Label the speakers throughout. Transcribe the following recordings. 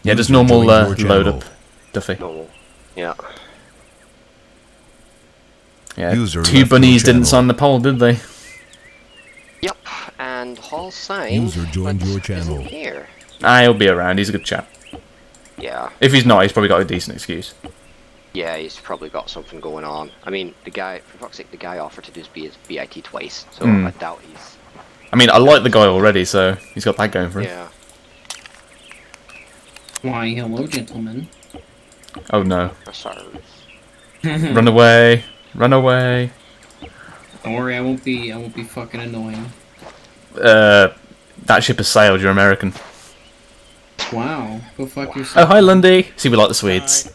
Speaker 1: Yeah, just normal load up, Duffy.
Speaker 2: Normal. Yeah.
Speaker 1: Yeah, two bunnies didn't sign the poll, did they?
Speaker 2: Yep, and Hall Sign
Speaker 3: User joined your channel.
Speaker 2: isn't here.
Speaker 1: He'll be around, he's a good chap.
Speaker 2: Yeah.
Speaker 1: If he's not, he's probably got a decent excuse.
Speaker 2: Yeah, he's probably got something going on. I mean, the guy, for fuck's sake, the guy offered to do his BIT twice, so I doubt he's...
Speaker 1: I mean, I like the guy already, so he's got that going for him.
Speaker 2: Yeah.
Speaker 4: Why, hello, gentlemen.
Speaker 1: Oh no.
Speaker 2: Sorry.
Speaker 1: Run away! Run away!
Speaker 4: Don't worry, I won't be fucking annoying.
Speaker 1: That ship has sailed, you're American.
Speaker 4: Wow, go fuck
Speaker 1: Oh,
Speaker 4: yourself.
Speaker 1: hi Lundy! See, we like the Swedes.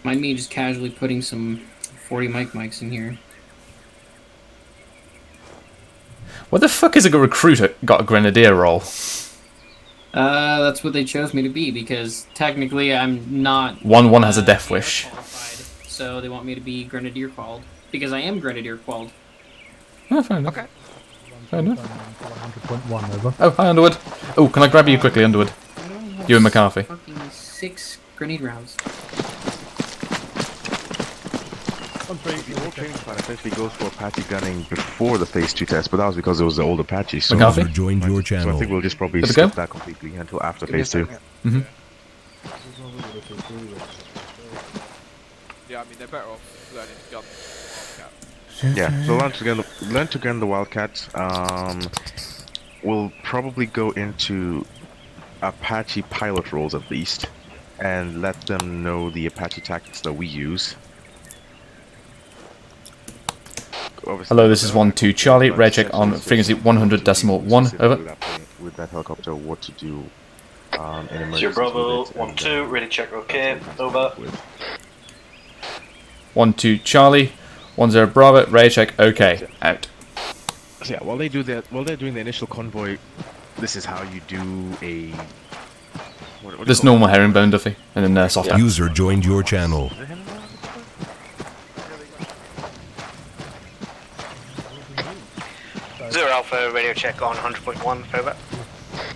Speaker 4: Mind me just casually putting some 40 mics in here.
Speaker 1: What the fuck is a recruiter got a grenadier role?
Speaker 4: That's what they chose me to be, because technically I'm not...
Speaker 1: One has a death wish.
Speaker 4: Qualified, so they want me to be Grenadier Qualled, because I am Grenadier Qualled.
Speaker 1: Oh, fair enough.
Speaker 2: Okay.
Speaker 1: Fair enough.
Speaker 5: 100.1 over.
Speaker 1: Oh, hi Underwood. Oh, can I grab you quickly, Underwood? You and McCarthy.
Speaker 4: Fucking 6 grenade rounds.
Speaker 6: The old training plan essentially goes for Apache gunning before the phase 2 test, but that was because it was the old Apache. So,
Speaker 1: McCarthy?
Speaker 3: Joined your
Speaker 6: so I
Speaker 3: channel.
Speaker 6: think we'll just probably
Speaker 1: Good to
Speaker 6: skip
Speaker 1: go?
Speaker 6: that completely until after phase 2.
Speaker 1: Mm-hmm.
Speaker 7: Yeah, I mean, they're better off learning to gun Wildcat.
Speaker 6: Yeah, so learn to gun the Wildcat. We'll probably go into Apache pilot roles at least, and let them know the Apache tactics that we use. Obviously,
Speaker 1: Hello, this is 1-2 Charlie. Rare check on frequency 100.1. Over.
Speaker 6: With that helicopter, what to do in emergencies.
Speaker 8: Sierra Bravo,
Speaker 6: with it, and,
Speaker 8: 1-2, ready check, okay, over.
Speaker 1: 1-2 Charlie. 1-0 Bravo. Rare check. Okay. Out.
Speaker 6: So yeah, while they're doing the initial convoy, this is how you do a.
Speaker 1: Just normal herringbone, Duffy, and then soft.
Speaker 3: User joined your channel.
Speaker 8: Zero Alpha, radio check on 100.1, over.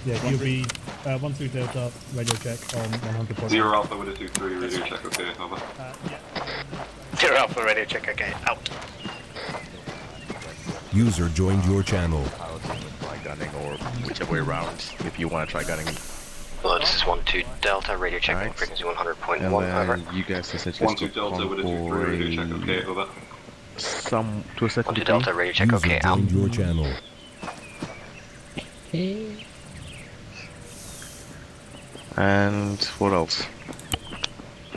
Speaker 5: Yeah, you'll be 1-2 Delta, radio check on 100.1.
Speaker 9: Zero Alpha with a 2-3, radio check, okay, over.
Speaker 8: Zero Alpha, radio check, okay, out.
Speaker 3: User joined your channel.
Speaker 6: Try gunning or whichever way around if you want to try gunning.
Speaker 2: Hello, this is 1-2 Delta, radio check on frequency 100.1, over.
Speaker 6: And then you guys essentially
Speaker 9: 1-2 Delta with a 2-3, radio check, okay, over.
Speaker 6: Some to a certain
Speaker 2: 1-2
Speaker 6: degree.
Speaker 2: Delta, radio check,
Speaker 3: User
Speaker 2: okay, out.
Speaker 3: joined your channel.
Speaker 6: And what else?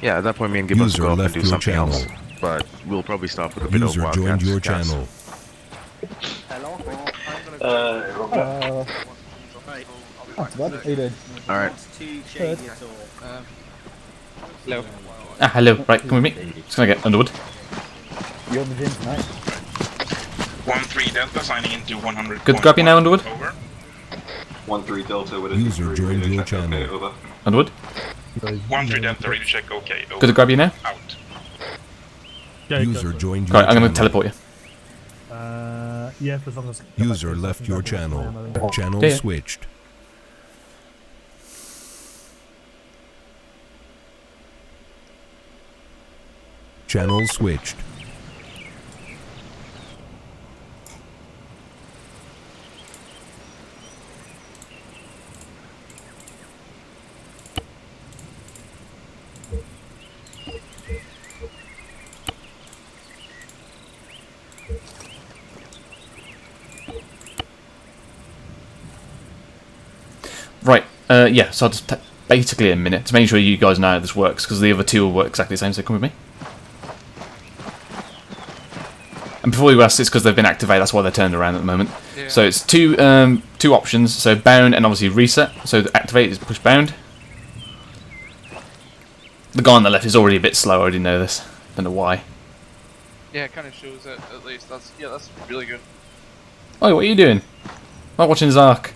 Speaker 6: Yeah, at that point, me and Gibbons
Speaker 3: User
Speaker 6: go up and
Speaker 3: left
Speaker 6: do
Speaker 3: your
Speaker 6: something
Speaker 3: channel.
Speaker 6: else. But we'll probably start with a bit of
Speaker 3: User
Speaker 6: Wildcat
Speaker 3: joined your
Speaker 6: gas.
Speaker 3: channel.
Speaker 5: What? How you doing?
Speaker 6: Alright.
Speaker 7: Hello.
Speaker 1: Ah, hello. Right, come with me. Just gonna get Underwood.
Speaker 5: You're on the gym tonight?
Speaker 10: 1-3 Delta signing into 100.
Speaker 1: Good to grab you now, Underwood.
Speaker 10: Over.
Speaker 9: 1-3 Delta with a
Speaker 3: User
Speaker 9: 2-3,
Speaker 3: joined
Speaker 9: radio
Speaker 3: your
Speaker 9: check, okay,
Speaker 3: channel.
Speaker 9: over.
Speaker 1: Underwood.
Speaker 10: 1-3 Delta, radio check, okay, over.
Speaker 1: Good to grab you now.
Speaker 10: Out.
Speaker 3: User joined your
Speaker 1: Right, I'm
Speaker 3: channel.
Speaker 1: gonna teleport you.
Speaker 5: Yeah, for as long as...
Speaker 3: User left your channel. Channel
Speaker 1: Yeah.
Speaker 3: switched. Channel switched.
Speaker 1: Right, yeah, so I'll just basically a minute to make sure you guys know how this works, because the other two will work exactly the same, so come with me. And before you ask, it's because they've been activated, that's why they're turned around at the moment.
Speaker 7: Yeah.
Speaker 1: So it's two options, so bound and obviously reset. So the activate is push bound. The guy on the left is already a bit slow, I already know this. Don't know why.
Speaker 7: Yeah, it kind of shows it, at least. That's really good.
Speaker 1: Oh, what are you doing? I'm watching Zark.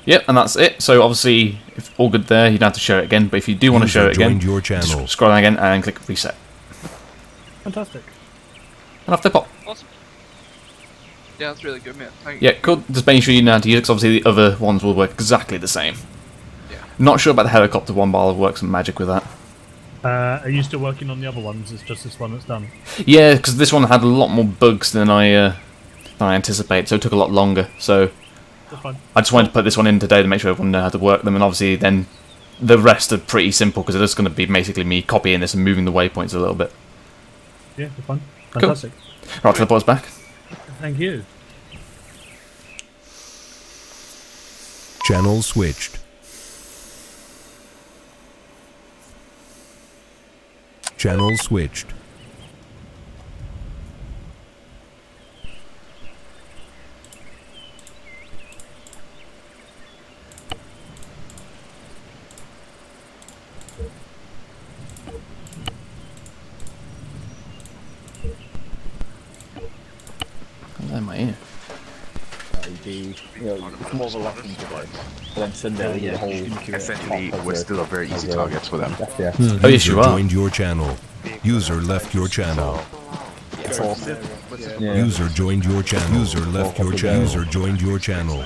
Speaker 1: Yep, and that's it. So obviously, if all good there, you don't have to show it again. But if you do want to show it again,
Speaker 3: joined your channel.
Speaker 1: just scroll down again and click reset.
Speaker 5: Fantastic.
Speaker 1: And off they pop.
Speaker 7: Awesome. Yeah, that's really good, man. Thank you.
Speaker 1: Yeah, cool. Just making sure you know how to use it, 'cause obviously the other ones will work exactly the same.
Speaker 7: Yeah.
Speaker 1: Not sure about the helicopter one, but I'll work some magic with that.
Speaker 5: Are you still working on the other ones? It's just this one that's done.
Speaker 1: Yeah, because this one had a lot more bugs than I anticipated, so it took a lot longer. So
Speaker 5: That's fine.
Speaker 1: I just wanted to put this one in today to make sure everyone knew how to work them, and obviously then the rest are pretty simple because it's going to be basically me copying this and moving the waypoints a little bit.
Speaker 5: Yeah, they're fine. Fantastic.
Speaker 1: Right, teleport us back.
Speaker 5: Thank you.
Speaker 3: Channel switched. Channel switched.
Speaker 1: Where am I here?
Speaker 11: It's more of a lesson today. But then Sunday, we do the whole.
Speaker 6: Essentially, we're still a very easy target for them.
Speaker 1: Oh, yes, you are.
Speaker 3: Joined your channel. User left your channel. User joined your channel. User left your channel. User joined your channel.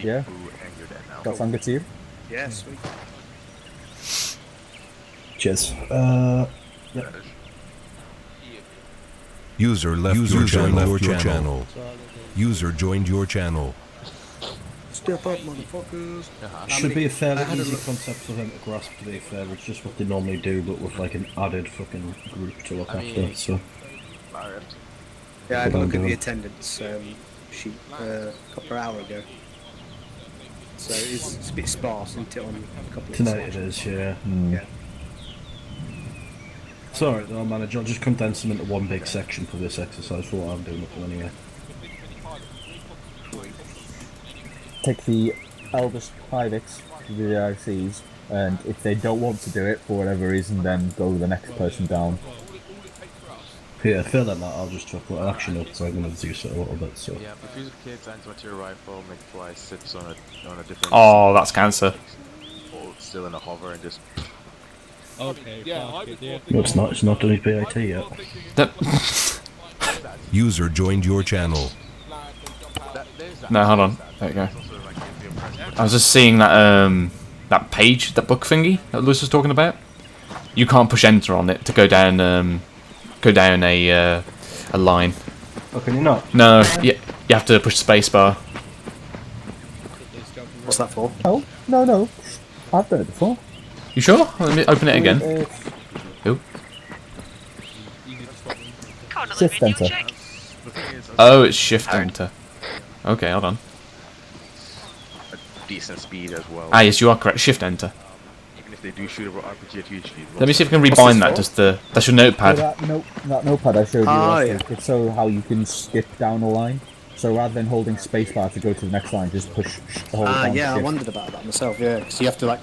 Speaker 11: Yeah. That sound good to you?
Speaker 8: Yes.
Speaker 11: Cheers.
Speaker 3: User left your channel. User joined your channel.
Speaker 8: Step up, motherfuckers.
Speaker 12: Should be a fairly easy concept for them to grasp, to be fair. It's just what they normally do, but with like an added fucking group to look after, so...
Speaker 8: Yeah, I had a look at the attendance sheet a couple of hours ago. So it's a bit sparse, isn't it, on a couple of
Speaker 12: Tonight it is, yeah.
Speaker 8: Yeah.
Speaker 12: It's alright though, manager. I'll just condense them into one big section for this exercise for what I'm doing with them anyway.
Speaker 11: Take the eldest privates to the ICs, and if they don't want to do it for whatever reason, then go the next person down.
Speaker 12: Yeah, feel like that, I'll just chuck what action up, so I'm going to reduce it a little bit, so...
Speaker 6: Yeah, refuse of kids and onto your rifle, make fly sits on a different...
Speaker 1: Oh, that's cancer.
Speaker 6: Hold still in a hover and just...
Speaker 12: Okay, no, it's not done his BIT yet.
Speaker 3: User joined your channel.
Speaker 1: No, hold on. There you go. I was just seeing that that page, that book thingy that Lewis was talking about. You can't push enter on it to go down a line.
Speaker 12: Oh, can you not?
Speaker 1: No, you have to push spacebar.
Speaker 8: What's that for?
Speaker 11: Oh, no. I've done it before.
Speaker 1: You sure? Let me open it again. Ooh.
Speaker 11: Shift enter.
Speaker 1: Oh, it's shift enter. Okay, hold on.
Speaker 6: A decent speed as well.
Speaker 1: Ah, yes, you are correct. Shift enter.
Speaker 6: Even if they do shoot over RPG at huge speed.
Speaker 1: Let me see if I can rebind that. Just that's your notepad.
Speaker 11: That notepad I showed you last week, it's so how you can skip down a line. So rather than holding spacebar to go to the next line, just push hold down.
Speaker 8: Yeah, I wondered about that myself, yeah. Because you have to, like,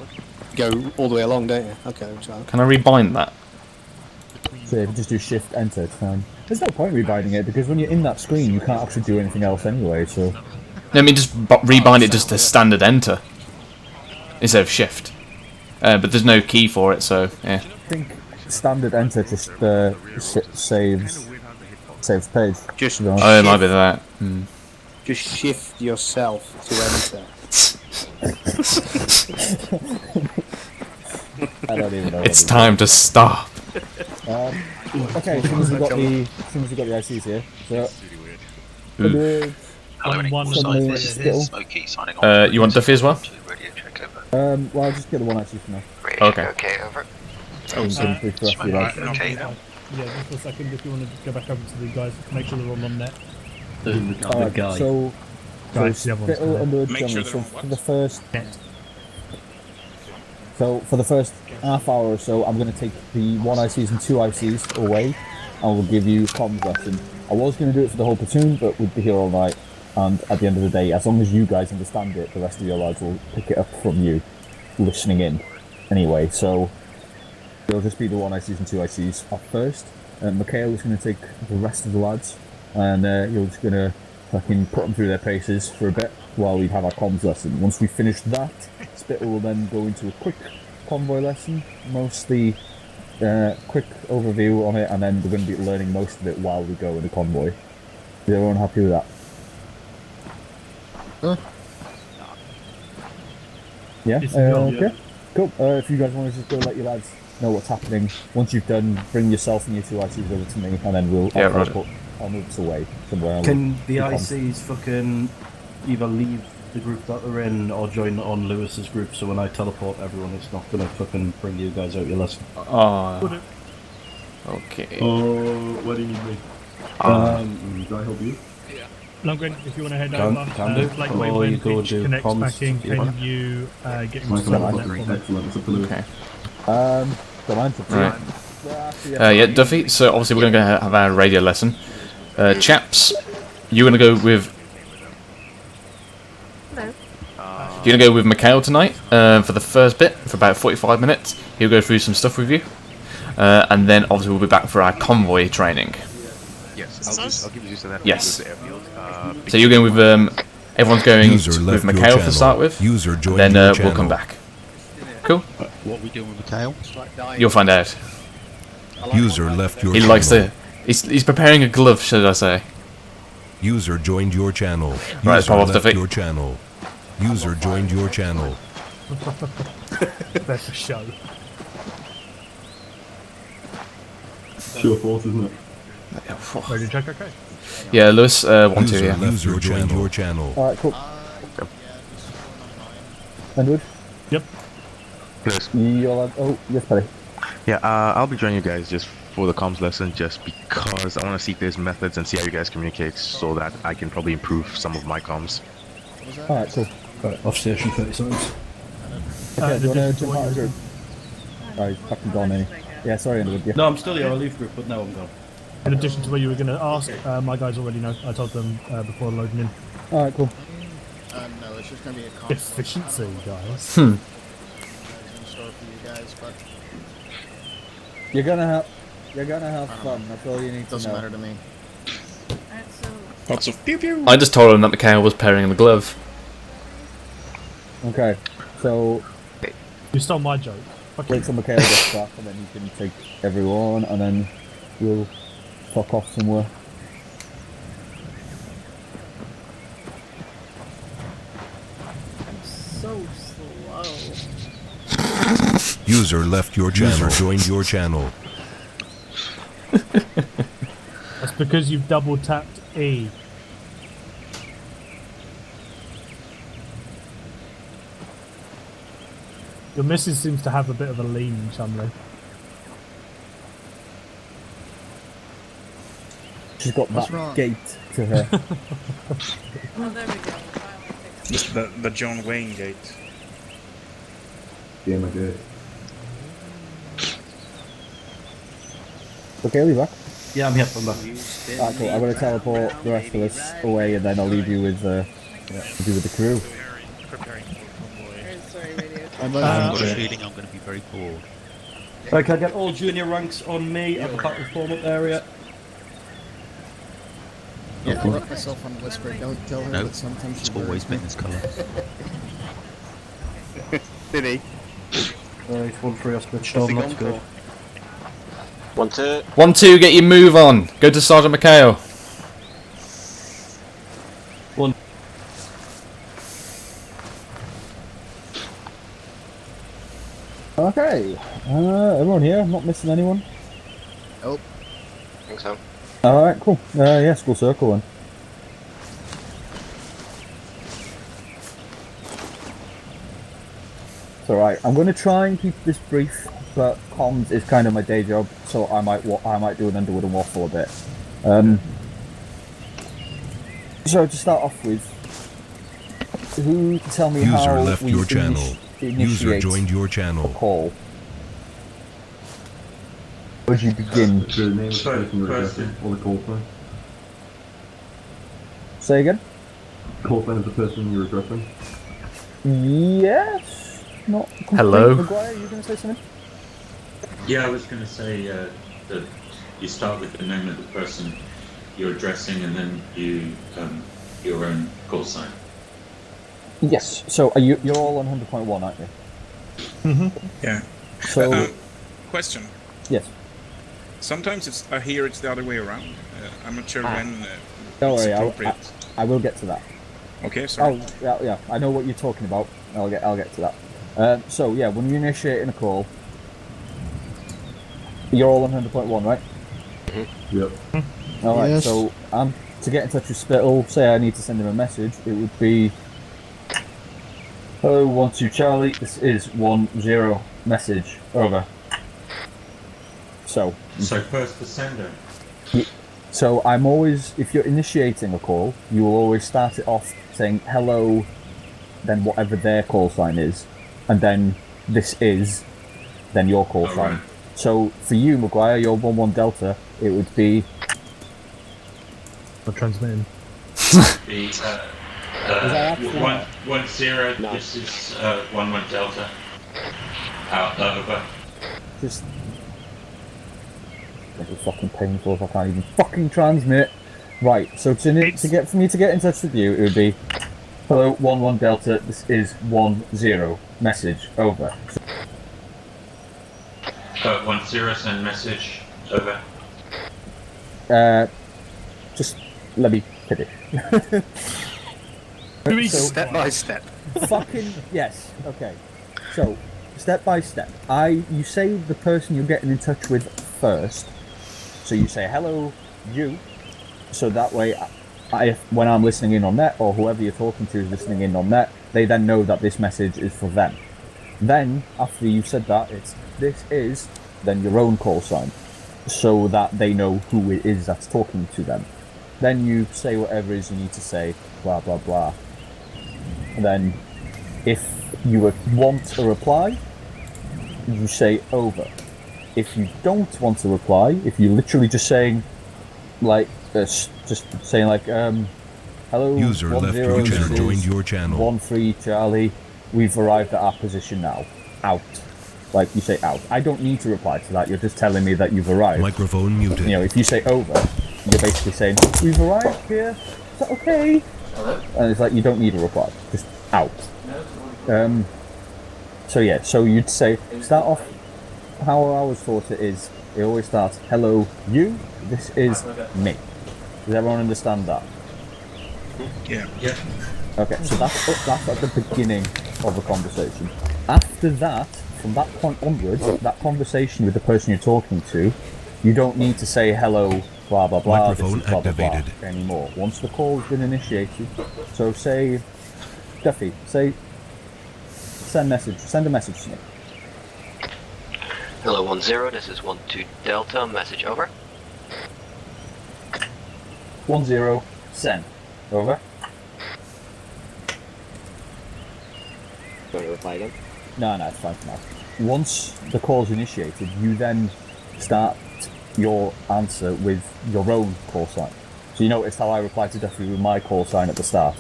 Speaker 8: go all the way along, don't you? Okay, so...
Speaker 1: Can I rebind that?
Speaker 11: So if you just do shift enter, it's fine. There's no point rebinding it, because when you're in that screen, you can't actually do anything else anyway, so...
Speaker 1: Let me just rebind it just to standard enter. Instead of shift. But there's no key for it, so, yeah.
Speaker 11: I think standard enter just saves page.
Speaker 8: Just
Speaker 1: it might be that.
Speaker 8: Just shift yourself to enter.
Speaker 11: I don't even know.
Speaker 1: It's time to stop.
Speaker 11: Okay, as soon as we got the ICs here, so...
Speaker 8: Smokey signing on.
Speaker 1: You want Duffy as well?
Speaker 11: Well, I'll just get the one IC for now.
Speaker 1: Okay.
Speaker 8: Okay, over.
Speaker 5: Yeah, just for a second, if you want to go back over to the guys, make sure they're all on net.
Speaker 11: Alright, so...
Speaker 5: Guys, the other one's
Speaker 11: Spittle
Speaker 5: there.
Speaker 11: and
Speaker 10: Make sure
Speaker 11: so
Speaker 10: they're on
Speaker 11: for the first... So, for the first half hour or so, I'm going to take the 1 ICs and 2 ICs away, and we'll give you comms lesson. I was going to do it for the whole platoon, but we'd be here all night, and at the end of the day, as long as you guys understand it, the rest of your lads will pick it up from you, listening in. Anyway, so... It'll just be the 1 ICs and 2 ICs at first. Mikhail is going to take the rest of the lads, and you're just going to fucking put them through their paces for a bit while we have our comms lesson. Once we finish that, Spittle will then go into a quick convoy lesson, mostly quick overview on it, and then we're going to be learning most of it while we go in the convoy. Is everyone happy with that? Yeah? Okay. Cool. If you guys want to just go let your lads know what's happening. Once you've done, bring yourself and your 2 ICs over to me, and then I'll move us away somewhere.
Speaker 12: Can the ICs fucking either leave the group that they're in or join on Lewis's group, so when I teleport everyone, it's not gonna fucking bring you guys out your lesson?
Speaker 1: Okay.
Speaker 13: Oh, where do you need me? Do I help you?
Speaker 5: Lundgren, if you want to head over, like
Speaker 12: or
Speaker 5: when
Speaker 12: you go
Speaker 5: it
Speaker 12: do
Speaker 5: connects
Speaker 12: comms
Speaker 5: back in, can you get him to
Speaker 13: Excellent, it's a blue.
Speaker 1: Okay.
Speaker 11: Right.
Speaker 1: Yeah, Duffy, so obviously we're going to have our radio lesson. Chaps, you're going to go with...
Speaker 14: Hello.
Speaker 1: You're going to go with Mikhail tonight for the first bit, for about 45 minutes. He'll go through some stuff with you. And then obviously we'll be back for our convoy training.
Speaker 6: Yes, I'll give you that.
Speaker 1: Yes. So you're going with... everyone's going with Mikhail to start with. Then we'll come back. Cool.
Speaker 15: What are we doing with Mikhail?
Speaker 1: You'll find out.
Speaker 3: User left your
Speaker 1: He
Speaker 3: channel.
Speaker 1: likes to... He's preparing a glove, should I say.
Speaker 3: User joined your channel.
Speaker 1: Right,
Speaker 3: User
Speaker 1: pop off the
Speaker 3: left
Speaker 1: feet.
Speaker 3: your channel. User joined your channel.
Speaker 5: That's a show.
Speaker 13: Show of force, isn't it?
Speaker 5: Radio check, okay.
Speaker 1: Yeah, Lewis, 1-2,
Speaker 3: User
Speaker 1: yeah.
Speaker 3: left your channel.
Speaker 11: Alright, cool. Edward?
Speaker 5: Yep.
Speaker 6: Yes.
Speaker 11: Oh, yes, buddy.
Speaker 6: Yeah, I'll be joining you guys just for the comms lesson, just because I want to see if there's methods and see how you guys communicate, so that I can probably improve some of my comms.
Speaker 11: Alright, cool.
Speaker 12: Right, off station 30 seconds.
Speaker 11: Okay, do you want to jump out of the group? Alright, fucking gone, eh? Yeah, sorry, Edward. Yeah.
Speaker 12: No, I'm still here, I'll leave group, but now I'm gone.
Speaker 5: In addition to what you were going to ask, my guys already know. I told them before loading in.
Speaker 11: Alright, cool.
Speaker 14: No, it's just going to be a
Speaker 5: Efficiency, guys.
Speaker 1: Hmm.
Speaker 11: You're gonna have fun. That's all you need to know.
Speaker 14: Doesn't matter to me.
Speaker 15: Lots of pew pew.
Speaker 1: I just told him that Mikhail was pairing the glove.
Speaker 11: Okay, so
Speaker 5: You stole my joke.
Speaker 11: wait till Mikhail gets back, and then you can take everyone, and then we'll fuck off somewhere.
Speaker 14: So slow.
Speaker 3: User left your channel. User joined your channel.
Speaker 5: That's because you've double tapped E. Your missus seems to have a bit of a lean, Chumley.
Speaker 11: She's got
Speaker 14: What's
Speaker 11: that
Speaker 14: wrong?
Speaker 11: gate to her.
Speaker 14: Oh, there we go.
Speaker 10: The John Wayne gate.
Speaker 13: Yeah, my god.
Speaker 11: Okay, are we back?
Speaker 12: Yeah, I'm here, I'm back.
Speaker 11: Alright, cool. I'm gonna teleport the rest of us away, and then I'll leave you with the crew.
Speaker 15: I've got a feeling I'm going to be very bored.
Speaker 12: Right, can I get all junior ranks on me at the back of the form-up area?
Speaker 14: Yeah, I wrote myself on the whisper. Don't tell her that sometimes
Speaker 15: it's always been this colour.
Speaker 8: Did he?
Speaker 12: Right, 1-3 I switched on, that's good.
Speaker 2: 1-2.
Speaker 1: 1-2, get your move on. Go to Sergeant Mikhail.
Speaker 11: Okay, everyone here? I'm not missing anyone?
Speaker 14: Nope.
Speaker 2: I think so.
Speaker 11: Alright, cool. Yeah, school circle then. It's alright, I'm going to try and keep this brief, but comms is kind of my day job, so I might do an Underwood and waffle a bit. So to start off with, who can tell me
Speaker 3: User
Speaker 11: how
Speaker 3: left
Speaker 11: we
Speaker 3: your channel. User
Speaker 11: initiate
Speaker 3: joined your channel.
Speaker 11: a call? Where do you begin?
Speaker 13: The name of the person you're addressing, or the call sign?
Speaker 11: Say again?
Speaker 13: Call sign is the person you're addressing?
Speaker 11: Yes. Not complete.
Speaker 1: Hello.
Speaker 11: Maguire, you going to say something?
Speaker 16: Yeah, I was going to say that you start with the name of the person you're addressing, and then you your own call sign.
Speaker 11: Yes. So you're all on 100.1, aren't you?
Speaker 10: Yeah.
Speaker 11: So
Speaker 10: Question.
Speaker 11: yes.
Speaker 10: Sometimes I hear it's the other way around. I'm not sure when
Speaker 11: Don't
Speaker 10: it's
Speaker 11: worry,
Speaker 10: appropriate.
Speaker 11: I will get to that.
Speaker 10: Okay, sorry.
Speaker 11: Oh, yeah, I know what you're talking about. I'll get to that. So yeah, when you're initiating a call, you're all on 100.1, right?
Speaker 13: Yep.
Speaker 11: All right.
Speaker 14: Yes.
Speaker 11: So to get in touch with Spittle, say I need to send him a message. It would be, hello, 1-2 Charlie. This is 1-0 message over. So
Speaker 16: first the sender.
Speaker 11: So I'm always, if you're initiating a call, you will always start it off saying hello, then whatever their call sign is, and then this is, then your call sign.
Speaker 16: Right.
Speaker 11: So for you, Maguire, your 1-1 Delta, it would be.
Speaker 5: I'm transmitting.
Speaker 16: The
Speaker 11: that actually
Speaker 16: 1-0.
Speaker 2: No.
Speaker 16: This is 1-1 Delta. Out over.
Speaker 11: Just. It's fucking painful if I can't even fucking transmit. Right, so for me to get in touch with you, it would be, hello, 1-1 Delta, this is 1-0, message, over.
Speaker 16: 1-0, send message, over.
Speaker 11: Just let me finish.
Speaker 8: Step by step.
Speaker 11: Fucking yes. Okay. So, step by step. You say the person you're getting in touch with first. So you say hello, you. So that way, when I'm listening in on net, or whoever you're talking to is listening in on net, they then know that this message is for them. Then, after you've said that, this is then your own call sign, so that they know who it is that's talking to them. Then you say whatever it is you need to say, blah blah blah. And then, if you want a reply, you say over. If you don't want to reply, if you're literally just saying, like, hello,
Speaker 3: User left your channel, joined your channel.
Speaker 11: 1-3 Charlie, we've arrived at our position now. Out. Like, you say out. I don't need to reply to that, you're just telling me that you've arrived.
Speaker 3: Microphone muted.
Speaker 11: You know, if you say over, you're basically saying, we've arrived here, is that okay? And it's like, you don't need a reply, just out. So yeah, so you'd say, start off, how I always thought it is, it always starts, hello, you, this is me. Does everyone understand that?
Speaker 10: Yeah.
Speaker 11: Okay, so that's at the beginning of a conversation. After that, from that point onwards, that conversation with the person you're talking to, you don't need to say hello, blah blah blah,
Speaker 3: Microphone
Speaker 11: blah,
Speaker 3: activated.
Speaker 11: blah, blah, anymore. Once the call has been initiated, so say, Duffy, send a message to me.
Speaker 2: Hello 1-0, this is 1-2 Delta, message over.
Speaker 11: 1-0, send. Over.
Speaker 2: Do you want to reply again?
Speaker 11: No, it's fine for now. Once the call's initiated, you then start your answer with your own call sign. So you notice how I replied to Duffy with my call sign at the start.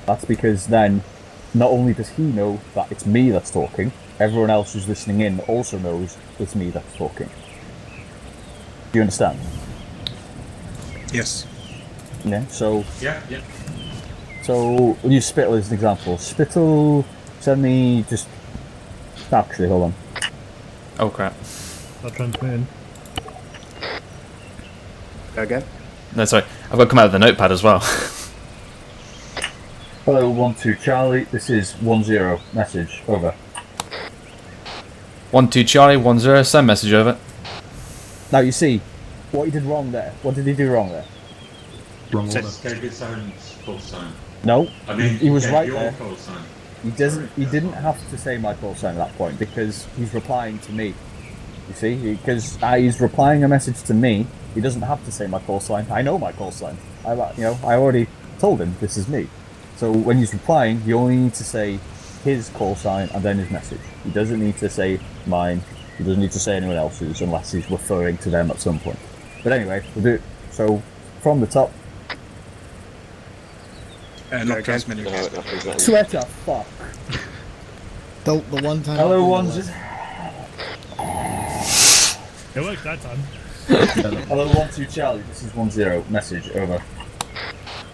Speaker 11: That's because then, not only does he know that it's me that's talking, everyone else who's listening in also knows it's me that's talking. Do you understand?
Speaker 10: Yes.
Speaker 11: Yeah, so...
Speaker 16: Yeah.
Speaker 11: So, we'll use Spittle as an example. Spittle, send me just... Actually, hold on.
Speaker 1: Oh crap.
Speaker 5: Not transmitting.
Speaker 8: Go again?
Speaker 1: No, sorry. I've got to come out of the notepad as well.
Speaker 11: Hello, 1-2 Charlie, this is 1-0, message, over.
Speaker 1: 1-2 Charlie, 1-0, send message over.
Speaker 11: Now you see, what he did wrong there. What did he do wrong there?
Speaker 16: Wrong order. Gave his own call sign.
Speaker 11: No,
Speaker 16: I mean,
Speaker 11: he was
Speaker 16: gave
Speaker 11: right
Speaker 16: your
Speaker 11: there.
Speaker 16: call sign.
Speaker 11: He didn't have to say my call sign at that point, because he's replying to me. You see, because he's replying a message to me, he doesn't have to say my call sign. I know my call sign. I already told him this is me. So when he's replying, you only need to say his call sign and then his message. He doesn't need to say mine. He doesn't need to say anyone else's unless he's referring to them at some point. But anyway, we'll do it. So from the top.
Speaker 10: Not transmitting.
Speaker 11: Swear to fuck.
Speaker 14: The one time.
Speaker 11: Hello, ones.
Speaker 5: It works that time.
Speaker 11: Hello, 1-2 Charlie. This is 1-0. Message over.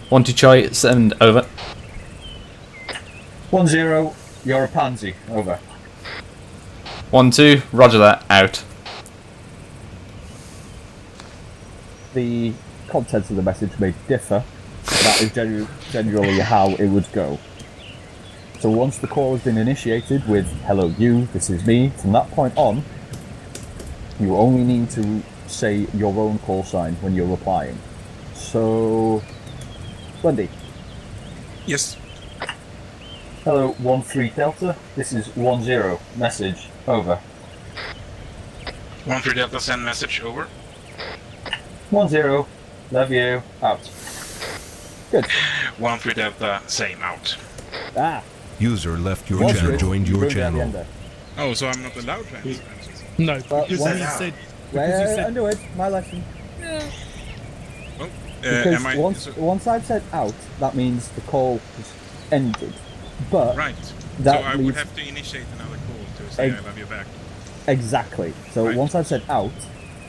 Speaker 1: 1 to Choi, send over.
Speaker 11: 1-0, you're a pansy. Over.
Speaker 1: 1-2, roger that, out.
Speaker 11: The contents of the message may differ, but that is generally how it would go. So once the call has been initiated with "Hello you, this is me," from that point on, you only need to say your own call sign when you're replying. So, Bundy.
Speaker 10: Yes.
Speaker 11: Hello, 1-3 Delta. This is 1-0. Message. Over.
Speaker 10: 1-3 Delta, send message over.
Speaker 11: 1-0. Love you. Out. Good.
Speaker 10: 1-3 Delta, same out.
Speaker 11: Ah.
Speaker 3: User left your channel. Joined your channel.
Speaker 10: Oh, so I'm not allowed to.
Speaker 5: No,
Speaker 11: But
Speaker 5: because
Speaker 11: once-
Speaker 5: you said.
Speaker 11: I knew it. My lesson.
Speaker 10: Oh,
Speaker 11: Because once I've said out, that means the call has ended. But
Speaker 10: right.
Speaker 11: that
Speaker 10: So I
Speaker 11: leaves
Speaker 10: would have to initiate another call to say I love you back.
Speaker 11: exactly. So
Speaker 10: Right.
Speaker 11: once I've said out,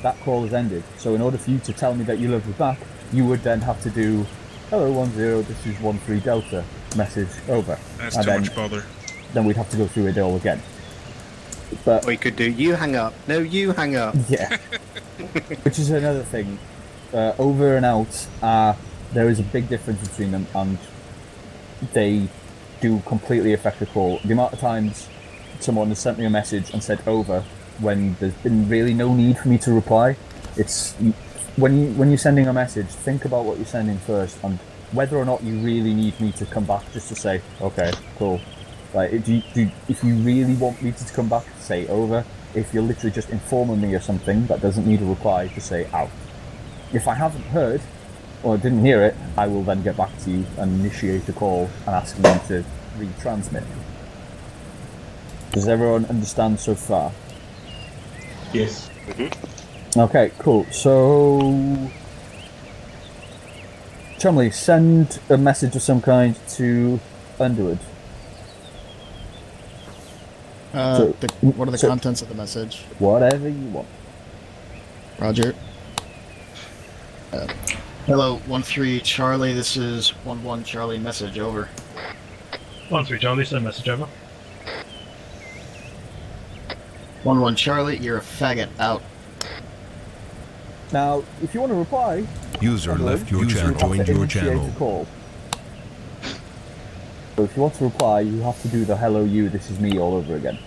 Speaker 11: that call has ended. So in order for you to tell me that you love me back, you would then have to do, "Hello 1-0, this is 1-3 Delta, message over."
Speaker 10: That's
Speaker 11: And
Speaker 10: too
Speaker 11: then,
Speaker 10: much bother.
Speaker 11: Then we'd have to go through it all again. But
Speaker 8: Or you could do, "You hang up." No, you hang up.
Speaker 11: yeah. Which is another thing. Over and out, there is a big difference between them, and they do completely affect the call. The amount of times someone has sent me a message and said over when there's been really no need for me to reply. It's when you're sending a message, think about what you're sending first and whether or not you really need me to come back just to say, okay, cool. Like, if you really want me to come back, say over. If you're literally just informing me of something that doesn't need a reply, just say out. If I haven't heard or didn't hear it, I will then get back to you and initiate a call and ask you to retransmit. Does everyone understand so far?
Speaker 16: Yes.
Speaker 11: Okay, cool. So, Chumley, send a message of some kind to Underwood.
Speaker 14: What are the contents of the message?
Speaker 11: Whatever you want.
Speaker 14: Roger. Hello, 1-3 Charlie. This is 1-1 Charlie. Message over.
Speaker 5: 1-3 Charlie, send message over.
Speaker 14: 1-1 Charlie, you're a faggot. Out.
Speaker 11: Now, if you want to reply,
Speaker 3: User left your
Speaker 11: you
Speaker 3: channel.
Speaker 11: have to
Speaker 3: Joined your
Speaker 11: initiate
Speaker 3: channel.
Speaker 11: a call. So if you want to reply, you have to do the "Hello you, this is me" all over again.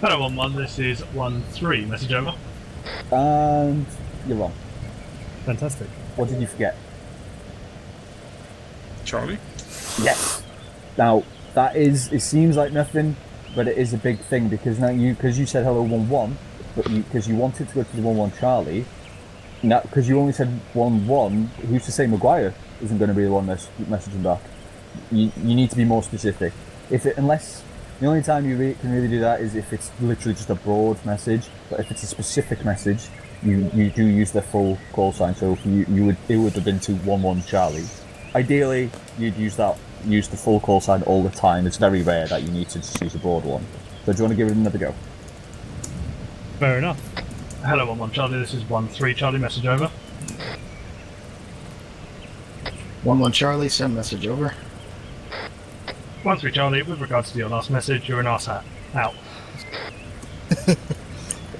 Speaker 5: Hello 1-1, this is 1-3, message over.
Speaker 11: And you're wrong.
Speaker 5: Fantastic.
Speaker 11: What did you forget?
Speaker 10: Charlie?
Speaker 11: Yes. Now it seems like nothing, but it is a big thing because now you said hello 1-1, but because you wanted to go to the 1-1 Charlie. Now because you only said 1-1, who's to say Maguire isn't going to be the one messaging back? You need to be more specific. Unless the only time you can really do that is if it's literally just a broad message. But if it's a specific message, you do use the full call sign. So if it would have been to 1-1 Charlie. Ideally, you'd use the full call sign all the time. It's very rare that you need to just use a broad one. So do you want to give it another go?
Speaker 5: Fair enough. Hello 1-1 Charlie, this is 1-3 Charlie, message over.
Speaker 14: 1-1 Charlie, send message over.
Speaker 5: 1-3 Charlie, with regards to your last message, you're an arse hat. Out.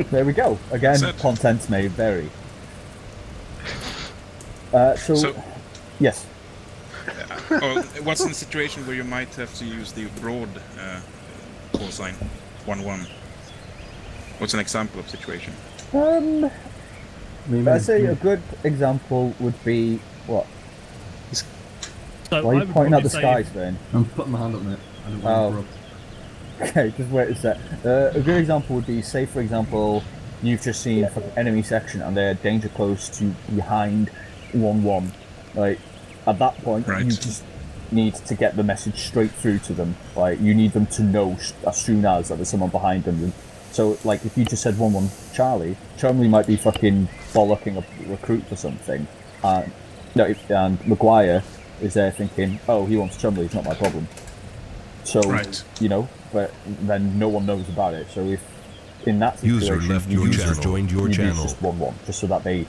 Speaker 11: There we go. Again, contents may vary. So, yes.
Speaker 10: What's in the situation where you might have to use the broad call sign 1-1? What's an example of situation?
Speaker 11: I'd say a good example would be what?
Speaker 5: So
Speaker 11: Why are you pointing at the sky, Sven?
Speaker 13: I'm putting my hand up, mate. I don't want to
Speaker 11: Okay, just wait a sec. A good example would be, say for example, you've just seen an enemy section and they're danger close to behind 1-1. Like, at that point, you just need to get the message straight through to them. Like, you need them to know as soon as that there's someone behind them. So, like, if you just said 1-1 Charlie might be fucking bollocking a recruit for something. And Maguire is there thinking, oh, he wants Chumley, it's not my problem. So, but then no one knows about it. So if in that situation,
Speaker 3: User left your channel. Joined your channel.
Speaker 11: Just 1-1, just so that they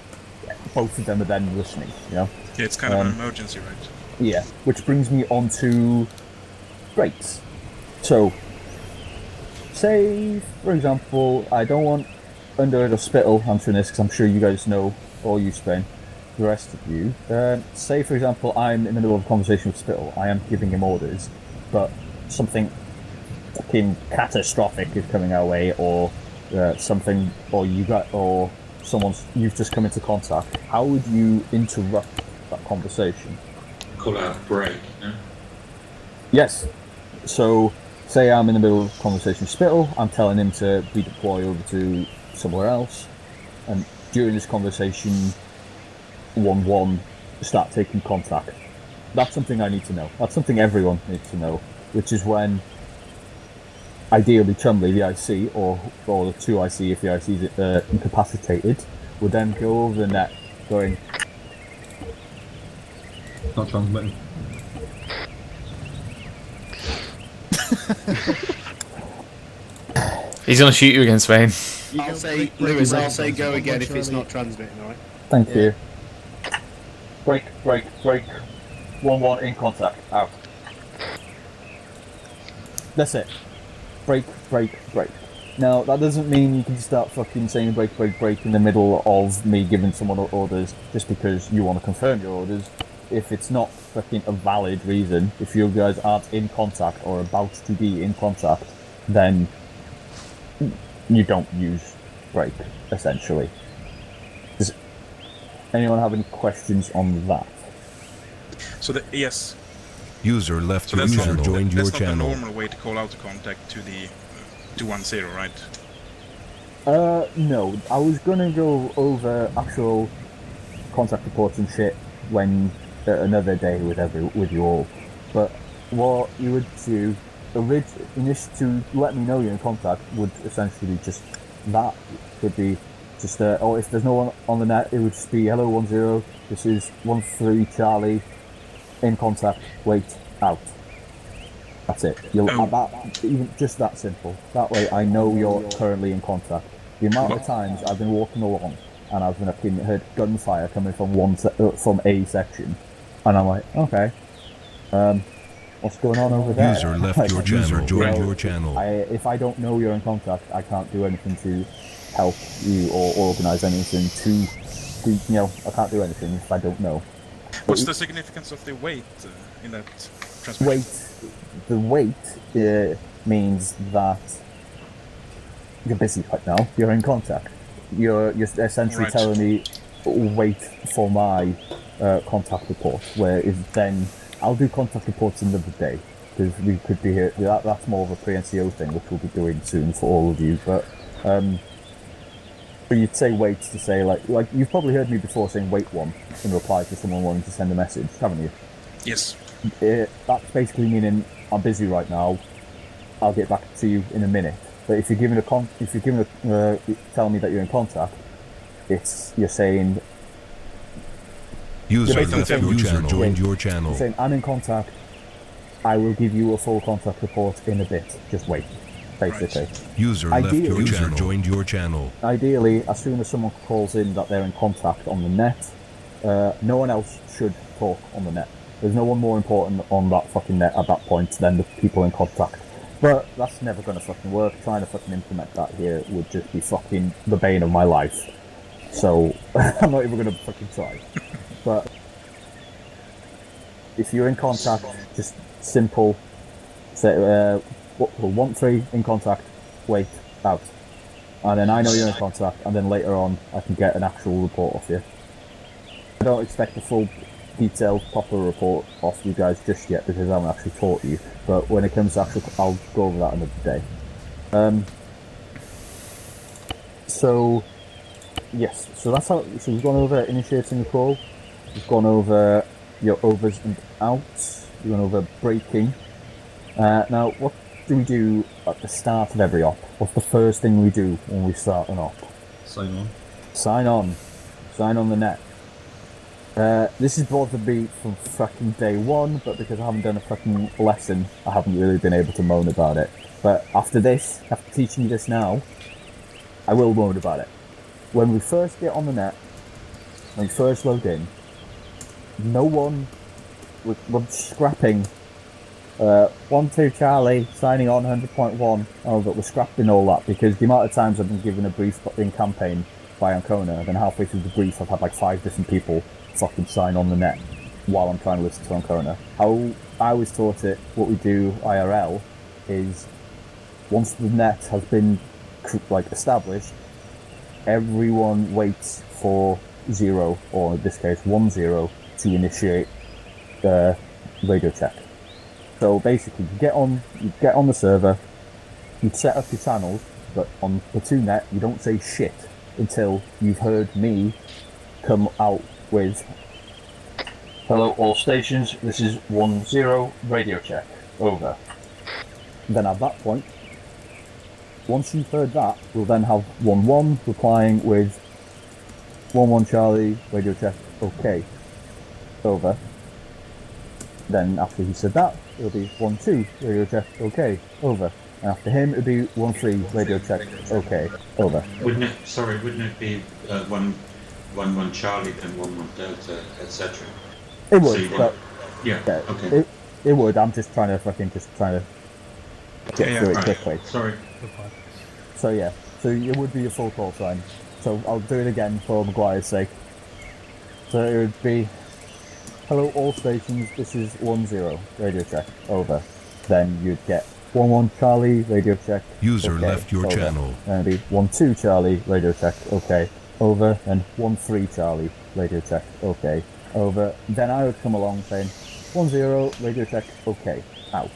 Speaker 11: both of them are then listening, you know?
Speaker 10: Yeah, it's kind of an emergency, right?
Speaker 11: Yeah, which brings me on to breaks. So, say, for example, I don't want Underwood or Spittle answering this because I'm sure you guys know, or you, Spain, the rest of you. Say, for example, I'm in the middle of a conversation with Spittle. I am giving him orders, but something fucking catastrophic is coming our way, or something, or you've just come into contact. How would you interrupt that conversation?
Speaker 16: Call out break, no?
Speaker 11: Yes. So, say I'm in the middle of a conversation with Spittle, I'm telling him to redeploy over to somewhere else, and during this conversation, 1-1 start taking contact. That's something I need to know. That's something everyone needs to know, which is when, ideally, Chumley, the IC, or the 2 IC if the IC is incapacitated, would then go over the net, going...
Speaker 13: Not transmitting.
Speaker 1: He's gonna shoot you again, Spain.
Speaker 8: I'll say, Lewis, I'll say go again if it's not transmitting, alright?
Speaker 11: Thank you. Break. 1-1 in contact. Out. That's it. Break. Now, that doesn't mean you can start fucking saying break in the middle of me giving someone orders just because you want to confirm your orders. If it's not fucking a valid reason, if you guys aren't in contact or about to be in contact, then you don't use break, essentially. Does anyone have any questions on that?
Speaker 10: So yes.
Speaker 3: User left
Speaker 10: So
Speaker 3: your
Speaker 10: that's
Speaker 3: channel.
Speaker 10: not,
Speaker 3: Joined your
Speaker 10: that's not the
Speaker 3: channel.
Speaker 10: normal way to call out a contact to the 210, right?
Speaker 11: No. I was gonna go over actual contact reports and shit when another day with you all. But what you would do to let me know you're in contact would essentially be just that. Could be just if there's no one on the net, it would just be hello 10. This is 13 Charlie. In contact. Wait out. That's it. Even just that simple. That way I know you're currently in contact. The amount of times I've been walking along and I've been heard gunfire coming from a section, and I'm like, okay, what's going on over there?
Speaker 3: User left your channel. Joined your channel.
Speaker 11: If I don't know you're in contact, I can't do anything to help you or organise anything I can't do anything if I don't know.
Speaker 10: What's the significance of the weight in that transmission?
Speaker 11: The weight means that you're busy right now. You're in contact. You're essentially telling me wait for my contact report. Then I'll do contact reports another day because we could be here. That's more of a pre-NCO thing, which we'll be doing soon for all of you. But you'd say wait to say like you've probably heard me before saying wait 1 in reply to someone wanting to send a message, haven't you?
Speaker 10: Yes.
Speaker 11: That's basically meaning I'm busy right now. I'll get back to you in a minute. But if you're telling me that you're in contact, you're saying
Speaker 3: user left your channel. Joined your channel.
Speaker 11: You're saying I'm in contact. I will give you a full contact report in a bit. Just wait. Basically.
Speaker 3: User left your channel. Joined your channel.
Speaker 11: Ideally, as soon as someone calls in that they're in contact on the net, no one else should talk on the net. There's no one more important on that fucking net at that point than the people in contact. But that's never going to fucking work. Trying to fucking implement that here would just be fucking the bane of my life. So, I'm not even going to fucking try. But if you're in contact, just simple, say, 13 in contact, wait out. And then I know you're in contact, and then later on I can get an actual report off you. I don't expect a full, detailed, proper report off you guys just yet because I haven't actually taught you. But when it comes to actual, I'll go over that another day. So, yes, so that's how. So we've gone over initiating the call. We've gone over your overs and outs. We've gone over breaking. Now, what do we do at the start of every op? What's the first thing we do when we start an op?
Speaker 13: Sign on.
Speaker 11: Sign on. Sign on the net. This is bothered me from fucking day one, but because I haven't done a fucking lesson, I haven't really been able to moan about it. But after this, after teaching you this now, I will moan about it. When we first get on the net, when we first load in, no one was scrapping 1-2 Charlie, signing on 100.1. Oh, but we're scrapping all that because the amount of times I've been given a brief in campaign by Ancona, then halfway through the brief I've had like 5 different people fucking sign on the net while I'm trying to listen to Ancona. How I always taught it, what we do IRL is once the net has been like established, everyone waits for 0, or in this case 1-0, to initiate the radio check. So basically, you get on the server, you set up your channels, but on the 2net, you don't say shit until you've heard me come out with, "Hello all stations, this is 1-0, radio check, over." Then at that point, once you've heard that, we'll then have 1-1 replying with 1-1 Charlie, radio check, okay, over. Then after he said that, it'll be 1-2, radio check, okay, over. And after him, it'll be 1-3, radio check, okay, over.
Speaker 16: Wouldn't it be 1-1 Charlie, then 1-1 Delta, etc.?
Speaker 11: It would, but
Speaker 16: yeah, okay.
Speaker 11: It would. I'm just trying to get through it quickly.
Speaker 16: Sorry.
Speaker 11: So yeah, so it would be a full call sign. So I'll do it again for Maguire's sake. So it would be, "Hello all stations, this is 1-0, radio check, over." Then you'd get 1-1 Charlie, radio check,
Speaker 3: User
Speaker 11: okay,
Speaker 3: left your
Speaker 11: over.
Speaker 3: channel.
Speaker 11: Then it'd be 1-2 Charlie, radio check, okay, over. And 1-3 Charlie, radio check, okay, over. Then I would come along saying 1-0, radio check, okay, out.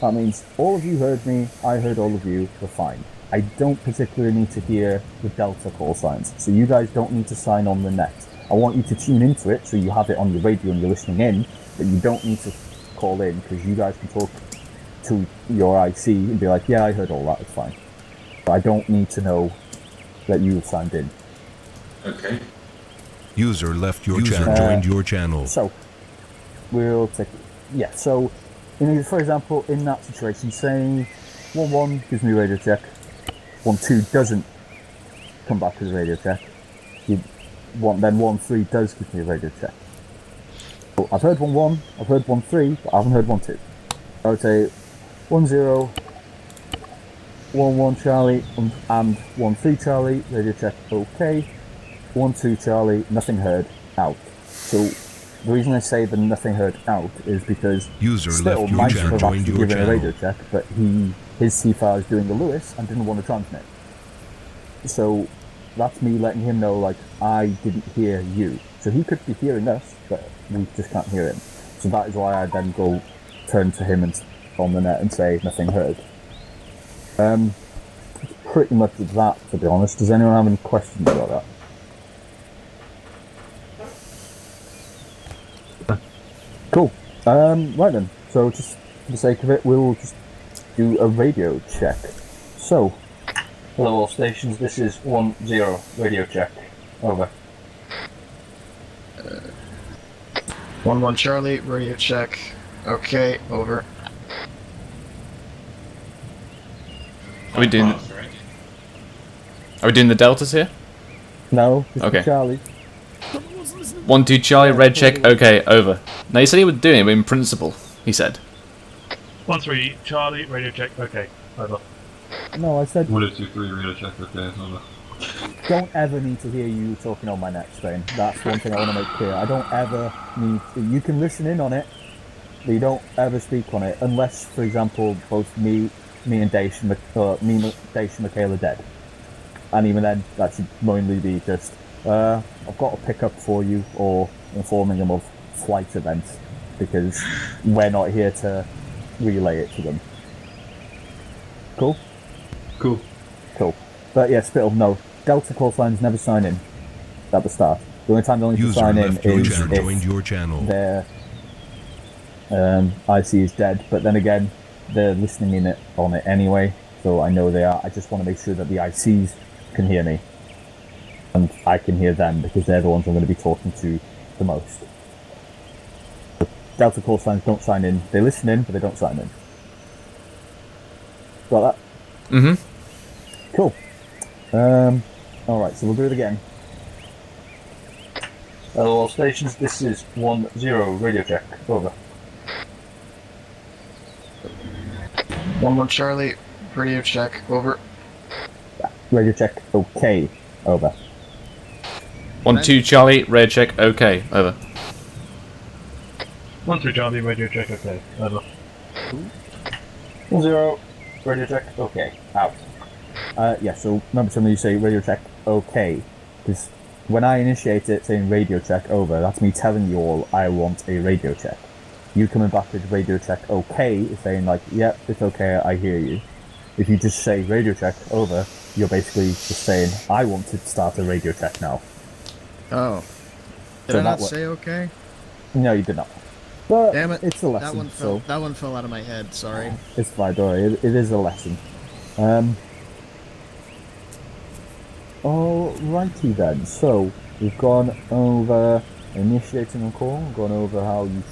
Speaker 11: That means all of you heard me, I heard all of you, we're fine. I don't particularly need to hear the Delta call signs, so you guys don't need to sign on the net. I want you to tune into it so you have it on your radio and you're listening in, but you don't need to call in because you guys can talk to your IC and be like, "Yeah, I heard all that, it's fine." But I don't need to know that you've signed in.
Speaker 16: Okay.
Speaker 3: User left your channel. Joined your channel.
Speaker 11: So, we'll take... Yeah, so, for example, in that situation, saying 1-1 gives me a radio check, 1-2 doesn't come back as a radio check, then 1-3 does give me a radio check. So I've heard 1-1, I've heard 1-3, but I haven't heard 1-2. I would say 1-0, 1-1 Charlie, and 1-3 Charlie, radio check, okay. 1-2 Charlie, nothing heard, out. So the reason I say the nothing heard out is because Spittle might have actually given a radio check, but his C-file is doing the Lewis and didn't want to transmit. So that's me letting him know, like, I didn't hear you. So he could be hearing us, but we just can't hear him. So that is why I then go turn to him and on the net and say nothing heard. Pretty much that, to be honest. Does anyone have any questions about that? Cool. Right then. So just for the sake of it, we'll just do a radio check. So, hello all stations, this is 1-0, radio check, over.
Speaker 14: 1-1 Charlie, radio check, okay, over.
Speaker 1: Are we doing the deltas here?
Speaker 11: No, just
Speaker 1: okay.
Speaker 11: Charlie.
Speaker 1: 1-2 Charlie, red check, okay, over. Now you said he was doing it, but in principle, he said.
Speaker 5: 1-3 Charlie, radio check, okay, over.
Speaker 11: No, I said...
Speaker 9: 1-2-3, radio check, okay, over.
Speaker 11: Don't ever need to hear you talking on my net stream. That's one thing I want to make clear. I don't ever need to... You can listen in on it, but you don't ever speak on it, unless, for example, both me and Daesh and Michaela are dead. And even then, that should mainly be just, I've got a pickup for you, or informing them of flight events, because we're not here to relay it to them. Cool?
Speaker 9: Cool.
Speaker 11: Cool. But yeah, Spittle, no. Delta call signs never sign in at the start. The only time they need to sign in is if their IC is dead, but then again, they're listening in on it anyway, so I know they are. I just want to make sure that the ICs can hear me, and I can hear them, because they're the ones I'm going to be talking to the most. So Delta call signs don't sign in. They listen in, but they don't sign in. Got that?
Speaker 1: Mm-hmm.
Speaker 11: Cool. Alright, so we'll do it again. All stations, this is 1-0, radio check, over.
Speaker 14: 1-1 Charlie, radio check, over.
Speaker 11: Radio check, okay, over.
Speaker 1: 1-2 Charlie, radio check, okay, over.
Speaker 5: 1-3 Charlie, radio check, okay, over.
Speaker 11: 1-0, radio check, okay, out. Yeah, so remember when you say radio check, okay, because when I initiate it saying radio check, over, that's me telling you all I want a radio check. You coming back with radio check, okay, is saying like, yep, it's okay, I hear you. If you just say radio check, over, you're basically just saying, I want to start a radio check now.
Speaker 14: Oh. Did
Speaker 11: So
Speaker 14: I not
Speaker 11: that
Speaker 14: say okay?
Speaker 11: No, you did not. But
Speaker 14: Damn it.
Speaker 11: it's a lesson.
Speaker 14: That one fell out of my head, sorry.
Speaker 11: It's fine, don't worry, it is a lesson. Alrighty then, so we've gone over initiating a call, gone over how you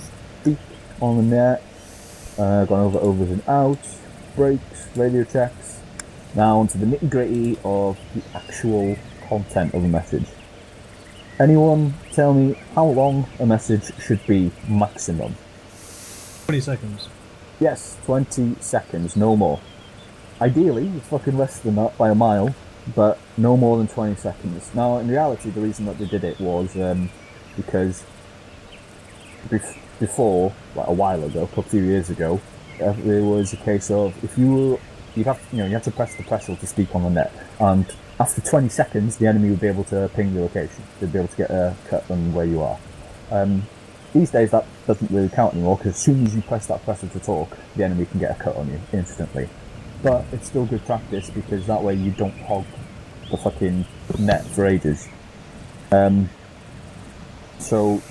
Speaker 11: speak on the net, gone over overs and outs, breaks, radio checks. Now onto the nitty gritty of the actual content of a message. Anyone tell me how long a message should be maximum?
Speaker 5: 20 seconds.
Speaker 11: Yes, 20 seconds, no more. Ideally, it's fucking less than that by a mile, but no more than 20 seconds. Now, in reality, the reason that they did it was because before, like a while ago, a few years ago, there was a case of if you have to press the pressel to speak on the net, and after 20 seconds, the enemy would be able to ping your location. They'd be able to get a cut on where you are. These days, that doesn't really count anymore, because as soon as you press that pressel to talk, the enemy can get a cut on you instantly. But it's still good practice, because that way you don't hog the fucking net for ages. So,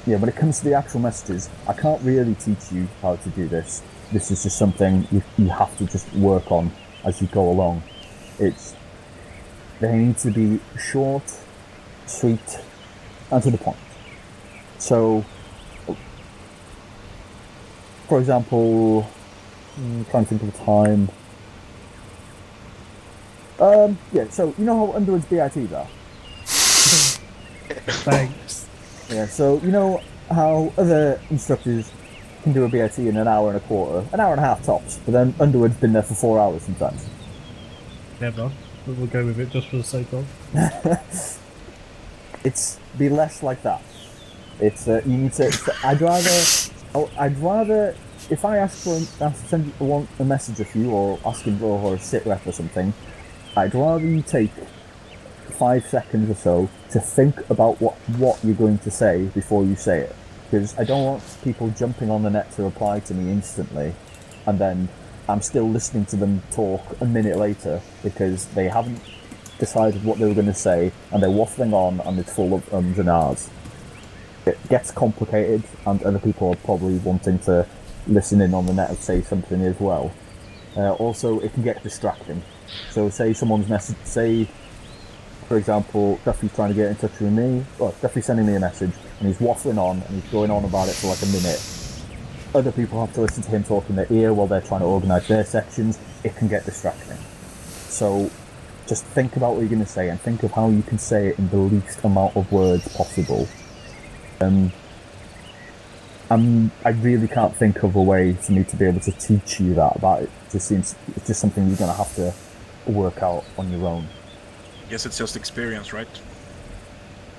Speaker 11: yeah, when it comes to the actual messages, I can't really teach you how to do this. This is just something you have to just work on as you go along. They need to be short, sweet, and to the point. So, for example, I'm trying to think of a time. Yeah, so you know how Underwood's BITs are?
Speaker 5: Thanks.
Speaker 11: Yeah, so you know how other instructors can do a BIT in an hour and a quarter, an hour and a half tops, but then Underwood's been there for 4 hours sometimes.
Speaker 5: Never. But we'll go with it just for the sake of.
Speaker 11: It's be less like that. It's you need to. I'd rather if I send a message of you or asking for a sit rep or something, I'd rather you take 5 seconds or so to think about what you're going to say before you say it, because I don't want people jumping on the net to reply to me instantly, and then I'm still listening to them talk a minute later because they haven't decided what they were going to say and they're waffling on and it's full of ums and ahs. It gets complicated and other people are probably wanting to listen in on the net and say something as well. Also, it can get distracting. So say someone's message, say for example, Duffy's trying to get in touch with me, or Duffy's sending me a message and he's waffling on and he's going on about it for like a minute. Other people have to listen to him talk in their ear while they're trying to organise their sections. It can get distracting. So just think about what you're going to say and think of how you can say it in the least amount of words possible. I really can't think of a way for me to be able to teach you that, but it just seems it's just something you're going to have to work out on your own.
Speaker 10: I guess it's just experience, right?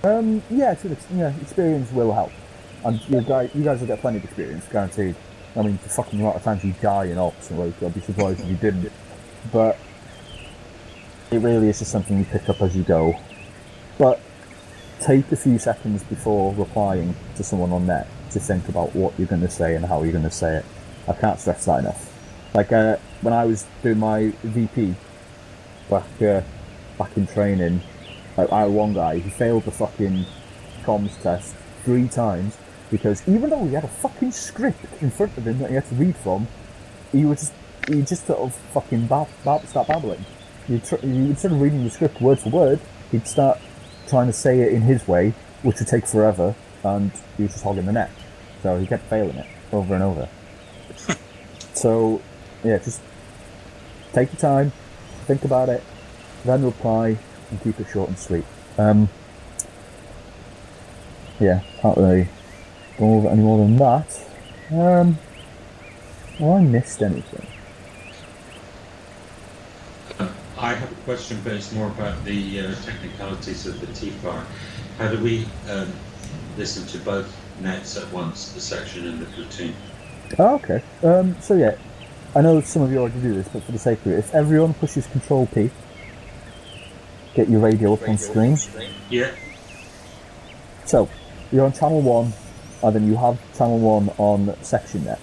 Speaker 11: Yeah, experience will help. And you guys will get plenty of experience, guaranteed. I mean, the fucking lot of times you die in ops, and like, I'd be surprised if you didn't. But it really is just something you pick up as you go. But take a few seconds before replying to someone on net to think about what you're going to say and how you're going to say it. I can't stress that enough. Like, when I was doing my VP back in training, like, I had one guy who failed the fucking comms test 3 times because even though he had a fucking script in front of him that he had to read from, he just sort of fucking start babbling. Instead of reading the script word for word, he'd start trying to say it in his way, which would take forever, and he was just hogging the net. So he kept failing it over and over. So, yeah, just take your time, think about it, then reply, and keep it short and sweet. yeah, can't really go over any more than that. Have I missed anything?
Speaker 16: I have a question, but it's more about the technicalities of the TFAR. How do we listen to both nets at once, the section and the platoon?
Speaker 11: Oh, okay. So yeah, I know some of you already do this, but for the sake of it, if everyone pushes Control P, get your radio up on screen.
Speaker 16: Yeah.
Speaker 11: So, you're on channel 1, and then you have channel 1 on section net.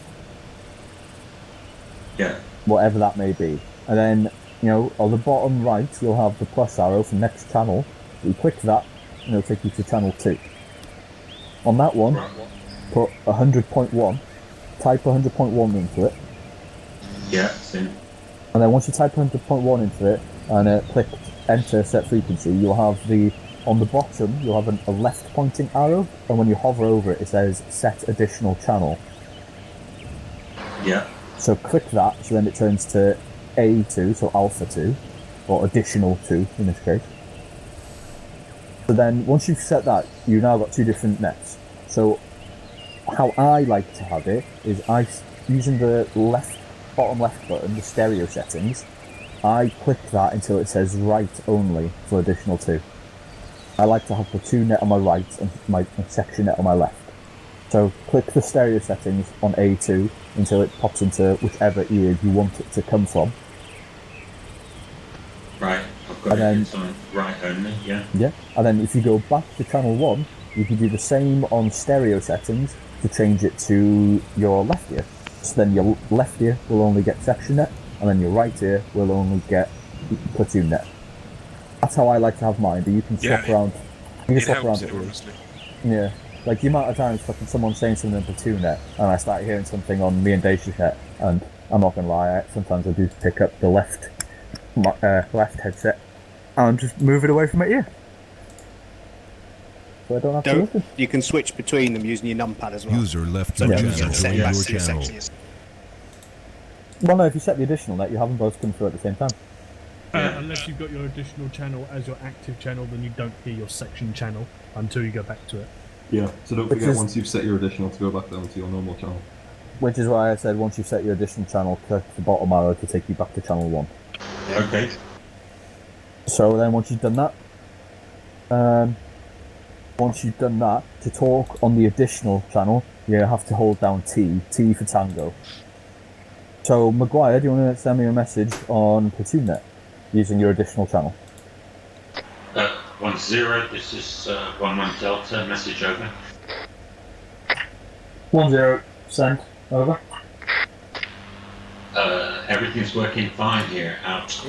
Speaker 16: Yeah.
Speaker 11: Whatever that may be. And then, you know, on the bottom right, you'll have the plus arrow for next channel. You click that, and it'll take you to channel 2. On that one, put 100.1, type 100.1 into it.
Speaker 16: Yeah, same.
Speaker 11: And then once you type 100.1 into it, and click enter set frequency, you'll have on the bottom, you'll have a left pointing arrow, and when you hover over it, it says set additional channel.
Speaker 16: Yeah.
Speaker 11: So click that, so then it turns to A2, so alpha 2, or additional 2 in this case. So then, once you've set that, you've now got two different nets. So, how I like to have it is using the bottom left button, the stereo settings, I click that until it says right only for additional 2. I like to have platoon net on my right and my section net on my left. So click the stereo settings on A2 until it pops into whichever ear you want it to come from.
Speaker 16: Right, I've got it on right only, yeah.
Speaker 11: Yeah, and then if you go back to channel 1, you can do the same on stereo settings to change it to your left ear. So then your left ear will only get section net, and then your right ear will only get platoon net. That's how I like to have mine, but you can swap around. You can swap around it. Yeah. Like the amount of times fucking someone's saying something in platoon net, and I start hearing something on me and Dacia's net, and I'm not gonna lie, sometimes I do pick up the left headset and just move it away from my ear. So I don't have to listen.
Speaker 8: You can switch between them using your numpad as well.
Speaker 3: User left your channel. Join your channel.
Speaker 11: Well, no, if you set the additional net, you have them both come through at the same time.
Speaker 5: Unless you've got your additional channel as your active channel, then you don't hear your section channel until you go back to it.
Speaker 9: Yeah, so don't forget once you've set your additional to go back down to your normal channel.
Speaker 11: Which is why I said once you've set your additional channel, click the bottom arrow to take you back to channel 1.
Speaker 16: Okay.
Speaker 11: So then once you've done that, to talk on the additional channel, you have to hold down T for Tango. So Maguire, do you want to send me a message on platoon net using your additional channel?
Speaker 16: 10, this is 11 Delta, message over.
Speaker 11: 10, send, over.
Speaker 16: Everything's working fine here, out.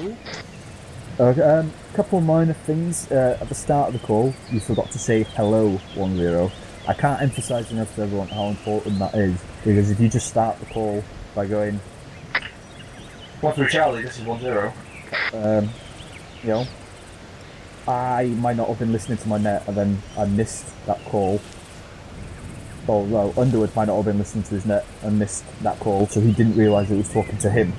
Speaker 11: Okay, couple of minor things. At the start of the call, you forgot to say hello, 10. I can't emphasise enough to everyone how important that is, because if you just start the call by going 13 Charlie, this is 10, you know, I might not have been listening to my net and then I missed that call. Or, well, Underwood might not have been listening to his net and missed that call, so he didn't realise it was talking to him.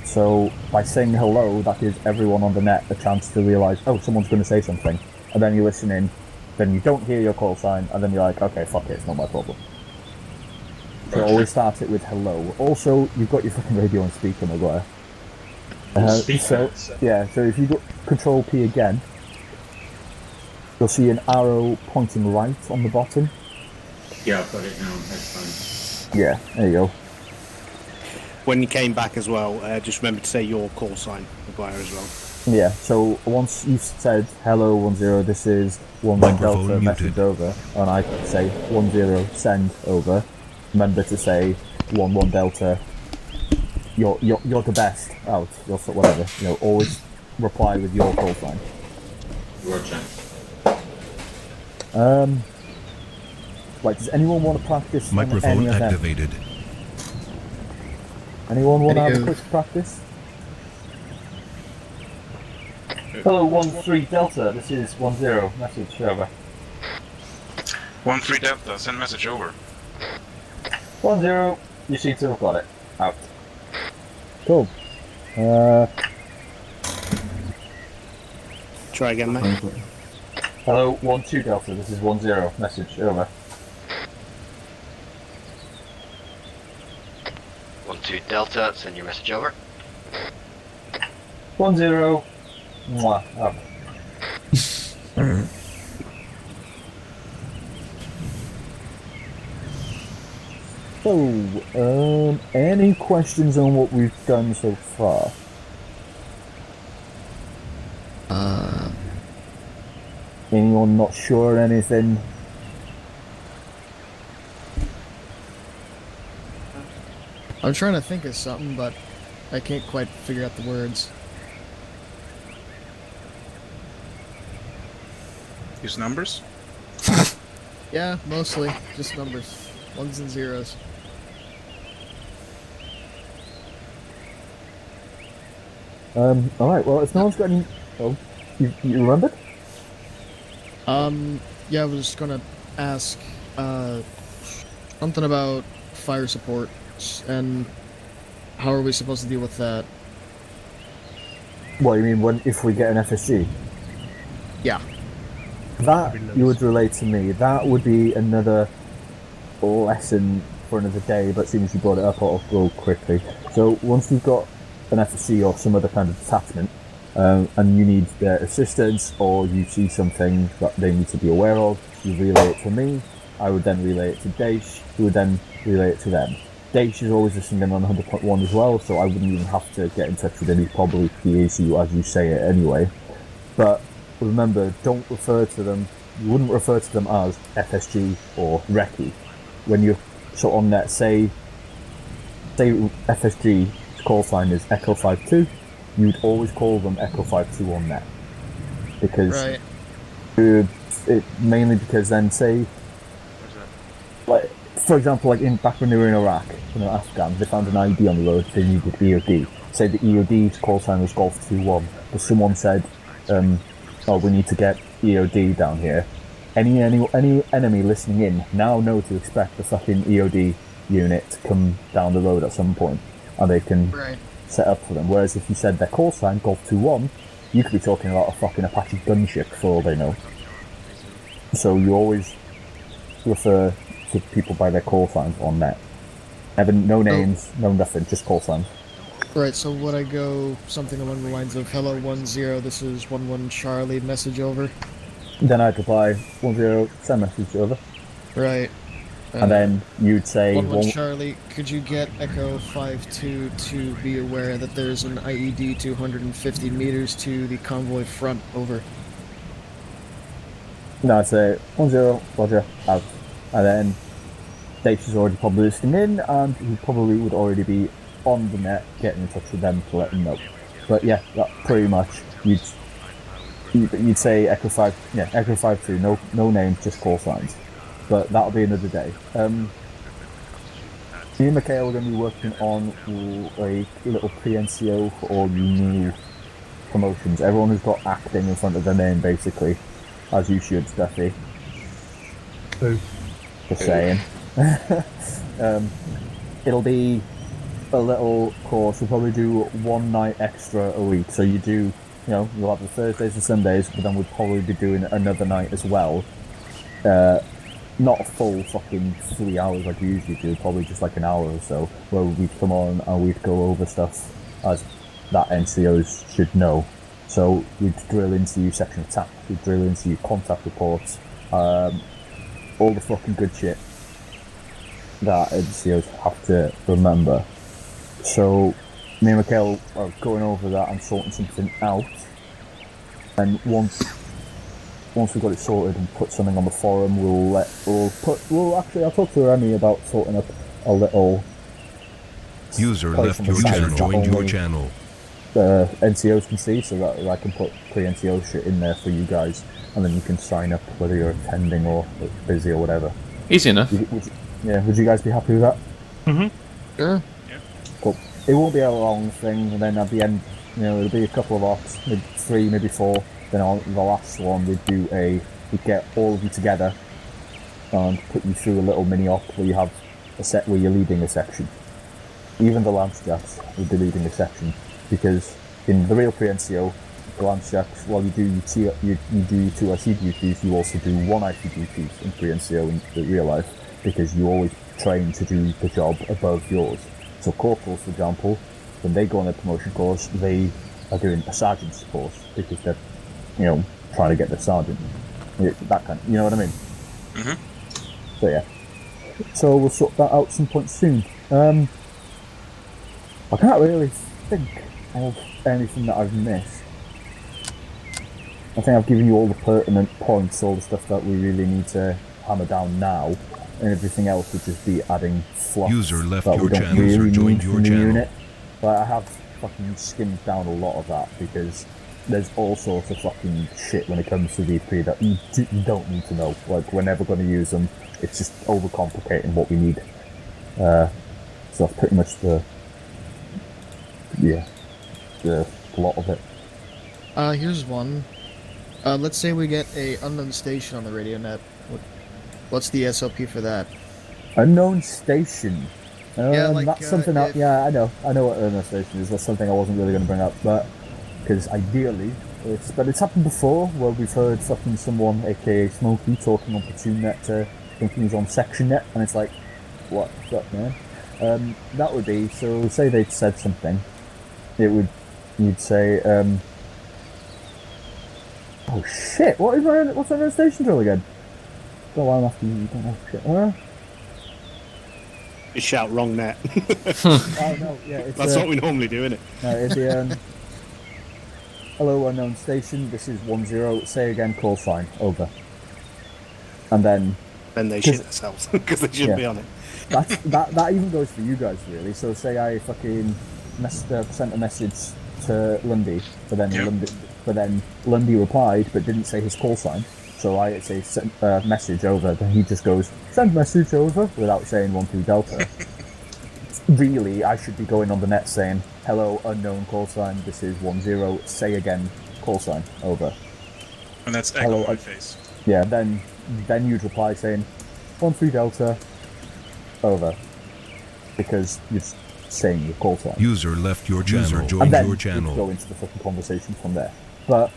Speaker 11: So, by saying hello, that gives everyone on the net a chance to realise, oh, someone's going to say something. And then you listen in, then you don't hear your call sign, and then you're like, okay, fuck it, it's not my problem. So always start it with hello. Also, you've got your fucking radio on speaker, Maguire. So if you go Control P again, you'll see an arrow pointing right on the bottom.
Speaker 16: Yeah, I've got it now on headphones.
Speaker 11: Yeah, there you go.
Speaker 8: When you came back as well, just remember to say your call sign, Maguire, as well.
Speaker 11: Yeah, so once you've said hello 10, this is 11 Delta, message over, and I say 10, send over, remember to say 11 Delta, you're the best out, you're whatever, you know, always reply with your call sign.
Speaker 16: Roger.
Speaker 11: Like, does anyone want to practice?
Speaker 3: Microphone activated.
Speaker 11: Anyone want to have a quick practice? Hello, 13 Delta, this is 10, message over.
Speaker 10: 13 Delta, send message over.
Speaker 11: 10, you seem to have got it. Out. Cool.
Speaker 8: Try again, mate.
Speaker 11: Hello, 1-2 Delta, this is 1-0, message, over.
Speaker 2: 1-2 Delta, send your message over.
Speaker 11: 1-0, mwah, out. So, any questions on what we've done so far? Anyone not sure anything?
Speaker 17: I'm trying to think of something, but I can't quite figure out the words.
Speaker 10: Use numbers?
Speaker 17: Yeah, mostly. Just numbers. Ones and zeros.
Speaker 11: Alright, well, if no one's got any... Oh, you remembered?
Speaker 17: Yeah, I was gonna ask, something about fire support, and how are we supposed to deal with that?
Speaker 11: What, you mean if we get an FSG?
Speaker 17: Yeah.
Speaker 11: That you would relate to me. That would be another lesson for another day, but as soon as you brought it up, I'll go quickly. So, once we've got an FSG or some other kind of detachment, and you need their assistance, or you see something that they need to be aware of, you relay it to me, I would then relay it to Daesh, who would then relay it to them. Daesh is always listening on 100.1 as well, so I wouldn't even have to get in touch with him, he'd probably PAC you as you say it anyway. But remember, don't refer to them, you wouldn't refer to them as FSG or Recce. When you're on net, say FSG's call sign is Echo 52, you'd always call them Echo 52 on net. Because, mainly because then say, like, for example, like back when they were in Iraq, Afghan, they found an ID on the road, they needed EOD. Say the EOD's call sign was Golf 2-1, but someone said, oh, we need to get EOD down here. Any enemy listening in now know to expect the fucking EOD unit to come down the road at some point, and they can set up for them. Whereas if you said their call sign, Golf 2-1, you could be talking about a fucking Apache gunship for all they know. So you always refer to people by their call signs on net. No names, no nothing, just call signs.
Speaker 17: Right, so would I go something along the lines of, hello 1-0, this is 1-1 Charlie, message over?
Speaker 11: Then I'd reply, 1-0, send message over.
Speaker 17: Right.
Speaker 11: And then you'd say...
Speaker 17: 1-1 Charlie, could you get Echo 52 to be aware that there's an IED 250 meters to the convoy front, over?
Speaker 11: No, I'd say 1-0, roger, out. And then Daesh is already probably listening in, and he probably would already be on the net, getting in touch with them to let them know. But yeah, that pretty much, you'd say Echo 5, yeah, Echo 52, no names, just call signs. But that'll be another day. Me and Mikhail are going to be working on a little pre-NCO for all you new promotions. Everyone who's got acting in front of their name, basically. As you should, Steffi.
Speaker 5: Boo.
Speaker 11: Just saying. It'll be a little course. We'll probably do one night extra a week. So you do, you'll have the Thursdays and Sundays, but then we'll probably be doing another night as well. Not a full fucking 3 hours like you usually do, probably just like an hour or so, where we'd come on and we'd go over stuff as that NCOs should know. So we'd drill into you section attack, we'd drill into you contact reports, all the fucking good shit that NCOs have to remember. So me and Mikhail are going over that and sorting something out, and once we've got it sorted and put something on the forum, I'll talk to Remy about sorting up a little
Speaker 3: user left your channel, joined your channel.
Speaker 11: The NCOs can see, so that I can put pre-NCO shit in there for you guys, and then you can sign up whether you're attending or busy or whatever.
Speaker 1: Easy enough.
Speaker 11: Would you guys be happy with that?
Speaker 17: Mm-hmm. Sure.
Speaker 10: Yeah.
Speaker 11: Cool. It won't be a long thing, and then at the end, it'll be a couple of ops, maybe 3, maybe 4. Then on the last one, we'd get all of you together and put you through a little mini op where you have a set where you're leading a section. Even the Lance Jacks would be leading a section, because in the real pre-NCO, glance checks, while you do you do your 2 IC duties, you also do 1 IC duties in pre-NCO in real life, because you always train to do the job above yours. So corporals, for example, when they go on their promotion course, they are doing a sergeant's course, because they're, trying to get their sergeant. That kind of, you know what I mean?
Speaker 10: Mm-hmm.
Speaker 11: So yeah. So we'll sort that out some point soon. I can't really think of anything that I've missed. I think I've given you all the pertinent points, all the stuff that we really need to hammer down now, and everything else would just be adding fluff
Speaker 3: User left
Speaker 11: that
Speaker 3: your
Speaker 11: we don't
Speaker 3: channel.
Speaker 11: really
Speaker 3: User
Speaker 11: need
Speaker 3: joined
Speaker 11: from
Speaker 3: your
Speaker 11: the
Speaker 3: channel.
Speaker 11: unit. But I have fucking skimmed down a lot of that, because there's all sorts of fucking shit when it comes to these pre that you don't need to know. Like, we're never going to use them. It's just overcomplicating what we need. So that's pretty much the plot of it.
Speaker 17: Here's one. Let's say we get a unknown station on the radio net. What's the SOP for that?
Speaker 11: Unknown station.
Speaker 17: Yeah, like,
Speaker 11: that's something that, yeah, I know what unknown station is. That's something I wasn't really going to bring up, but because ideally, it's happened before where we've heard fucking someone, aka Smokey, talking on platoon net to thinking he's on section net, and it's like, what's up, man? That would be, so say they'd said something, you'd say, oh shit, what's unknown station drill again? Don't know why I'm asking you, don't know shit.
Speaker 8: You shout wrong net.
Speaker 11: Oh no, yeah, it's,
Speaker 8: that's what we normally do, isn't it?
Speaker 11: No, it'd be, hello, unknown station, this is 10, say again, call sign, over. And then
Speaker 8: they shit themselves, because they shouldn't be on it.
Speaker 11: That even goes for you guys, really. So say I fucking sent a message to Lundy, but then Lundy replied, but didn't say his call sign. So I say send message over, then he just goes, send message over, without saying 13 Delta. Really, I should be going on the net saying, hello, unknown call sign, this is 10, say again, call sign, over.
Speaker 10: And that's egg on my face.
Speaker 11: Yeah, then you'd reply saying, 13 Delta, over. Because you're saying your call sign.
Speaker 3: User left your channel. User joined
Speaker 11: and then
Speaker 3: your channel.
Speaker 11: You'd go into the fucking conversation from there. But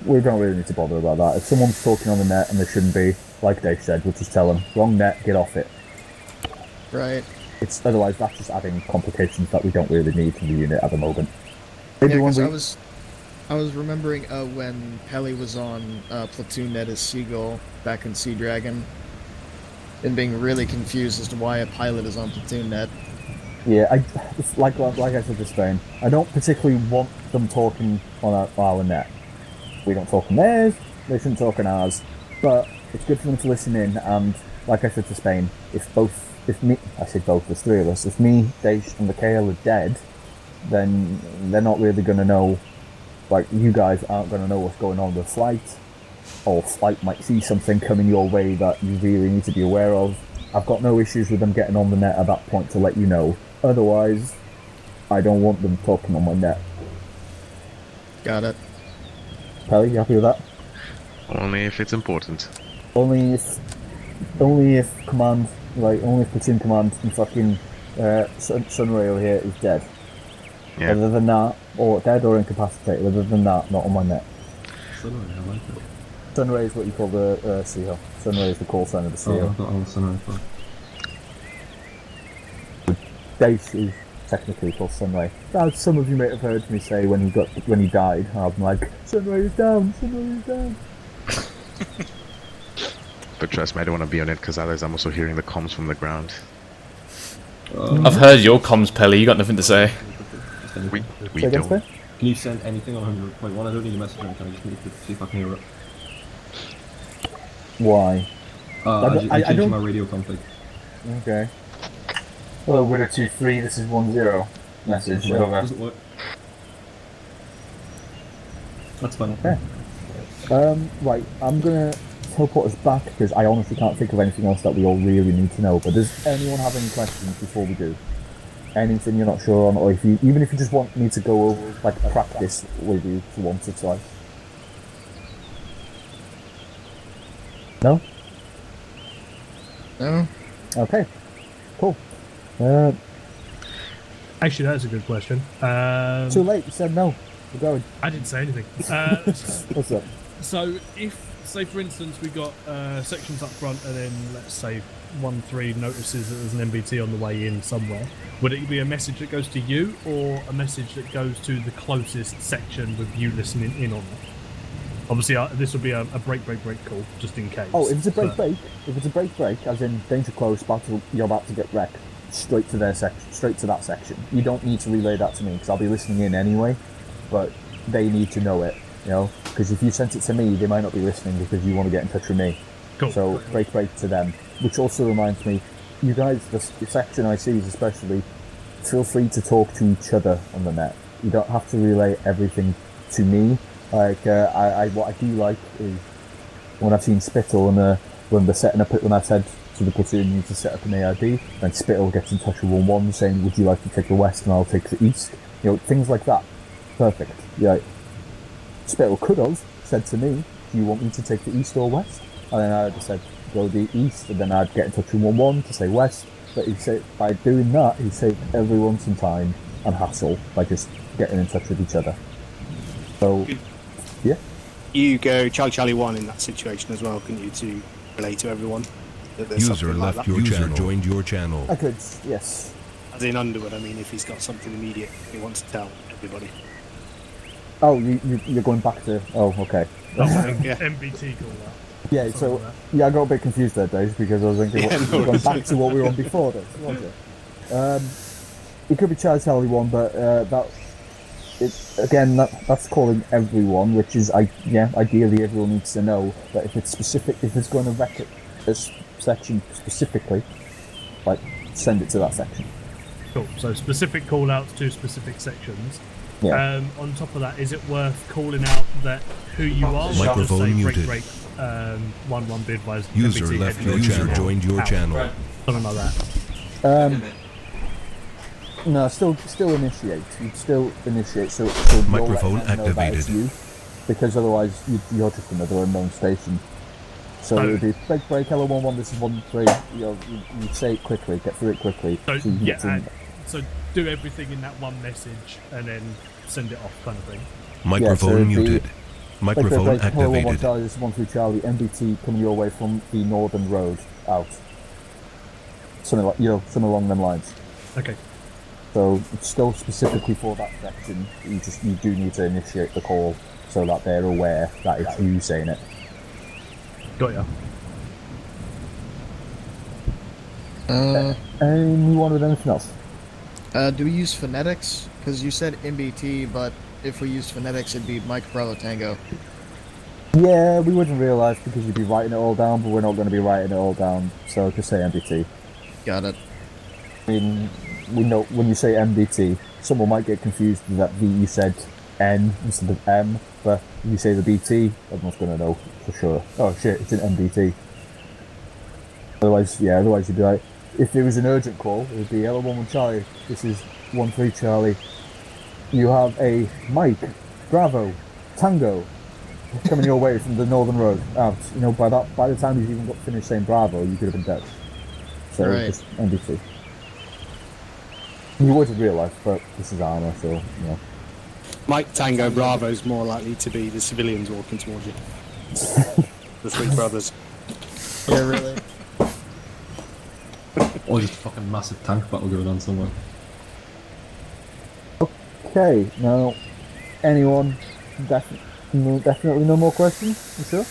Speaker 11: we don't really need to bother about that. If someone's talking on the net and they shouldn't be, like Dave said, we'll just tell them, wrong net, get off it.
Speaker 17: Right.
Speaker 11: Otherwise, that's just adding complications that we don't really need in the unit at the moment.
Speaker 17: Yeah, because I was remembering when Pelly was on platoon net as Seagull back in Sea Dragon, and being really confused as to why a pilot is on platoon net.
Speaker 11: Yeah, it's like I said to Spain, I don't particularly want them talking on our net. We don't talk on theirs, they shouldn't talk on ours, but it's good for them to listen in, and like I said to Spain, if there's three of us, if me, Dace and Mikhail are dead, then they're not really going to know, like, you guys aren't going to know what's going on with Flight, or Flight might see something coming your way that you really need to be aware of. I've got no issues with them getting on the net at that point to let you know. Otherwise, I don't want them talking on my net.
Speaker 17: Got it.
Speaker 11: Pelly, you happy with that?
Speaker 6: Only if it's important.
Speaker 11: Only if command, like, only if platoon command and fucking Sunray over here is dead.
Speaker 6: Yeah.
Speaker 11: Other than that, or dead or incapacitated, other than that, not on my net.
Speaker 9: Sunray, I like it.
Speaker 11: Sunray is what you call the Sea-Hill. Sunray is the call sign of the Sea-Hill.
Speaker 9: Oh, I've got all the Sunray flag.
Speaker 11: Dace is technically called Sunray. As some of you may have heard me say when he died, I'm like, Sunray is down, Sunray is down.
Speaker 6: But trust me, I don't want to be on it, because otherwise I'm also hearing the comms from the ground.
Speaker 1: I've heard your comms, Pelly, you got nothing to say.
Speaker 6: We don't.
Speaker 9: Can you send anything on 100.1? I don't need a message or anything, I just need to see if I can hear it.
Speaker 11: Why?
Speaker 9: I changed my radio config.
Speaker 11: Okay. Hello, Winner 2-3, this is 10. Message, over.
Speaker 9: Doesn't work. That's fine.
Speaker 11: Okay. Right, I'm gonna teleport us back, because I honestly can't think of anything else that we all really need to know, but does anyone have any questions before we do? Anything you're not sure on, or even if you just want me to go over, like, practice with you for once or twice? No?
Speaker 17: No?
Speaker 11: Okay. Cool.
Speaker 5: Actually, that's a good question.
Speaker 11: Too late, you said no. We're going.
Speaker 5: I didn't say anything.
Speaker 11: What's up?
Speaker 5: So if, say for instance, we got sections up front and then, let's say, 1-3 notices that there's an MBT on the way in somewhere, would it be a message that goes to you or a message that goes to the closest section with you listening in on it? Obviously, this will be a break call, just in case.
Speaker 11: Oh, if it's a break, as in danger close, you're about to get wrecked, straight to their section, straight to that section. You don't need to relay that to me, because I'll be listening in anyway, but they need to know it, you know? Because if you sent it to me, they might not be listening because you want to get in touch with me.
Speaker 5: Cool.
Speaker 11: So, break to them. Which also reminds me, you guys, the section ICs especially, feel free to talk to each other on the net. You don't have to relay everything to me. Like, what I do like is when I've seen Spittle and when they're setting up it, when I've said to the platoon, you need to set up an AID, then Spittle gets in touch with 1-1 saying, would you like to take the west and I'll take the east? You know, things like that. Perfect. Yeah. Spittle could have said to me, do you want me to take the east or west? And then I'd have said, go the east, and then I'd get in touch with 1-1 to say west. But he'd say, by doing that, he'd save everyone some time and hassle by just getting in touch with each other. So, yeah.
Speaker 8: You go Charlie 1 in that situation as well, couldn't you, to relay to everyone? That there's
Speaker 3: User
Speaker 8: something like
Speaker 3: left
Speaker 8: that?
Speaker 3: your channel. Joined your channel.
Speaker 11: I could, yes.
Speaker 8: As in Underwood, I mean, if he's got something immediate he wants to tell everybody.
Speaker 11: Oh, you're going back to... Oh, okay.
Speaker 8: Yeah.
Speaker 5: MBT call that.
Speaker 11: Yeah, so... Yeah, I got a bit confused there, Dave, because I was thinking, going back to what we were on before this, was it? It could be Charlie 1, but again, that's calling everyone, which is, ideally everyone needs to know that if it's specific, if it's going to wreck a section specifically, like, send it to that section.
Speaker 5: Cool. So specific call-outs to specific sections.
Speaker 11: Yeah.
Speaker 5: On top of that, is it worth calling out that who you are?
Speaker 3: Microphone
Speaker 5: say
Speaker 3: muted.
Speaker 5: break, 1-1 be advised.
Speaker 3: User
Speaker 5: MBT
Speaker 3: left
Speaker 5: head
Speaker 3: your channel. Joined your
Speaker 5: out.
Speaker 3: channel.
Speaker 5: Something like that.
Speaker 11: No, still initiate. You'd still initiate. So
Speaker 3: Microphone
Speaker 11: you're letting them know that it's
Speaker 3: activated.
Speaker 11: you, because otherwise you're just another unknown station. So it would be break hello 1-1. This is 1-3. You say it quickly, get through it quickly.
Speaker 5: So,
Speaker 11: so you can get through.
Speaker 5: So do everything in that one message and then send it off, kind of thing.
Speaker 3: Microphone muted. Microphone
Speaker 11: Hello 1-1
Speaker 3: activated.
Speaker 11: Charlie, this is 1-3 Charlie. MBT coming your way from the northern road out. Something like something along them lines.
Speaker 5: Okay.
Speaker 11: So it's still specifically for that section. You do need to initiate the call so that they're aware that it's you saying it.
Speaker 5: Got ya.
Speaker 11: Anyone with anything else?
Speaker 17: Do we use phonetics? Because you said MBT, but if we used phonetics, it'd be Mike Bravo Tango.
Speaker 11: Yeah, we wouldn't realise because you'd be writing it all down, but we're not going to be writing it all down, so just say MBT.
Speaker 17: Got it.
Speaker 11: I mean, we know when you say MBT, someone might get confused that you said N instead of M, but if you say the BT, everyone's going to know for sure. Oh shit, it's an MBT. Otherwise you'd be like, if there was an urgent call, it would be hello 1-1 Charlie, this is 1-3 Charlie. You have a Mike, Bravo, Tango coming your way from the northern road out. You know, by the time you've even got finished saying Bravo, you could have been dead. So
Speaker 17: Right.
Speaker 11: just MBT. You would have realised, but this is ArmA, so you know.
Speaker 8: Mike Tango Bravo's more likely to be the civilians walking towards you. The three brothers.
Speaker 17: Yeah, really.
Speaker 9: Or just a fucking massive tank battle going on somewhere.
Speaker 11: Okay, now, anyone definitely no more questions? You sure?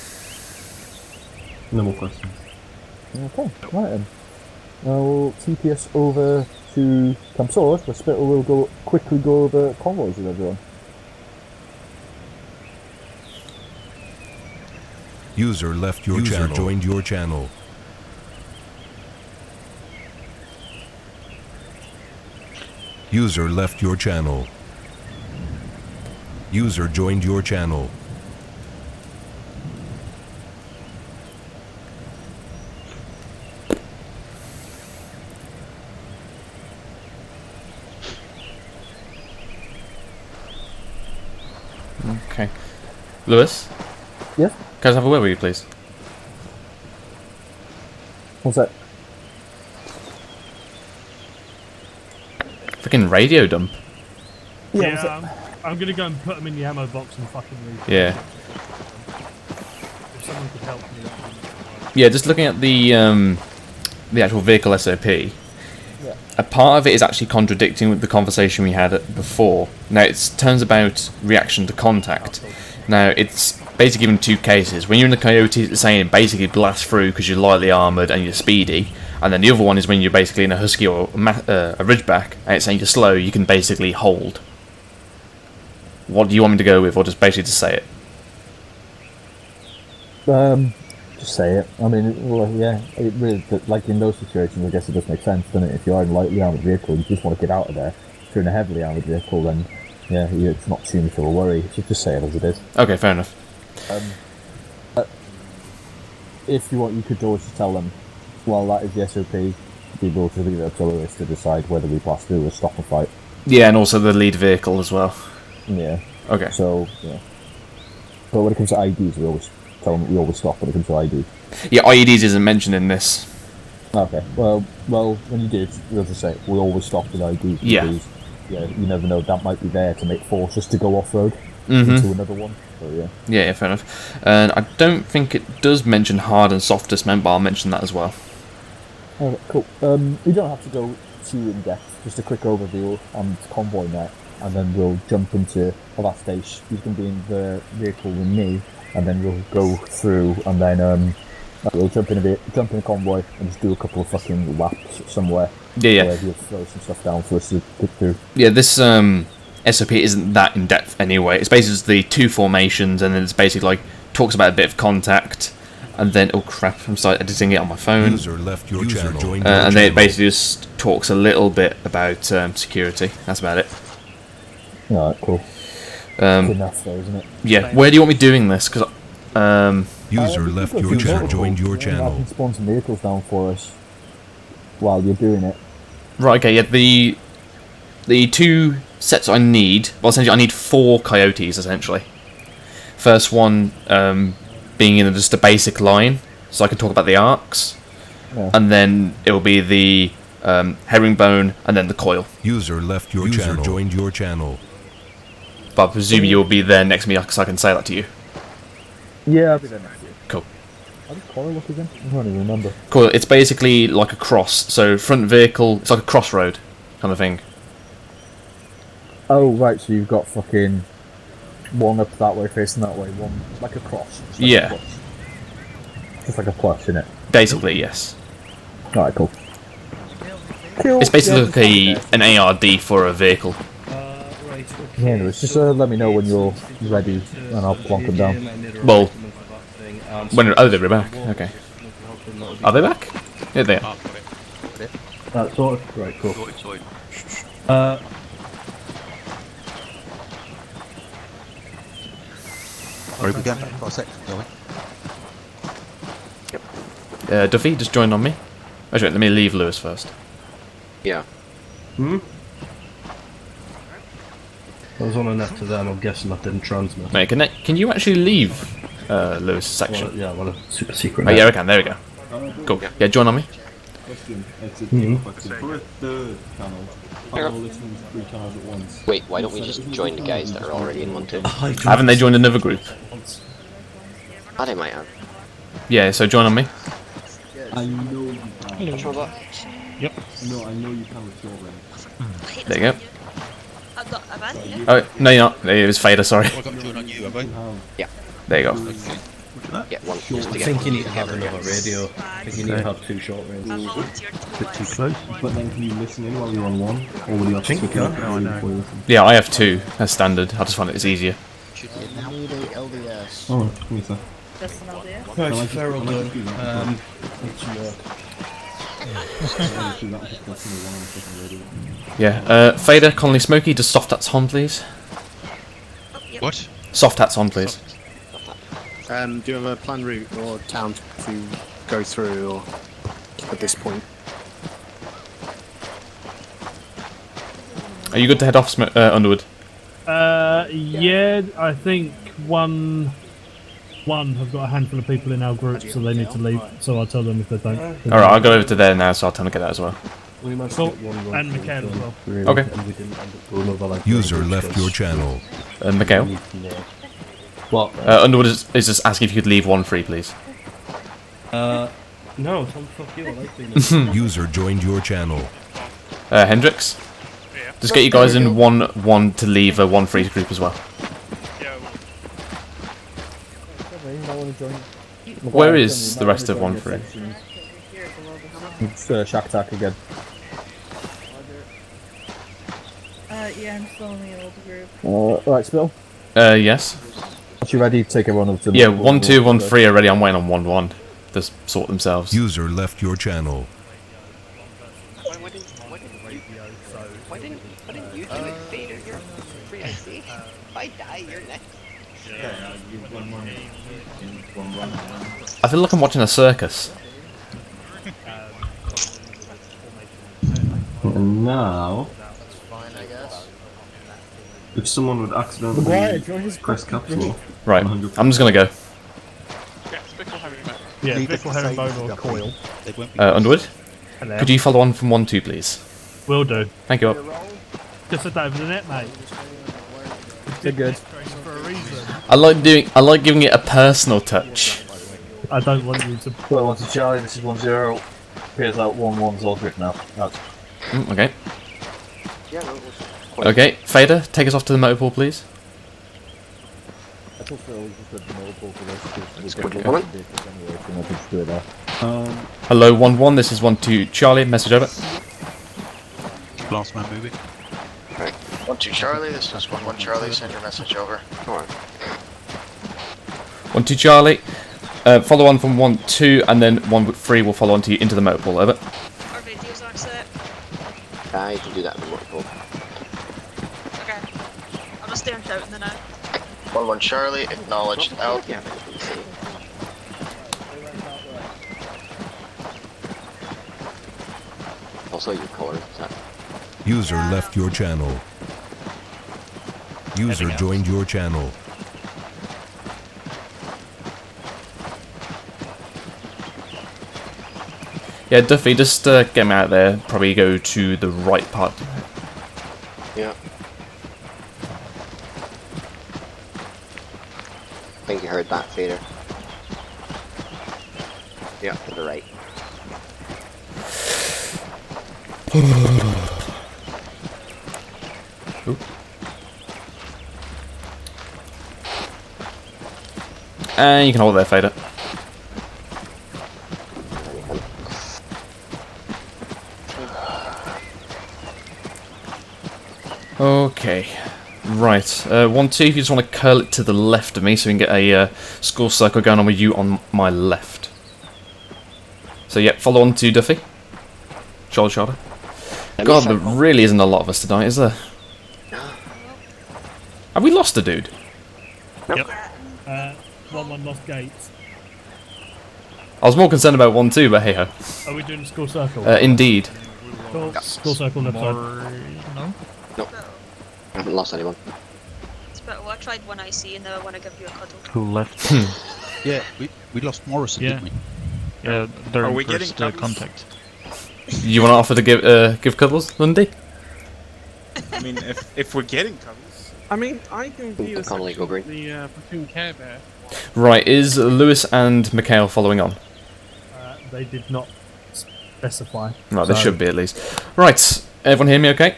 Speaker 9: No more questions.
Speaker 11: Okay, right then. Now we'll TPS over to Camp Sword, where Spittle will quickly go over convoys with everyone.
Speaker 3: User left your channel. Joined your channel. User left your channel. User joined your channel.
Speaker 1: Okay. Lewis?
Speaker 11: Yes?
Speaker 1: Can I have a word with you, please?
Speaker 11: What's that?
Speaker 1: Freaking radio dump.
Speaker 11: Yeah,
Speaker 5: I'm gonna go and put them in the ammo box and fucking leave.
Speaker 1: Yeah.
Speaker 5: If someone could help me, that would be
Speaker 1: Yeah, just looking at the actual vehicle SOP.
Speaker 11: Yeah.
Speaker 1: A part of it is actually contradicting with the conversation we had before. Now, it turns about reaction to contact. Now, it's basically given two cases. When you're in the Coyote, it's saying basically blast through because you're lightly armoured and you're speedy. And then the other one is when you're basically in a Husky or a Ridgeback, and it's saying you're slow, you can basically hold. What do you want me to go with, or just basically just say it?
Speaker 11: Just say it. I mean, well, yeah, it really, like in those situations, I guess it does make sense, doesn't it? If you're in a lightly armoured vehicle, you just want to get out of there. If you're in a heavily armoured vehicle, then yeah, it's not too much of a worry. So just say it as it is.
Speaker 1: Okay, fair enough.
Speaker 11: If you want, you could always just tell them, well, that is the SOP. Be able to leave it up to Lewis to decide whether we pass through or stop the fight.
Speaker 1: Yeah, and also the lead vehicle as well.
Speaker 11: Yeah.
Speaker 1: Okay.
Speaker 11: So, yeah. But when it comes to IDs, we always tell them we always stop when it comes to ID.
Speaker 1: Yeah, IEDs isn't mentioned in this.
Speaker 11: Okay. Well, when you did, we'll just say we always stop with IDs.
Speaker 1: Yeah.
Speaker 11: Because, yeah, you never know, that might be there to force us to go off-road
Speaker 1: Mm-hmm.
Speaker 11: into another one. So, yeah.
Speaker 1: Yeah, fair enough. And I don't think it does mention hard and soft dismount, but I'll mention that as well.
Speaker 11: Alright, cool. We don't have to go too in-depth, just a quick overview on convoy net, and then we'll jump into the last stage. He's going to be in the vehicle with me, and then we'll go through, and then we'll jump in a convoy, and just do a couple of fucking laps somewhere.
Speaker 1: Yeah.
Speaker 11: Where he'll throw some stuff down for us to get through.
Speaker 1: Yeah, this SOP isn't that in depth anyway. It's basically just the two formations, and then it's basically like talks about a bit of contact, and then oh crap, I'm starting editing it on my phone.
Speaker 3: User left your channel.
Speaker 1: And then it basically just talks a little bit about security. That's about it.
Speaker 11: Alright, cool. Good enough though, isn't it?
Speaker 1: Yeah. Where do you want me doing this? Because
Speaker 3: user left your channel. Joined your
Speaker 11: I
Speaker 3: channel.
Speaker 11: can spawn some vehicles down for us while you're doing it.
Speaker 1: Right. Okay. Yeah. The two sets I need. Well, essentially, I need 4 Coyotes essentially. First one being in just a basic line, so I can talk about the arcs, and then it will be the herringbone, and then the coil.
Speaker 3: User left your channel. Joined your channel.
Speaker 1: But I presume you'll be there next to me, so I can say that to you.
Speaker 11: Yeah, I'll be there next year.
Speaker 1: Cool.
Speaker 11: How does coil look again? I can't even remember.
Speaker 1: Cool. It's basically like a cross. So front vehicle, it's like a crossroad kind of thing.
Speaker 11: Oh right, so you've got fucking one up that way facing that way, one like a cross.
Speaker 1: Yeah.
Speaker 11: Just like a plus, isn't it?
Speaker 1: Basically, yes.
Speaker 11: Alright, cool.
Speaker 1: It's basically like an ARD for a vehicle.
Speaker 11: Yeah, anyways, just let me know when you're ready, and I'll plonk them down.
Speaker 1: Well, they're back. Okay. Are they back? Yeah, they are.
Speaker 12: Sorted. Right, cool.
Speaker 15: Are we going back for our section, going?
Speaker 1: Duffy, just join on me. Actually, let me leave Lewis first.
Speaker 2: Yeah.
Speaker 12: I was on a net to them, I'm guessing that didn't transmit.
Speaker 1: Mate, can you actually leave Lewis' section?
Speaker 12: Well, a super secret.
Speaker 1: Oh, yeah, I can. There we go. Cool. Yeah, join on me.
Speaker 2: Wait, why don't we just join the guys that are already in one too?
Speaker 1: Haven't they joined another group?
Speaker 2: Oh, they might have.
Speaker 1: Yeah, so join on me.
Speaker 14: I know you can.
Speaker 2: Control that.
Speaker 5: Yep.
Speaker 14: No, I know you can with short range.
Speaker 1: There you go. Oh, no, you're not. It was Fader, sorry.
Speaker 15: I've got to join on you, have I?
Speaker 2: Yeah.
Speaker 1: There you go.
Speaker 2: Yeah, one. Just to
Speaker 12: I
Speaker 2: get
Speaker 12: think you need to have another radio. I think you need to have 2 short range.
Speaker 15: A bit too close.
Speaker 14: But then can you listen in while you're on one? Or will you have to switch out
Speaker 12: I know.
Speaker 1: Yeah, I have 2. That's standard. I just find it's easier.
Speaker 17: Need a LDS.
Speaker 14: Oh, give me a sec.
Speaker 18: Just an LDS?
Speaker 12: No, it's fair or good.
Speaker 1: Yeah, Fader, Conley, Smokey, just soft hats on, please.
Speaker 15: What?
Speaker 1: Soft hats on, please.
Speaker 8: Do you have a planned route or town to go through, or at this point?
Speaker 1: Are you good to head off, Underwood?
Speaker 5: Yeah, I think one have got a handful of people in our group, so they need to leave. So I'll tell them if they don't.
Speaker 1: Alright, I'll go over to there now, so I'll tell them to get that as well.
Speaker 5: Cool. And Mikhail as well.
Speaker 1: Okay.
Speaker 3: User left your channel.
Speaker 1: Mikhail.
Speaker 9: What?
Speaker 1: Underwood is just asking if you could leave 1-3, please.
Speaker 12: No, fuck you. I like being
Speaker 3: User joined your channel.
Speaker 1: Hendrix? Just get you guys in 1-1 to leave a 1-3 group as well. Where is the rest of 1-3?
Speaker 11: It's Shack Attack again.
Speaker 18: Yeah, I'm still in the old group.
Speaker 11: Right, Spill?
Speaker 1: Yes.
Speaker 11: Are you ready to take everyone up to
Speaker 1: Yeah, 1-2, 1-3 already. I'm waiting on 1-1 to sort themselves.
Speaker 3: User left your channel.
Speaker 2: Why didn't you do it, Vader? You're free to see. If I die, you're next.
Speaker 1: I feel like I'm watching a circus.
Speaker 9: And now,
Speaker 17: That's fine, I guess.
Speaker 9: if someone would accidentally press capital,
Speaker 1: Right,
Speaker 9: 100%.
Speaker 1: I'm just gonna go.
Speaker 5: Yeah, Vic will herringbone or coil.
Speaker 1: Underwood?
Speaker 5: Hello.
Speaker 1: Could you follow on from 1-2, please?
Speaker 5: Will do.
Speaker 1: Thank you.
Speaker 5: Just said that over the net, mate.
Speaker 11: They're good.
Speaker 5: For a reason.
Speaker 1: I like giving it a personal touch.
Speaker 5: I don't want you to.
Speaker 11: Well, 1 to Charlie, this is 1-0. Appears out 1-1's all good now. That's...
Speaker 1: Okay. Okay, Fader, take us off to the motor pool, please.
Speaker 11: I thought Phil was just at the motor pool for this.
Speaker 1: Hello, 1-1, this is 1-2 Charlie, message over.
Speaker 15: Last man moving.
Speaker 17: 1-2 Charlie, this is 1-1 Charlie, send your message over.
Speaker 2: Alright.
Speaker 1: 1-2 Charlie, follow on from 1-2, and then 1-3 will follow on to you into the motor pool, over.
Speaker 18: Our videos are set.
Speaker 2: You can do that in the motor pool.
Speaker 18: Okay. I'll just stay on shouting then now.
Speaker 17: 1-1 Charlie, acknowledged out.
Speaker 2: Yeah, but you see. Also, your color.
Speaker 3: User left your channel. User joined your channel.
Speaker 1: Yeah, Duffy, just get him out there. Probably go to the right part.
Speaker 2: Yeah. I think you heard that, Fader. Yeah, to the right.
Speaker 1: Ooh. And you can hold there, Fader. Okay, right. 1-2, if you just want to curl it to the left of me so we can get a score circle going on with you on my left. So, yeah, follow on to Duffy. Shoulder. God, there really isn't a lot of us tonight, is there? Have we lost a dude?
Speaker 5: Yep. 1-1 lost gates.
Speaker 1: I was more concerned about 1-2, but hey ho.
Speaker 5: Are we doing a score circle?
Speaker 1: Indeed.
Speaker 5: Cool. Score circle on the
Speaker 18: No?
Speaker 2: Nope. I haven't lost anyone.
Speaker 18: It's better. Well, I tried one IC and now I want to give you a cuddle.
Speaker 15: Who left? Yeah, we lost Morrison, didn't we?
Speaker 10: Yeah,
Speaker 15: they're
Speaker 10: Are we getting
Speaker 15: contact.
Speaker 1: You want to offer to give cuddles, Lundy?
Speaker 10: I mean, if we're getting covers.
Speaker 7: I mean, I can be the
Speaker 10: platoon care bear.
Speaker 1: Right, is Lewis and Mikhail following on?
Speaker 5: They did not specify.
Speaker 1: Right, they should be at least. Right, everyone hear me okay?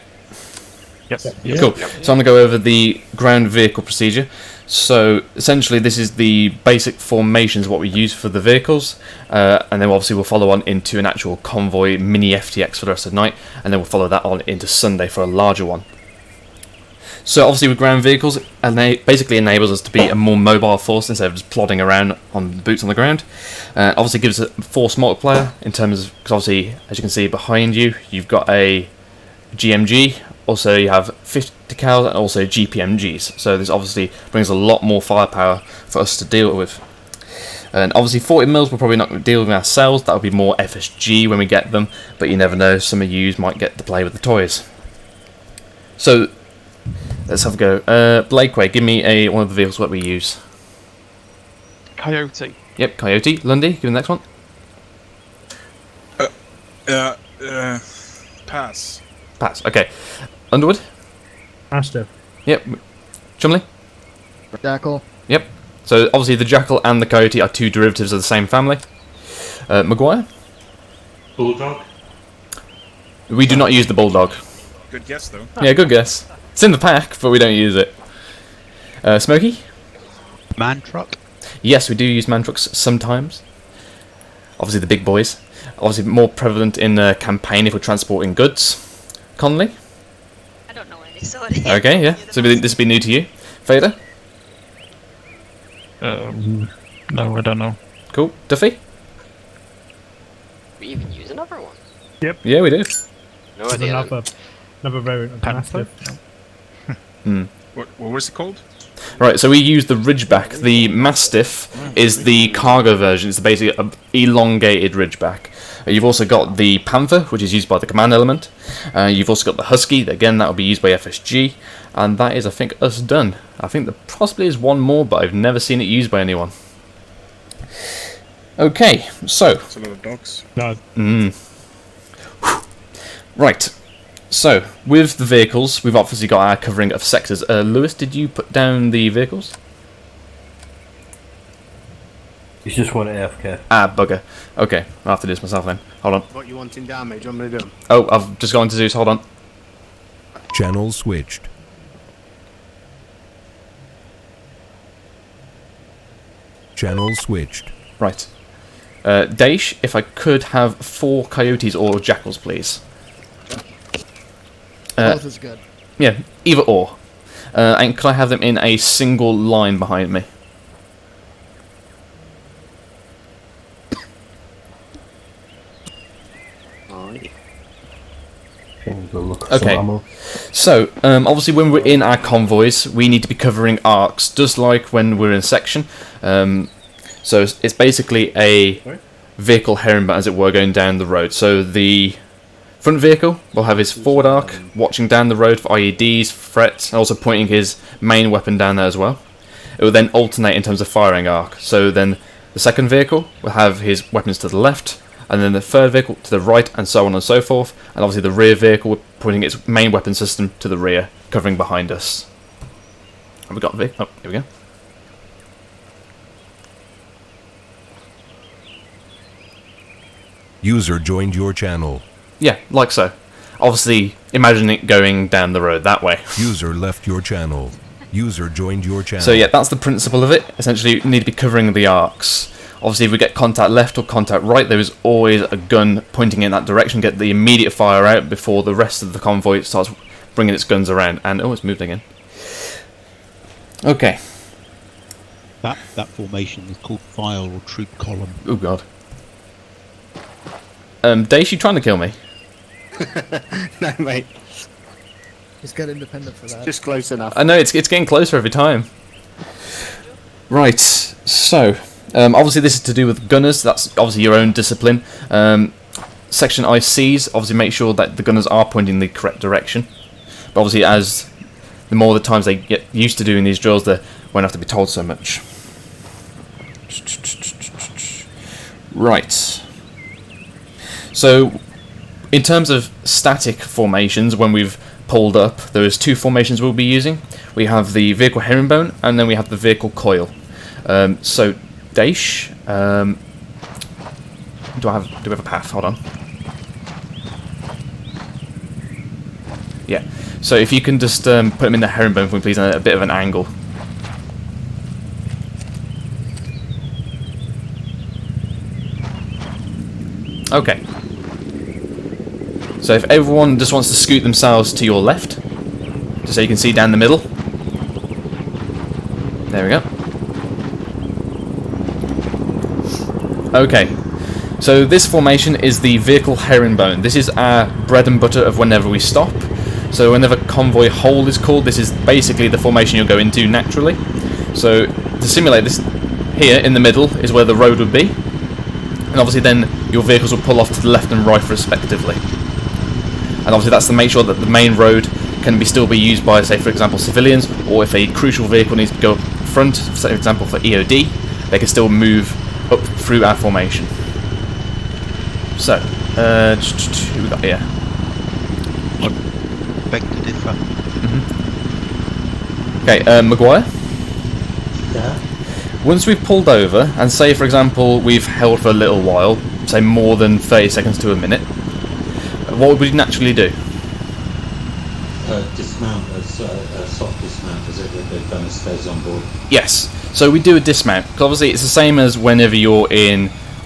Speaker 5: Yes.
Speaker 1: Yeah. Cool. So I'm going to go over the ground vehicle procedure. So essentially this is the basic formations, what we use for the vehicles, and then obviously we'll follow on into an actual convoy mini FTX for the rest of the night, and then we'll follow that on into Sunday for a larger one. So obviously with ground vehicles, it basically enables us to be a more mobile force instead of just plodding around on boots on the ground. Obviously gives a force multiplier in terms of, because obviously as you can see behind you, you've got a GMG. Also, you have 50 cal and also GPMGs. So this obviously brings a lot more firepower for us to deal with. And obviously 40 mils we're probably not going to deal with ourselves. That would be more FSG when we get them. But you never know, some of you might get to play with the toys. So let's have a go. Blakeway, give me one of the vehicles that we use.
Speaker 7: Coyote.
Speaker 1: Yep, Coyote. Lundy, give me the next one.
Speaker 10: Pass.
Speaker 1: Pass. Okay. Underwood.
Speaker 5: Mastiff.
Speaker 1: Yep. Chumley?
Speaker 17: Jackal.
Speaker 1: Yep. So obviously the jackal and the coyote are two derivatives of the same family. Maguire?
Speaker 16: Bulldog?
Speaker 1: We do not use the bulldog.
Speaker 10: Good guess, though.
Speaker 1: Yeah, good guess. It's in the pack, but we don't use it. Smokey?
Speaker 15: Man truck?
Speaker 1: Yes, we do use man trucks sometimes. Obviously the big boys. Obviously more prevalent in a campaign if we're transporting goods. Conley?
Speaker 19: I don't know any, so it
Speaker 1: Okay, yeah. So this will be new to you. Fader?
Speaker 20: No, I don't know.
Speaker 1: Cool. Duffy?
Speaker 2: We even use another one.
Speaker 5: Yep.
Speaker 1: Yeah, we do.
Speaker 2: No
Speaker 5: There's
Speaker 2: idea.
Speaker 5: another variant of Mastiff.
Speaker 10: What was it called?
Speaker 1: Right, so we use the Ridgeback. The Mastiff is the cargo version. It's basically an elongated Ridgeback. You've also got the Panther, which is used by the command element. You've also got the Husky. Again, that will be used by FSG. And that is, I think, us done. I think there possibly is one more, but I've never seen it used by anyone. Okay, so...
Speaker 10: It's a lot of dogs.
Speaker 5: No.
Speaker 1: Right. So, with the vehicles, we've obviously got our covering of sectors. Lewis, did you put down the vehicles?
Speaker 12: He's just one AFK.
Speaker 1: Ah, bugger. Okay, I'll have to do this myself then. Hold on.
Speaker 8: What you want in damage? I'm gonna do them.
Speaker 1: Oh, I've just gone to Zeus, hold on.
Speaker 3: Channel switched. Channel switched.
Speaker 1: Right. Daish, if I could have 4 coyotes or jackals, please.
Speaker 17: Both is good.
Speaker 1: Yeah, either or. And could I have them in a single line behind me? Okay, so obviously when we're in our convoys we need to be covering arcs just like when we're in section. So it's basically a vehicle herringbone, as it were, going down the road. So the front vehicle will have his forward arc watching down the road for IEDs, threats, and also pointing his main weapon down there as well. It will then alternate in terms of firing arc. So then the second vehicle will have his weapons to the left, and then the third vehicle to the right, and so on and so forth. And obviously the rear vehicle pointing its main weapon system to the rear, covering behind us. Have we got Vic? Oh, here we go.
Speaker 3: User joined your channel.
Speaker 1: Yeah, like so. Obviously, imagine it going down the road that way.
Speaker 3: User left your channel. User joined your channel.
Speaker 1: So yeah, that's the principle of it. Essentially, you need to be covering the arcs. Obviously, if we get contact left or contact right, there is always a gun pointing in that direction. Get the immediate fire out before the rest of the convoy starts bringing its guns around. And oh, it's moved again. Okay.
Speaker 15: That formation is called file or troop column.
Speaker 1: Oh god. Dace, you trying to kill me?
Speaker 8: No, mate.
Speaker 17: He's got independent for that.
Speaker 8: Just close enough.
Speaker 1: I know, it's getting closer every time. Right, so... obviously this is to do with gunners, that's obviously your own discipline. Section ICs, obviously make sure that the gunners are pointing the correct direction. But obviously as the more the times they get used to doing these drills, they won't have to be told so much. Right. So, in terms of static formations, when we've pulled up, there's 2 formations we'll be using. We have the vehicle herringbone, and then we have the vehicle coil. So, Daish, do we have a path? Hold on. Yeah. So if you can just put them in the herringbone for me, please, at a bit of an angle. Okay. So if everyone just wants to scoot themselves to your left, just so you can see down the middle. There we go. Okay, so this formation is the vehicle herringbone. This is our bread and butter of whenever we stop. So whenever convoy hold is called, this is basically the formation you'll go into naturally. So to simulate this, here in the middle is where the road would be. And obviously then your vehicles will pull off to the left and right respectively. And obviously that's to make sure that the main road can still be used by, say for example, civilians, or if a crucial vehicle needs to go up front, say for example for EOD, they can still move up through our formation. So, who we got here?
Speaker 15: I beg to differ.
Speaker 1: Okay, Maguire?
Speaker 16: Yeah?
Speaker 1: Once we've pulled over, and say for example we've held for a little while, say more than 30 seconds to a minute, what would we naturally do?
Speaker 16: Dismount as a soft dismount as if the gunner stays on board.
Speaker 1: Yes, so we do a dismount, because obviously it's the same as whenever you're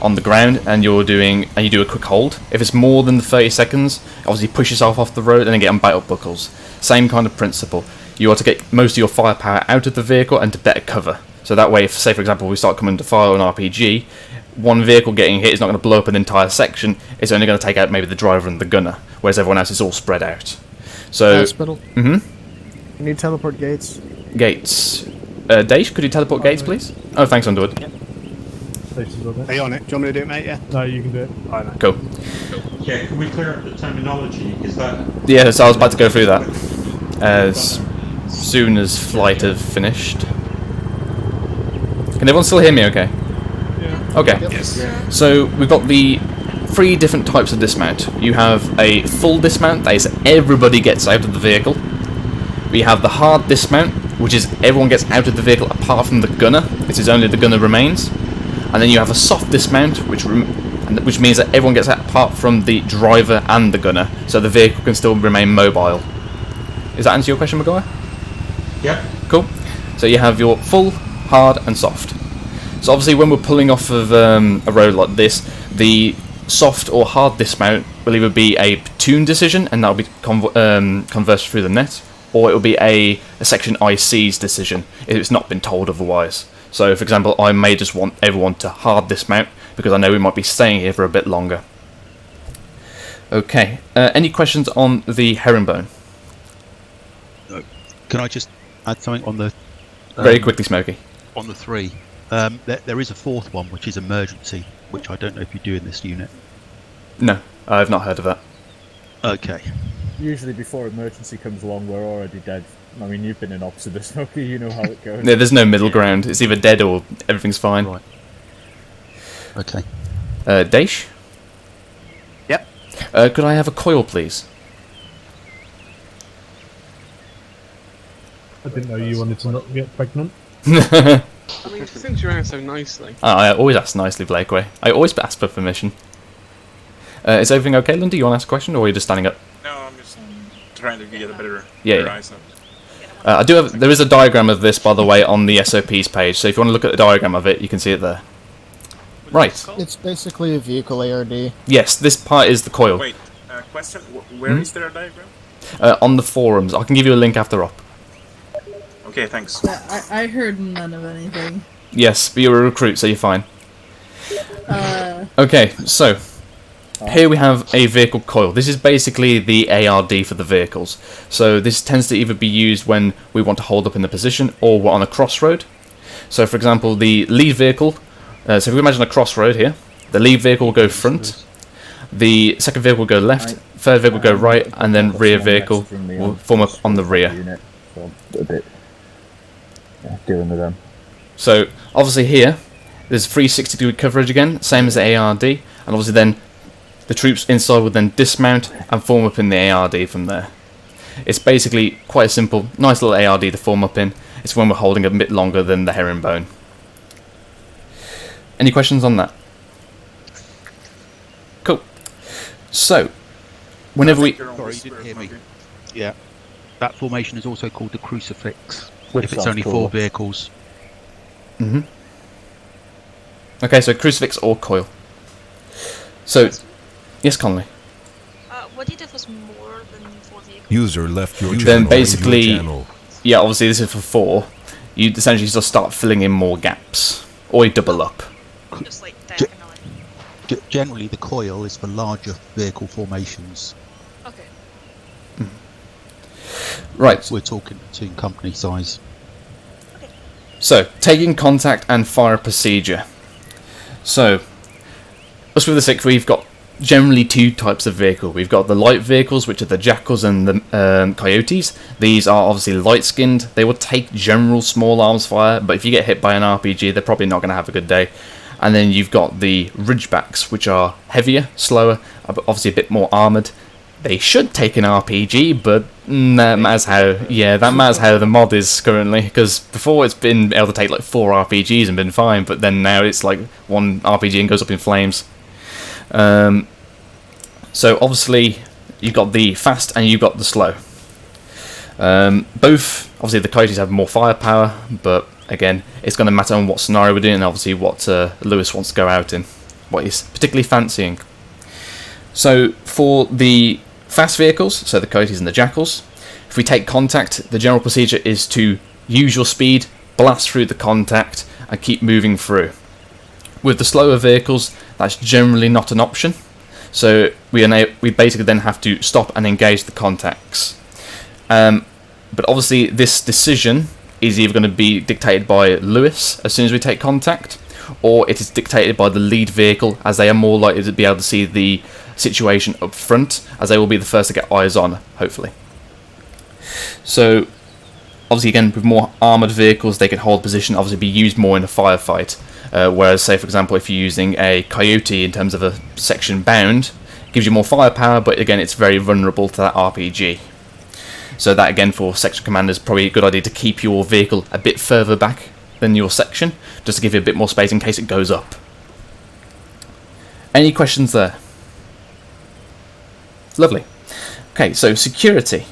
Speaker 1: on the ground and you do a quick hold. If it's more than the 30 seconds, obviously push yourself off the road and then get on belt buckles. Same kind of principle. You want to get most of your firepower out of the vehicle and to better cover. So that way, if, say for example, we start coming to fire on RPG, one vehicle getting hit is not going to blow up an entire section, it's only going to take out maybe the driver and the gunner, whereas everyone else is all spread out. So,
Speaker 17: Hospital.
Speaker 1: You
Speaker 17: need teleport gates.
Speaker 1: Gates. Daish, could you teleport gates, please? Oh, thanks, Underwood.
Speaker 5: Are
Speaker 8: you on it? Do you want me to do it, mate? Yeah.
Speaker 5: No, you can do it.
Speaker 8: I know.
Speaker 1: Cool.
Speaker 16: Yeah, can we clear up the terminology? Is that...
Speaker 1: Yeah, so I was about to go through that. As soon as flight have finished. Can everyone still hear me okay?
Speaker 5: Yeah.
Speaker 1: Okay.
Speaker 16: Yes.
Speaker 1: So we've got the 3 different types of dismount. You have a full dismount, that is everybody gets out of the vehicle. We have the hard dismount, which is everyone gets out of the vehicle apart from the gunner. It is only the gunner remains. And then you have a soft dismount, which means that everyone gets out apart from the driver and the gunner, so the vehicle can still remain mobile. Does that answer your question, Maguire?
Speaker 16: Yep.
Speaker 1: Cool. So you have your full, hard, and soft. So obviously when we're pulling off of a road like this, the soft or hard dismount will either be a platoon decision, and that'll be conversed through the net, or it will be a section IC's decision if it's not been told otherwise. So for example, I may just want everyone to hard dismount because I know we might be staying here for a bit longer. Okay, any questions on the herringbone?
Speaker 15: Can I just add something on the...
Speaker 1: Very quickly, Smokey.
Speaker 15: On the 3. There is a 4th one, which is emergency, which I don't know if you do in this unit.
Speaker 1: No, I've not heard of that.
Speaker 15: Okay.
Speaker 11: Usually before emergency comes along, we're already dead. I mean, you've been in ops of this, Smokey, you know how it goes.
Speaker 1: Yeah, there's no middle ground. It's either dead or everything's fine.
Speaker 15: Right. Okay.
Speaker 1: Daish?
Speaker 8: Yep.
Speaker 1: Could I have a coil, please?
Speaker 5: I didn't know you wanted to not get pregnant.
Speaker 7: I mean, since you asked so nicely.
Speaker 1: I always ask nicely, Blakeway. I always ask for permission. Is everything okay, Lundy? You want to ask a question, or are you just standing up?
Speaker 10: No, I'm just trying to get a better
Speaker 1: Yeah.
Speaker 10: eyesight.
Speaker 1: There is a diagram of this, by the way, on the SOP's page, so if you want to look at the diagram of it, you can see it there. Right.
Speaker 17: It's basically a vehicle ARD.
Speaker 1: Yes, this part is the coil.
Speaker 10: Wait, question, where is there a diagram?
Speaker 1: On the forums. I can give you a link after up.
Speaker 10: Okay, thanks.
Speaker 18: I heard none of anything.
Speaker 1: Yes, but you're a recruit, so you're fine. Okay, so here we have a vehicle coil. This is basically the ARD for the vehicles. So this tends to either be used when we want to hold up in the position or we're on a crossroad. So for example, the lead vehicle, so if we imagine a crossroad here, the lead vehicle will go front, the second vehicle will go left, third vehicle will go right, and then rear vehicle will form up on the rear.
Speaker 11: A bit dealing with them.
Speaker 1: So obviously here, there's 360-degree coverage again, same as the ARD, and obviously then the troops inside will then dismount and form up in the ARD from there. It's basically quite a simple, nice little ARD to form up in. It's when we're holding a bit longer than the herringbone. Any questions on that? Cool. So, whenever we...
Speaker 15: Sorry, you didn't hear me. Yeah. That formation is also called the crucifix.
Speaker 11: Which
Speaker 15: if it's
Speaker 11: sounds
Speaker 15: only
Speaker 11: cool.
Speaker 15: 4 vehicles.
Speaker 1: Okay, so crucifix or coil. So, yes, Conley.
Speaker 19: What if it was more than 4 vehicles?
Speaker 3: User left your channel.
Speaker 1: Then basically,
Speaker 3: Your channel.
Speaker 1: yeah, obviously this is for 4. You essentially just start filling in more gaps, or you double up.
Speaker 19: Just like diagonally.
Speaker 15: Generally, the coil is for larger vehicle formations.
Speaker 19: Okay.
Speaker 1: Right.
Speaker 15: We're talking between company size.
Speaker 1: So, taking contact and fire procedure. So, us with the 6th, we've got generally 2 types of vehicle. We've got the light vehicles, which are the Jackals and the Coyotes. These are obviously light-skinned. They will take general small arms fire, but if you get hit by an RPG, they're probably not going to have a good day. And then you've got the Ridgebacks, which are heavier, slower, obviously a bit more armoured. They should take an RPG, but that matters how the mod is currently. Because before it's been able to take like 4 RPGs and been fine, but then now it's like 1 RPG and goes up in flames. So obviously you've got the fast and you've got the slow. Both, obviously the coyotes have more firepower, but again, it's going to matter on what scenario we're doing and obviously what Lewis wants to go out in, what he's particularly fancying. So for the fast vehicles, so the coyotes and the jackals, if we take contact, the general procedure is to use your speed, blast through the contact, and keep moving through. With the slower vehicles, that's generally not an option. So we basically then have to stop and engage the contacts. But obviously this decision is either going to be dictated by Lewis as soon as we take contact, or it is dictated by the lead vehicle, as they are more likely to be able to see the situation up front, as they will be the first to get eyes on, hopefully. So obviously again, with more armoured vehicles, they can hold position, obviously be used more in a firefight. Whereas, say for example, if you're using a coyote in terms of a section bound, it gives you more firepower, but again it's very vulnerable to that RPG. So that again, for section commanders, probably a good idea to keep your vehicle a bit further back than your section, just to give you a bit more space in case it goes up. Any questions there? Lovely. Okay, so security.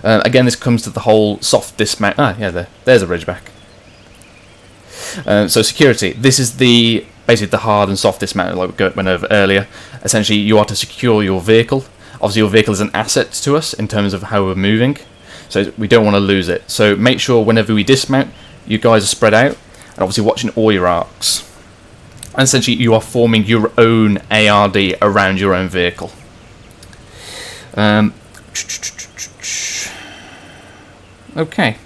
Speaker 1: Again, this comes to the whole soft dismount. There's a Ridgeback. So security. This is basically the hard and soft dismount, like we went over earlier. Essentially, you are to secure your vehicle. Obviously, your vehicle is an asset to us in terms of how we're moving, so we don't want to lose it. So make sure whenever we dismount, you guys are spread out, and obviously watching all your arcs. And essentially, you are forming your own ARD around your own vehicle. Okay.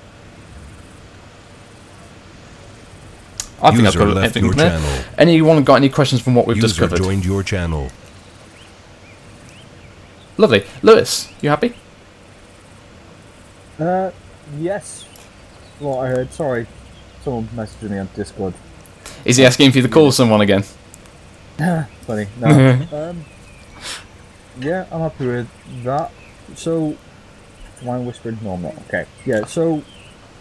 Speaker 1: I think I've got everything there. Anyone got any questions from what we've just covered?
Speaker 3: Joined your channel.
Speaker 1: Lovely. Lewis, you happy?
Speaker 11: Yes. What I heard. Sorry. Someone messaged me on Discord.
Speaker 1: Is he asking for you to call someone again?
Speaker 11: Funny. No. Yeah, I'm happy with that. So, am I whispering? No, I'm not. Okay. Yeah, so,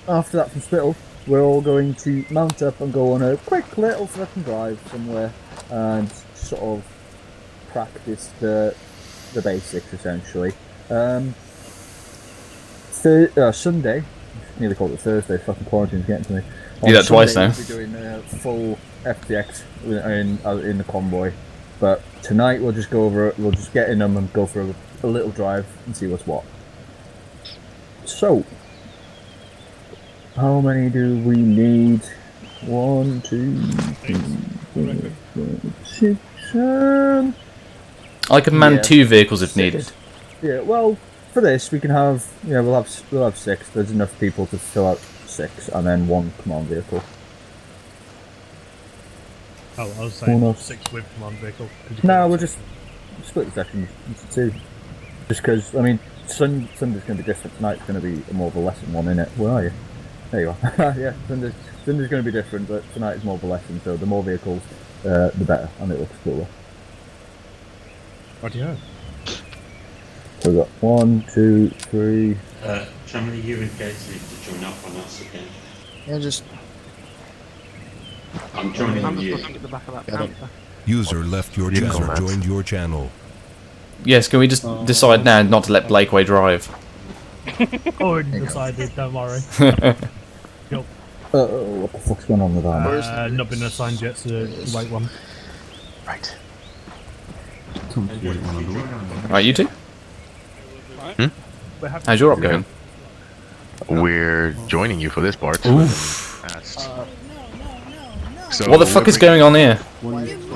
Speaker 11: after that from Spittle, we're all going to mount up and go on a quick little fucking drive somewhere and sort of practice the basics, essentially. Sunday, I nearly called it Thursday, fucking quarantine's getting to me.
Speaker 1: You did that twice now.
Speaker 11: We'll be doing full FTX in the convoy, but tonight we'll just go over it, we'll just get in them and go for a little drive and see what's what. So, how many do we need? 1, 2, 3, 4, 5, 6, 7.
Speaker 1: I can man 2 vehicles if needed.
Speaker 11: Yeah, well, for this we can have, we'll have 6. There's enough people to fill out 6, and then 1 command vehicle.
Speaker 5: Oh, I was saying 6 with command vehicle.
Speaker 11: No, we'll just split the section into 2. Just because, I mean, Sunday's going to be different. Tonight's going to be more of a lesson one, innit? Where are you? There you are. Yeah, Sunday's going to be different, but tonight is more of a lesson, so the more vehicles, the better, and it looks cooler.
Speaker 5: Rightio.
Speaker 11: So we've got 1, 2, 3.
Speaker 16: Chamberlain, you and Gates need to join up on us again.
Speaker 17: Yeah, just.
Speaker 16: I'm joining you.
Speaker 8: At the back of that panther.
Speaker 3: User left your channel. Joined your channel.
Speaker 1: Yes, can we just decide now not to let Blakeway drive?
Speaker 5: Already decided, don't worry. Yep.
Speaker 11: What the fuck's going on with that?
Speaker 5: Not been assigned yet to the right one.
Speaker 11: Right.
Speaker 1: Right, you two? How's your op going?
Speaker 6: We're joining you for this part.
Speaker 1: Oof.
Speaker 6: So
Speaker 1: what the fuck is going on here?
Speaker 18: You moved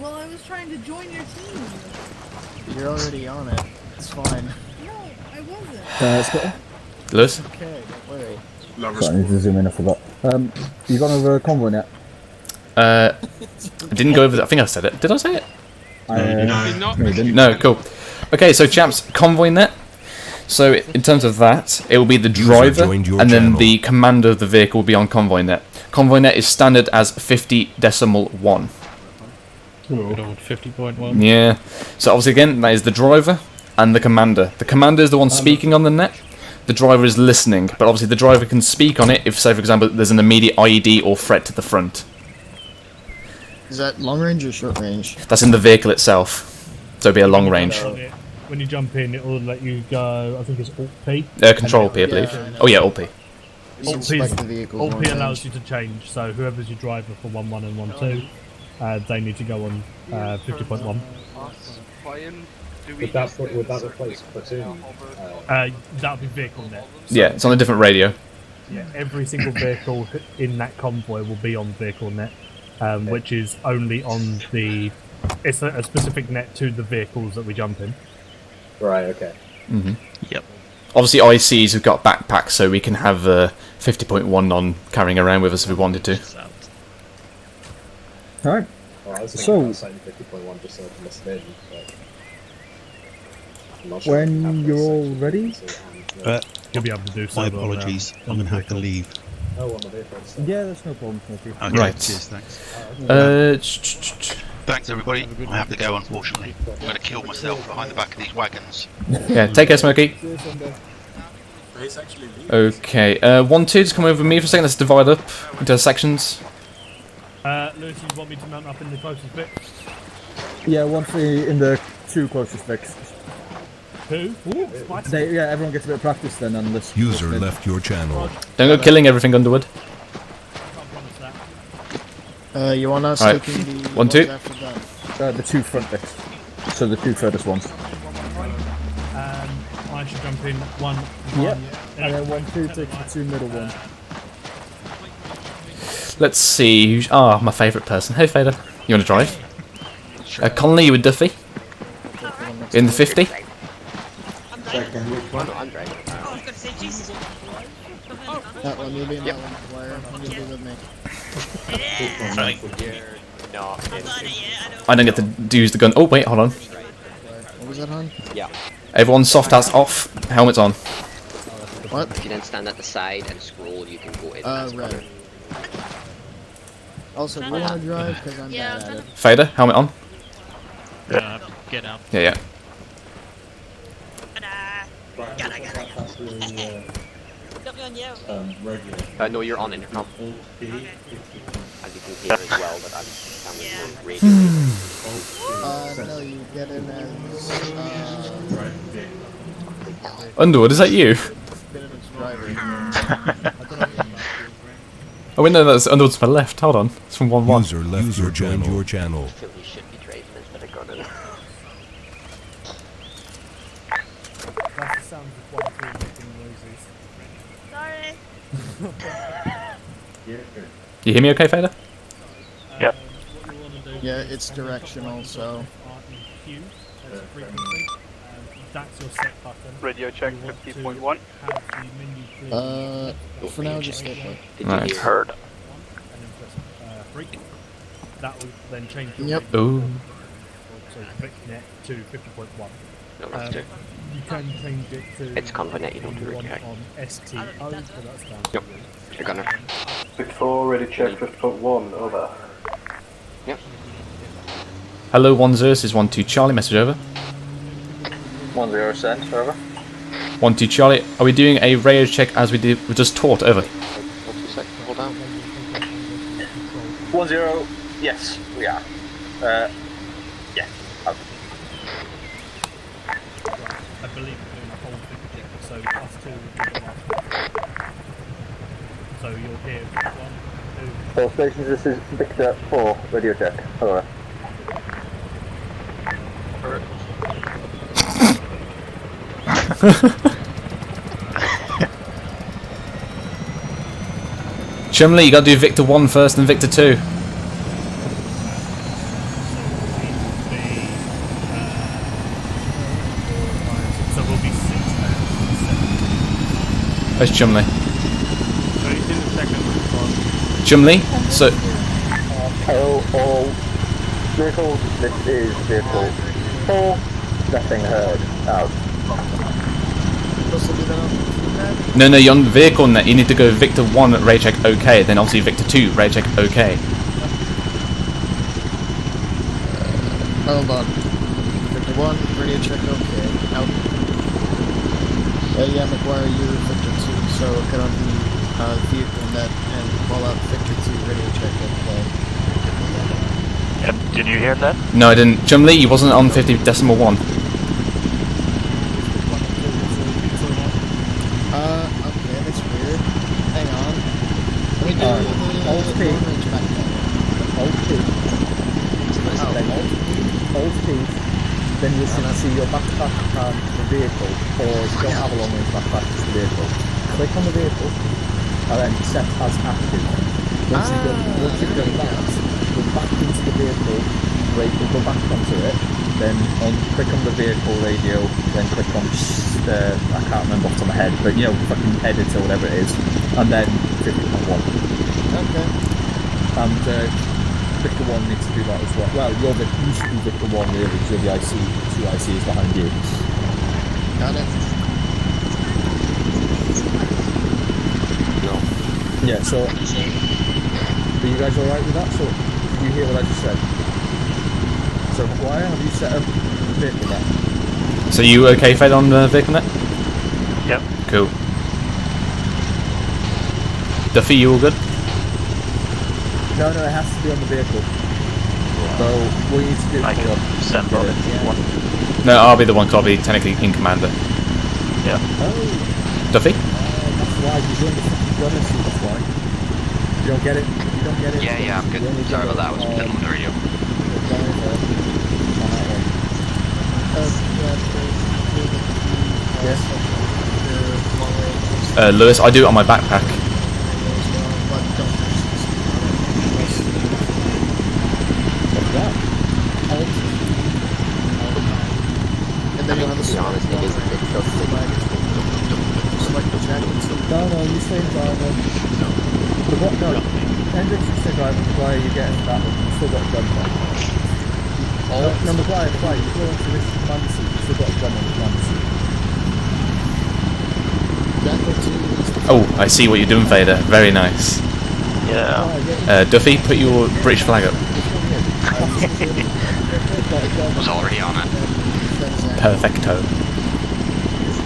Speaker 18: while I was trying to join your team.
Speaker 17: You're already on it. It's fine.
Speaker 18: No, I wasn't.
Speaker 1: Lewis?
Speaker 17: Okay, don't worry.
Speaker 11: Sorry, I need to zoom in, I forgot. You gone over convoy net?
Speaker 1: I didn't go over that. I think I said it. Did I say it? No, cool. Okay, so chaps, convoy net. So in terms of that, it will be the driver, and then the commander of the vehicle will be on convoy net. Convoy net is standard as 50.1.
Speaker 5: Good old 50.1.
Speaker 1: Yeah. So obviously again, that is the driver and the commander. The commander is the one speaking on the net. The driver is listening, but obviously the driver can speak on it if, say, for example, there's an immediate IED or threat to the front.
Speaker 17: Is that long range or short range?
Speaker 1: That's in the vehicle itself. So it'd be a long range.
Speaker 5: When you jump in, it will let you go. I think it's Alt P.
Speaker 1: Control P, I believe. Oh yeah, Alt P.
Speaker 5: Alt P allows you to change. So whoever's your driver for 1-1 and 1-2, they need to go on 50.1.
Speaker 13: Would that replace platoon?
Speaker 5: That would be vehicle net. So
Speaker 1: Yeah, it's on a different radio.
Speaker 5: Yeah, every single vehicle in that convoy will be on vehicle net, which is only on the. It's a specific net to the vehicles that we jump in.
Speaker 13: Right. Okay.
Speaker 15: Yep.
Speaker 1: Obviously, ICs have got backpacks, so we can have 50.1 on carrying around with us if we wanted to.
Speaker 11: Alright.
Speaker 13: Well, I was
Speaker 11: So-
Speaker 13: thinking about saying 50.1 just so I can listen in, but I'm not sure
Speaker 11: When you're all ready?
Speaker 5: You'll be able to do so.
Speaker 15: My apologies. I'm going to have to leave.
Speaker 13: Oh, on the vehicles.
Speaker 11: Yeah, that's no problem. Thank you.
Speaker 15: Okay,
Speaker 1: Right.
Speaker 15: cheers, thanks.
Speaker 1: Thanks,
Speaker 15: everybody. I have to go, unfortunately. I'm going to kill myself behind the back of these wagons.
Speaker 1: Yeah, take care, Smokey. Okay, 1-2, just come over with me for a second. Let's divide up into sections.
Speaker 5: Lewis, you want me to mount up in the closest bit?
Speaker 11: Yeah, once in the two closest picks.
Speaker 5: Who? Ooh,
Speaker 11: Yeah, everyone gets a bit of practice then on this.
Speaker 3: User left your channel.
Speaker 1: Don't go killing everything, Underwood.
Speaker 17: You want us
Speaker 1: Alright,
Speaker 17: taking the
Speaker 1: 1-2.
Speaker 17: ones after that?
Speaker 11: The two front picks. So the two furthest ones.
Speaker 5: I should jump in one.
Speaker 11: Yep. And then 1-2 takes the two middle ones.
Speaker 1: Let's see who's... my favourite person. Hey, Fader. You want to drive? Conley, you with Duffy? In the 50?
Speaker 2: Second, which one? I'm driving.
Speaker 19: Oh, I was gonna say, Jesus.
Speaker 17: That one, you'll be in that one, Blair. You'll be with me.
Speaker 2: You're not in.
Speaker 1: I don't get to use the gun. Oh, wait, hold on.
Speaker 17: What was that, hon?
Speaker 2: Yeah.
Speaker 1: Everyone's soft hats off, helmets on.
Speaker 17: What?
Speaker 2: If you then stand at the side and scroll, you can go in.
Speaker 17: Right. Also, do you want to drive? Because I'm bad at it.
Speaker 1: Fader, helmet on.
Speaker 20: Get out.
Speaker 1: Yeah, yeah.
Speaker 2: No, you're on intercom. As you can hear as well that I'm with radio.
Speaker 17: No, you get in as,
Speaker 1: Underwood, is that you?
Speaker 17: driver.
Speaker 1: Oh, wait, no, that's Underwood's to my left. Hold on. It's from 1-1.
Speaker 3: User left your channel.
Speaker 2: So we should be driving instead of gunning.
Speaker 5: That's the sound of 1-2 making noises.
Speaker 19: Sorry.
Speaker 1: You hear me okay, Fader?
Speaker 20: Yep.
Speaker 17: Yeah, it's directional, so.
Speaker 5: That's your set button.
Speaker 7: Radio check 50.1.
Speaker 17: For now, just stay put.
Speaker 1: Right.
Speaker 20: Heard.
Speaker 5: And then press freak. That will then change your
Speaker 17: Yep.
Speaker 1: Ooh.
Speaker 5: So click net to 50.1.
Speaker 2: No, that's two.
Speaker 5: You can change it to.
Speaker 2: It's component, you don't do radio check.
Speaker 5: On STO, so that's down.
Speaker 2: Yep. You're gunner.
Speaker 12: Victor, ready check 50.1, over.
Speaker 2: Yep.
Speaker 1: Hello, 1-0, this is 1-2 Charlie, message over.
Speaker 11: 1-0 sent, over.
Speaker 1: 1-2 Charlie, are we doing a radio check as we just taught, over?
Speaker 2: What's the second? Hold on.
Speaker 11: 1-0, yes, we are. Yeah.
Speaker 5: I believe we're doing a whole 50, so us two will do the last one. So you'll hear 1, 2.
Speaker 11: All stations, this is Victor 4, radio check, over.
Speaker 1: Chumley, you gotta do Victor 1 first and Victor 2.
Speaker 5: So we'll be 6 and 7.
Speaker 1: Where's Chumley?
Speaker 7: So he's in the second one.
Speaker 1: Chumley, so...
Speaker 11: all vehicles, this is vehicle 4, nothing heard, out.
Speaker 17: Supposed to do that on
Speaker 1: No, you're on vehicle net. You need to go Victor 1 radio check OK, then obviously Victor 2 radio check OK.
Speaker 17: Hold on. Victor 1, radio check, okay. Out. Yeah, McGuire, you're Victor 2, so get on the vehicle net and call out Victor 2, radio check, okay.
Speaker 20: Yep, did you hear that?
Speaker 1: No, I didn't. Jim Lee, you wasn't on 50.1.
Speaker 17: Okay, that's weird. Hang on. Let me do
Speaker 11: Alt P. Alt P. Alt P. Then you should see your backpack and the vehicle, or if you don't have a long range backpack, it's the vehicle. Click on the vehicle, and then set as active. Once you've done that, go back into the vehicle, we'll go back onto it, then click on the vehicle radio, then click on the, I can't remember off the top of my head, but you know, fucking edit or whatever it is, and then 50.1.
Speaker 17: Okay.
Speaker 11: And Victor 1 needs to do that as well. Well, you should be Victor 1 really, because you're the IC, 2 ICs behind you.
Speaker 17: Got it.
Speaker 11: No. Yeah, so, are you guys alright with that? So, did you hear what I just said? So, McGuire, have you set up vehicle net?
Speaker 1: So you okay, Fed, on vehicle net?
Speaker 20: Yep.
Speaker 1: Cool. Duffy, you all good?
Speaker 11: No, it has to be on the vehicle. So, what you need to do...
Speaker 20: I can send on it.
Speaker 1: No, I'll be the one, because I'll be technically in commander.
Speaker 20: Yeah.
Speaker 11: Oh.
Speaker 1: Duffy?
Speaker 11: That's why you joined the fucking gunner suit, that's why. You don't get it? You don't get it?
Speaker 2: Yeah, I'm good. Sorry about that, I was fiddling with the radio.
Speaker 1: Lewis, I do it on my backpack.
Speaker 17: And then you'll have a select the jacket.
Speaker 11: No, you stay driver. The what? No, Hendrix, you stay driver. Why are you getting that one? You still got a gun there. No, McGuire, you go into this command seat. You still got a gun on the command seat.
Speaker 1: Oh, I see what you're doing, Vader. Very nice.
Speaker 20: Yeah.
Speaker 1: Duffy, put your British flag up.
Speaker 2: Was already on it.
Speaker 1: Perfecto.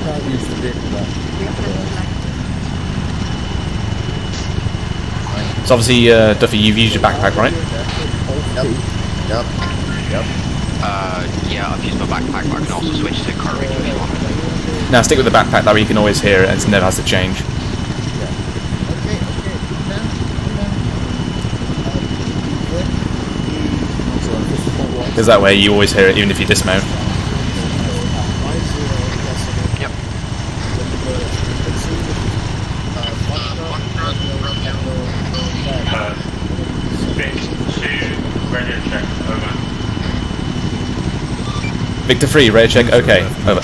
Speaker 11: Can't use the vehicle there.
Speaker 1: So obviously, Duffy, you've used your backpack, right?
Speaker 17: Yep.
Speaker 2: Yeah, I've used my backpack, but I can also switch to car radio if you want.
Speaker 1: Now stick with the backpack, that way you can always hear it and it never has to change. Because that way you always hear it even if you dismount.
Speaker 2: Yep.
Speaker 1: Victor 3, radio check, okay, over.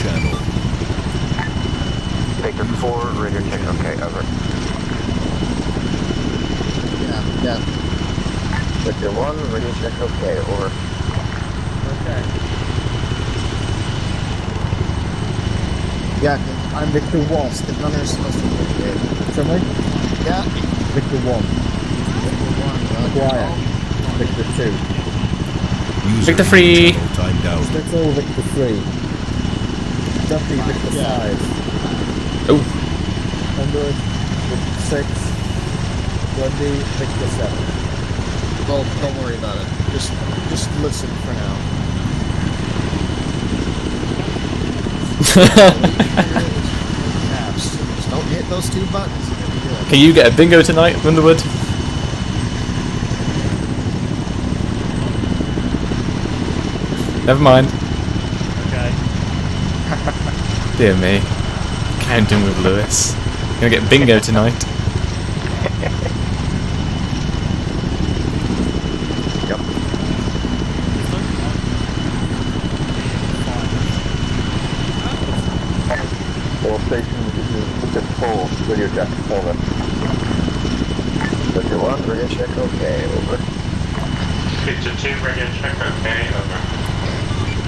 Speaker 2: Victor 4, radio check, okay, over.
Speaker 17: Yeah.
Speaker 2: Victor 1, radio check, okay, over.
Speaker 11: Okay.
Speaker 17: Yeah, I'm Victor 1. The gunner's supposed to be good.
Speaker 11: Somebody?
Speaker 17: Yeah.
Speaker 11: Victor 1. McGuire. Victor 2.
Speaker 1: Victor 3.
Speaker 3: Timed out.
Speaker 11: That's all Victor 3. Duffy, Victor 5.
Speaker 1: Oh.
Speaker 11: Underwood, Victor 6. Grundy, Victor 7.
Speaker 17: Well, don't worry about it. Just listen for now. Just don't hit those two buttons. You're gonna be good.
Speaker 1: Can you get a bingo tonight, Underwood? Never mind.
Speaker 5: Okay.
Speaker 1: Dear me. Counting with Lewis. Gonna get bingo tonight.
Speaker 2: Yep.
Speaker 21: All stations, this is Victor 4, radio check, over.
Speaker 2: Victor 1, radio check, okay, over.
Speaker 16: Victor 2, radio check, okay, over.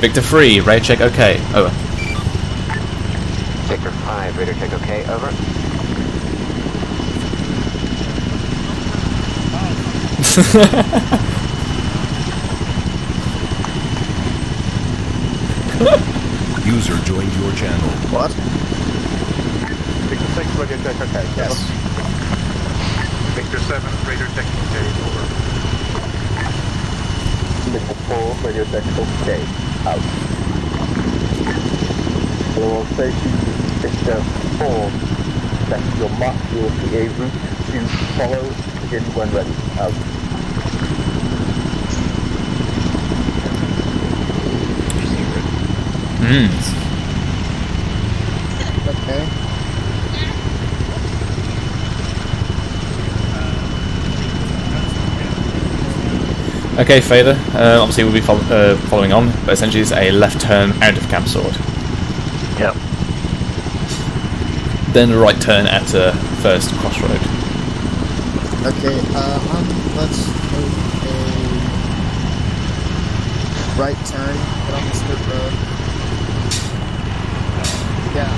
Speaker 1: Victor 3, radio check, okay, over.
Speaker 2: Victor 5, radio check, okay, over.
Speaker 3: User joined your channel.
Speaker 17: What?
Speaker 21: Victor 6, radio check, okay.
Speaker 17: Yes.
Speaker 21: Victor 7, radio check, okay, over. Victor 4, radio check, okay, out. Hello, all stations. Victor 4, check your map. You will see a route to follow. Begin when ready, out.
Speaker 17: Okay.
Speaker 1: Okay, Fader. Obviously, we'll be following on, but essentially, it's a left turn out of Camp Sword.
Speaker 20: Yep.
Speaker 1: Then a right turn at first crossroad.
Speaker 17: Okay, let's take a right turn, get on the slip road. Yeah.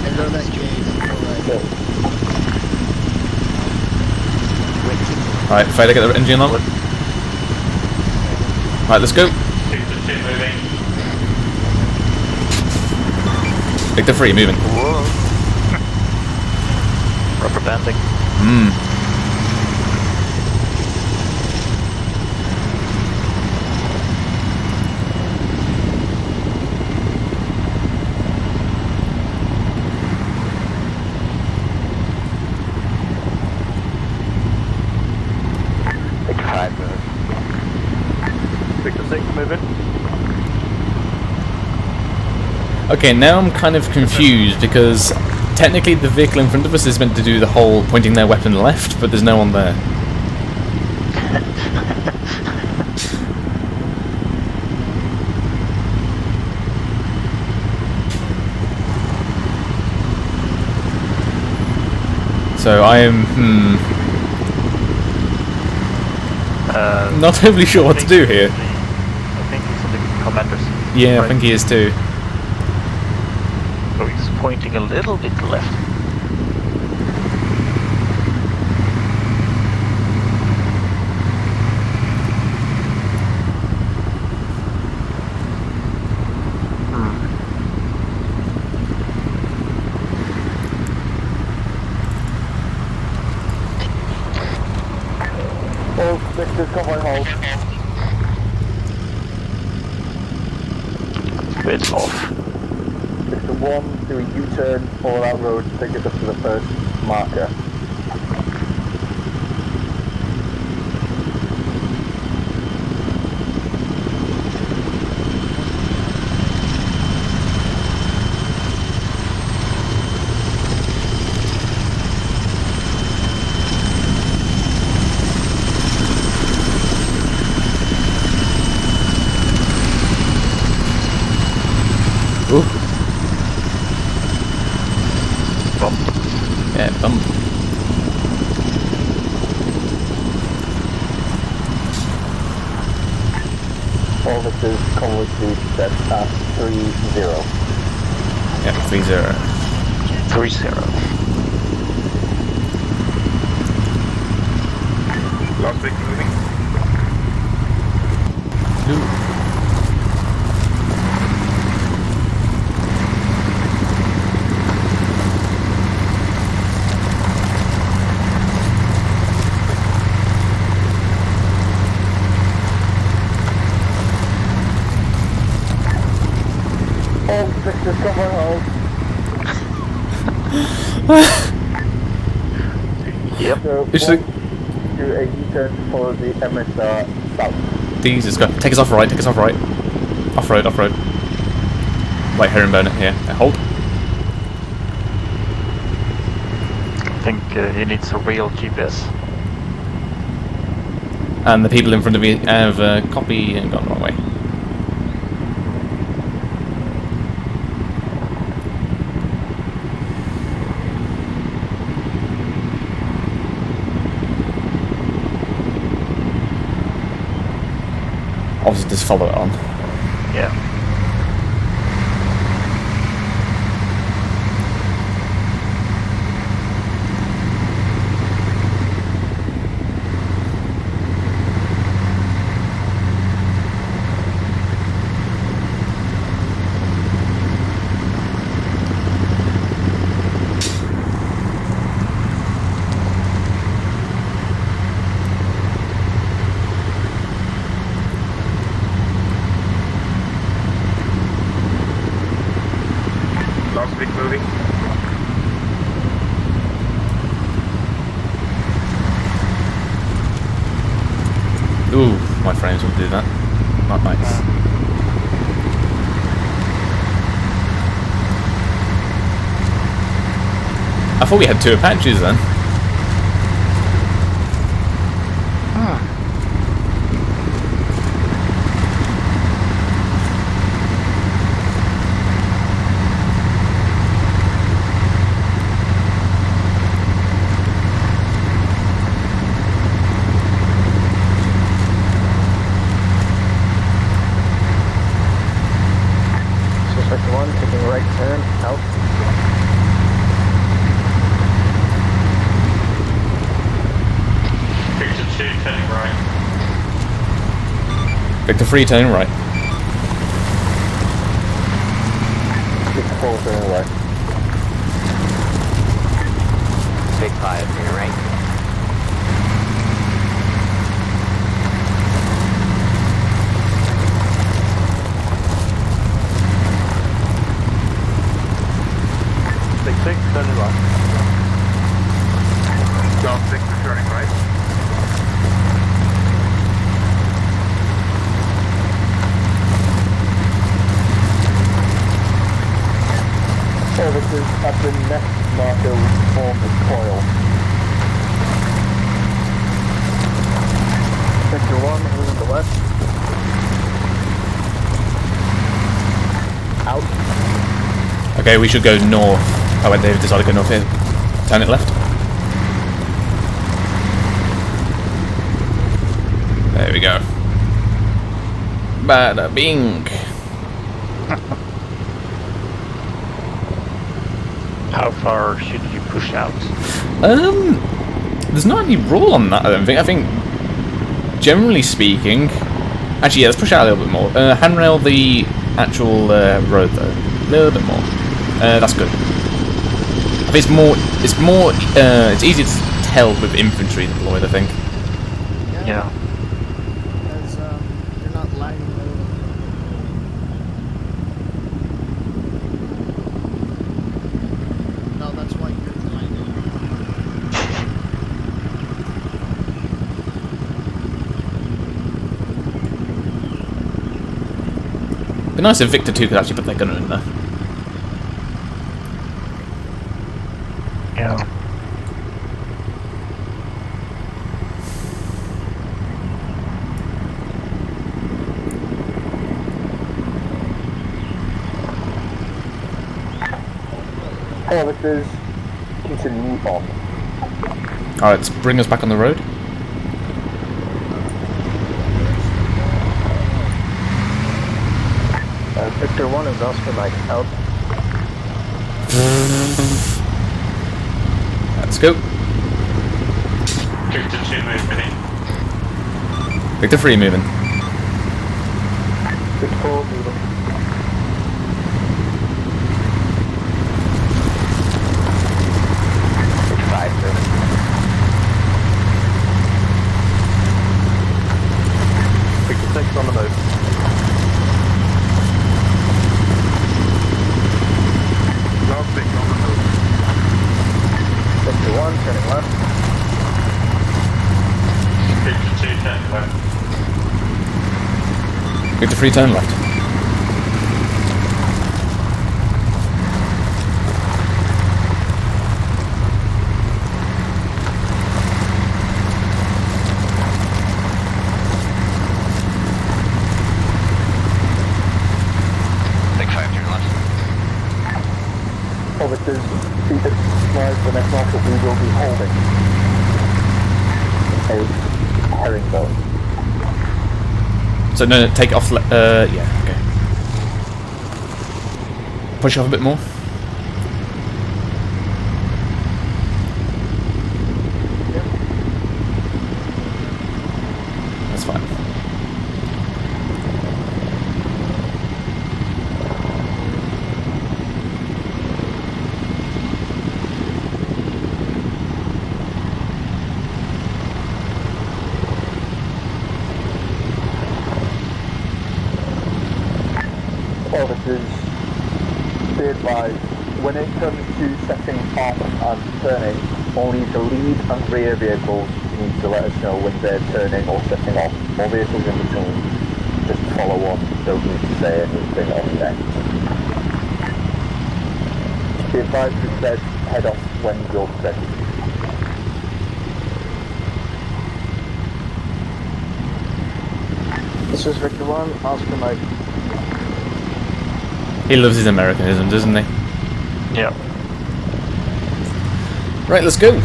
Speaker 17: And go to that gate and go right.
Speaker 1: Alright, Fader, get the engine on. Alright, let's go. Victor 3, moving.
Speaker 20: Whoa. Rubber banding.
Speaker 21: Victor 6, moving.
Speaker 1: Okay, now I'm kind of confused because technically the vehicle in front of us is meant to do the whole pointing their weapon left, but there's no one there. So I am, not overly sure what to do here.
Speaker 20: I think he's on the commander's.
Speaker 1: Yeah,
Speaker 20: right.
Speaker 1: I think he is too.
Speaker 20: So he's pointing a little bit left.
Speaker 21: Oh, Victor's convoy hold.
Speaker 20: Bit off.
Speaker 21: Victor 1, do a U-turn, follow that road, take us up to the first marker.
Speaker 1: Ooh. Bump. Yeah, bump.
Speaker 21: All this is convoy speed set at 30.
Speaker 1: Yeah, 30.
Speaker 20: 30.
Speaker 21: Last big moving. Oh, Victor's convoy hold.
Speaker 20: Yep.
Speaker 21: So,
Speaker 1: It's
Speaker 21: do a U-turn for the MSR south.
Speaker 1: Jesus, go. Take us off right, take us off right. Off-road, off-road. Right herringbone here. Hold.
Speaker 20: I think he needs a real GPS.
Speaker 1: And the people in front of me have copy and gone the wrong way. Obviously, just follow it on.
Speaker 20: Yeah.
Speaker 1: frames will do that. Not nice. I thought we had 2 Apaches then.
Speaker 21: Suspect 1 taking a right turn, out.
Speaker 16: Victor 2 turning right.
Speaker 1: Victor 3 turning right.
Speaker 21: Victor 4 turning right.
Speaker 2: Big 5 turning right.
Speaker 21: Big 6 turning right.
Speaker 4: Golf Victor turning right.
Speaker 21: Services at the next marker form of coil. Sector 1 moving to west. Out.
Speaker 1: Okay, we should go north. Oh wait, they've decided to go north here. Turn it left. There we go. Bada bing.
Speaker 20: How far should you push out?
Speaker 1: There's not any rule on that, I don't think. I think, generally speaking... Actually, yeah, let's push out a little bit more. Handrail the actual road, though. A little bit more. That's good. I think it's easier to tell with infantry deployed, I think.
Speaker 20: Yeah.
Speaker 17: Because you're not lagging over. No, that's why you're lagging.
Speaker 1: It'd be nice if Victor 2 could actually put their gunner in there.
Speaker 20: Yeah.
Speaker 21: Services continue on.
Speaker 1: Alright, let's bring us back on the road.
Speaker 21: Victor 1 is Oscar Mike, out.
Speaker 1: Let's go.
Speaker 16: Victor 2 moving in.
Speaker 1: Victor 3 moving.
Speaker 21: Victor 4 moving. Victor 5 moving. Victor 6 on the move.
Speaker 4: Golf Victor on the move.
Speaker 21: Victor 1 turning left.
Speaker 16: Victor 2 turning left.
Speaker 1: Victor 3 turn left.
Speaker 2: Big 5 turn left.
Speaker 21: Officers, see that slide the next marker we will be holding. A herringbone.
Speaker 1: So no, take it off. Yeah, okay. Push off a bit more. That's fine.
Speaker 21: Officers, be advised, when it comes to setting off and turning, Only the lead and rear vehicles need to let us know when they're turning or setting off. All vehicles in between, just follow on, don't need to say anything on next. Be advised to said head off when you're ready.
Speaker 14: This is Victor 1, Oscar Mike.
Speaker 1: He loves his Americanism, doesn't he?
Speaker 20: Yeah.
Speaker 1: Right, let's go.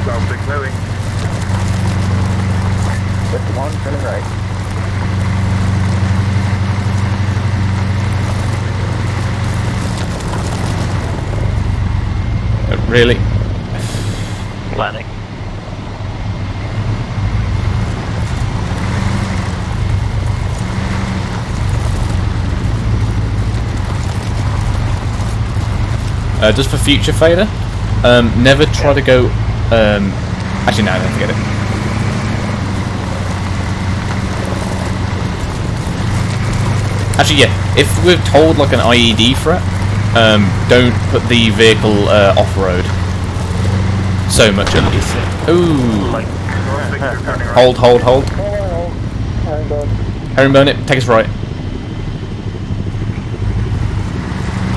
Speaker 4: South 6 moving.
Speaker 21: Victor 1, turning right.
Speaker 1: Really?
Speaker 20: Planning.
Speaker 1: Just for future fader, never try to go. Actually, no, don't forget it. Actually, yeah. If we're told like an IED threat, don't put the vehicle off-road. So much at least. Ooh. Hold. Herringbone it. Take us right.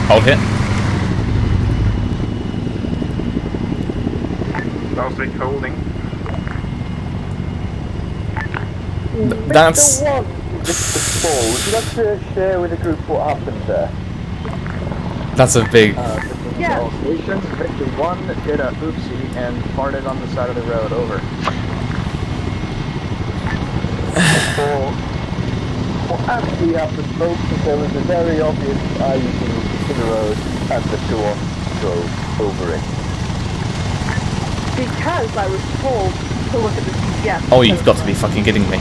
Speaker 1: Hold hit.
Speaker 4: South 6 holding.
Speaker 1: That's.
Speaker 21: Victor 4, would you like to share with the group what happened there?
Speaker 1: That's a big.
Speaker 14: Yeah. All stations, Victor 1 did a oopsie and farted on the side of the road, over.
Speaker 21: What actually happened, folks, is there was a very obvious IED in the road and the two on drove over it.
Speaker 18: Because I was told to look at the GPS.
Speaker 1: Oh, you've got to be fucking kidding me.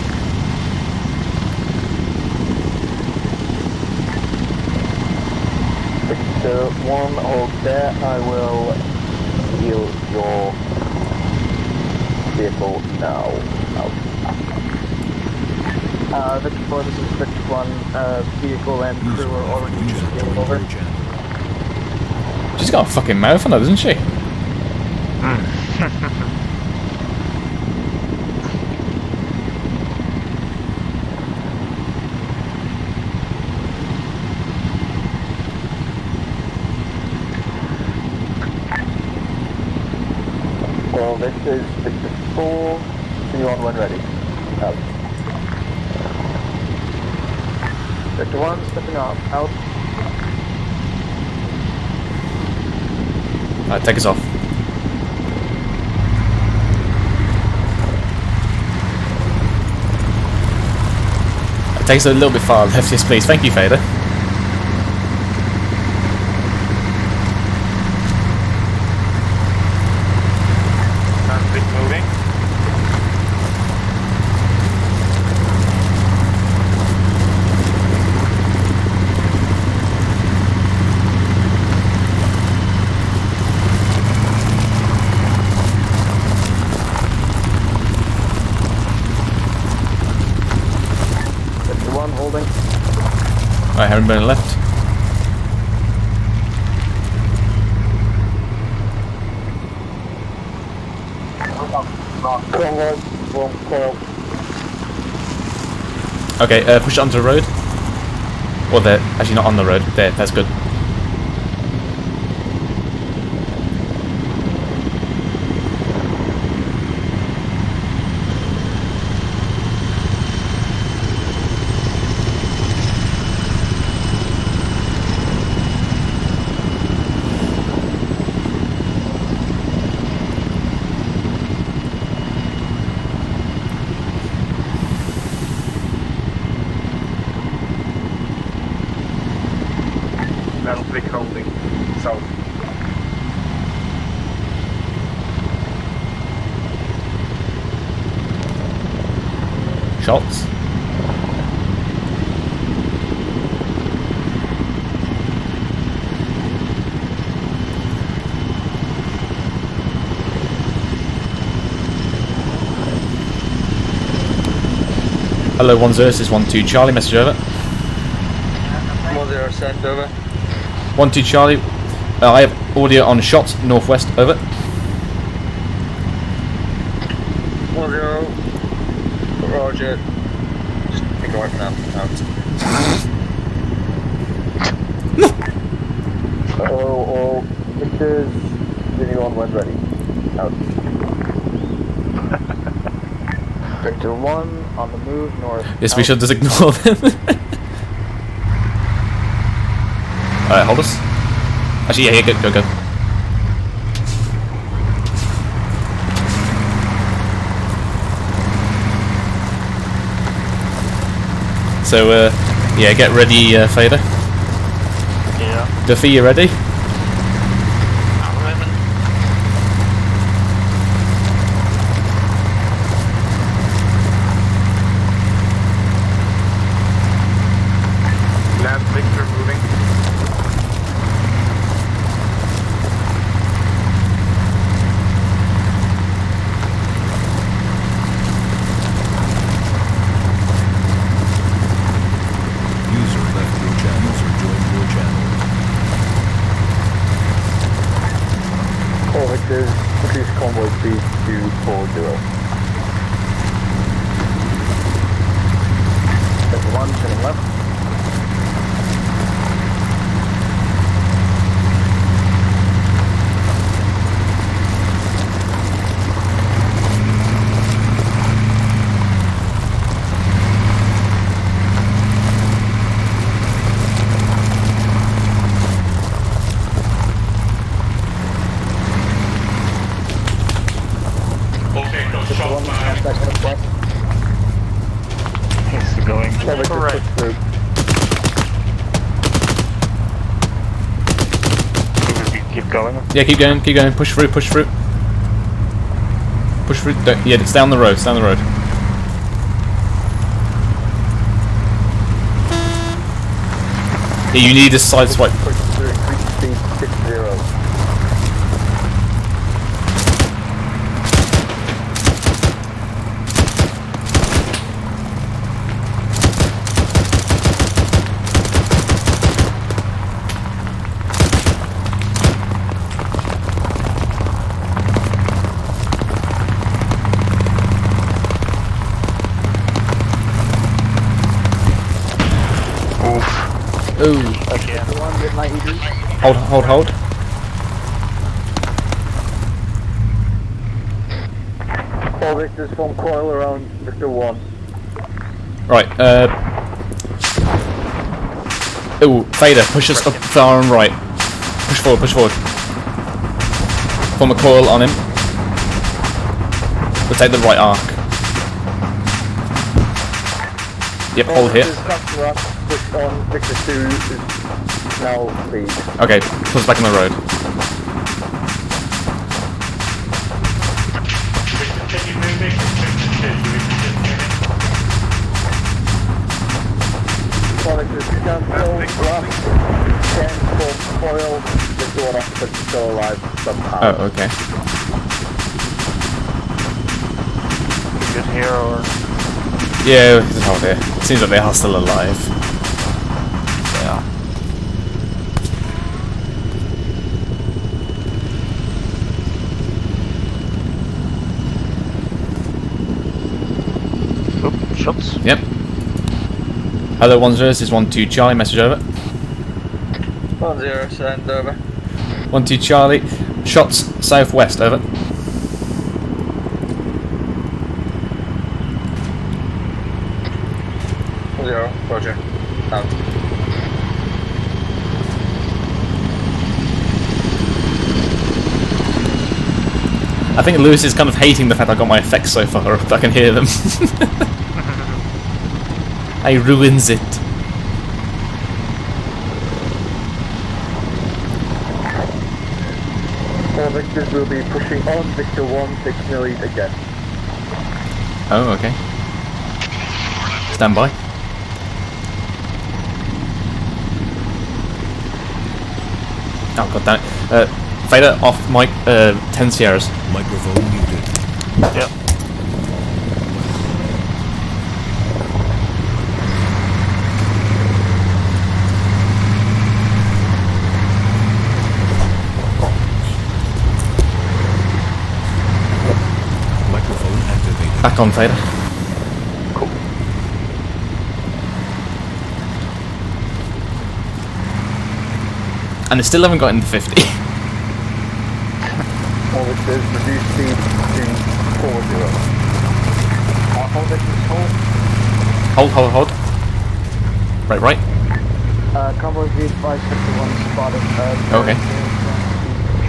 Speaker 21: Victor 1, hold there, I will heal your vehicle now.
Speaker 14: Victor 4, this is Victor 1, vehicle and crew are already getting over.
Speaker 1: She's got a fucking mouth on her, doesn't she?
Speaker 21: Well, this is Victor 4, see you on when ready. Out.
Speaker 14: Victor 1, stepping off, out.
Speaker 1: Alright, take us off. It takes a little bit far left, yes please. Thank you, Fader.
Speaker 4: South 6 moving.
Speaker 14: Victor 1, holding.
Speaker 1: Alright, herringbone left. Okay, push it onto the road. Or there, actually not on the road. There, that's good.
Speaker 4: South 6 holding. South.
Speaker 1: Shots. Hello, 10, this is 12 Charlie, message over.
Speaker 9: 10, send over.
Speaker 1: 12 Charlie, I have audio on shots, northwest, over.
Speaker 9: 10, roger. Just ignore it for now.
Speaker 21: All Victor's anyone when ready. Out. Victor 1 on the move north.
Speaker 1: Yes, we should just ignore them. Alright, hold us. Actually, yeah, go. So, yeah, get ready, Fader.
Speaker 20: Yeah.
Speaker 1: Duffy, you ready?
Speaker 4: Land Victor moving.
Speaker 3: User left your channels or joined your channel.
Speaker 21: All Victor's increase convoy speed to 40. Victor 1 turning left.
Speaker 20: He's going correct. Keep going.
Speaker 1: Yeah, keep going, push through. Push through, yeah, it's down the road, Yeah, you need a side swipe.
Speaker 21: Push through, increase speed 60.
Speaker 1: Ooh.
Speaker 21: Okay.
Speaker 1: Hold.
Speaker 21: All Victors form coil around Victor 1.
Speaker 1: Right, ooh, Fader, push us up far and right. Push forward. Form a coil on him. We'll take the right arc. Yep, hold here.
Speaker 21: Push on Victor 2 is now lead.
Speaker 1: Okay, put us back on the road. Oh, okay.
Speaker 20: Good here or?
Speaker 1: Yeah, just hold here. Seems like they are still alive.
Speaker 20: Yeah. Oop, shots.
Speaker 1: Yep. Hello, 10, this is 12 Charlie, message over.
Speaker 9: 10, send over.
Speaker 1: 12 Charlie, shots southwest, over.
Speaker 9: 0, roger. Out.
Speaker 1: I think Lewis is kind of hating the fact I got my effects so far up. I can hear them. I ruins it.
Speaker 21: All Victors will be pushing on Victor 1, 6 lead again.
Speaker 1: Oh, okay. Stand by. Oh, god damn it. Vader, off mic, 10 Sierras.
Speaker 3: Microphone muted.
Speaker 20: Yep.
Speaker 1: Back on, Theta.
Speaker 20: Cool.
Speaker 1: And they still haven't got into 50.
Speaker 21: All it says reduce speed to 40. Hold it, just hold.
Speaker 1: Hold. Right.
Speaker 14: Convoy V551 spotted.
Speaker 1: Okay.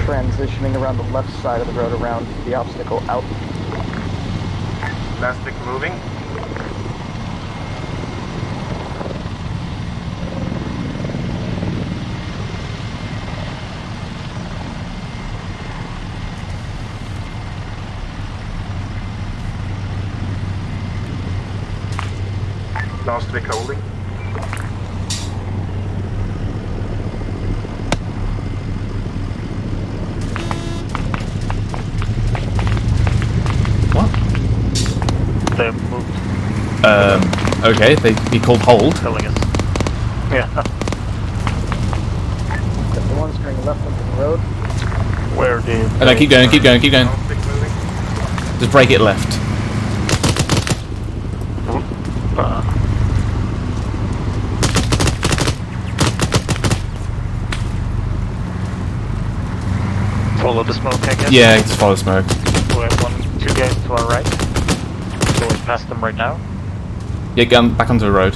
Speaker 14: Transitioning around the left side of the road around the obstacle out.
Speaker 4: Plastic moving. Last wick holding.
Speaker 1: What?
Speaker 20: They moved.
Speaker 1: Okay, he called hold.
Speaker 20: Telling us. Yeah.
Speaker 14: The one's turning left onto the road.
Speaker 20: Where did...
Speaker 1: No, keep going. Just break it left.
Speaker 20: Follow the smoke, I guess?
Speaker 1: Yeah, just follow the smoke.
Speaker 20: We have 2 guys to our right. Going past them right now.
Speaker 1: Yeah, get back onto the road.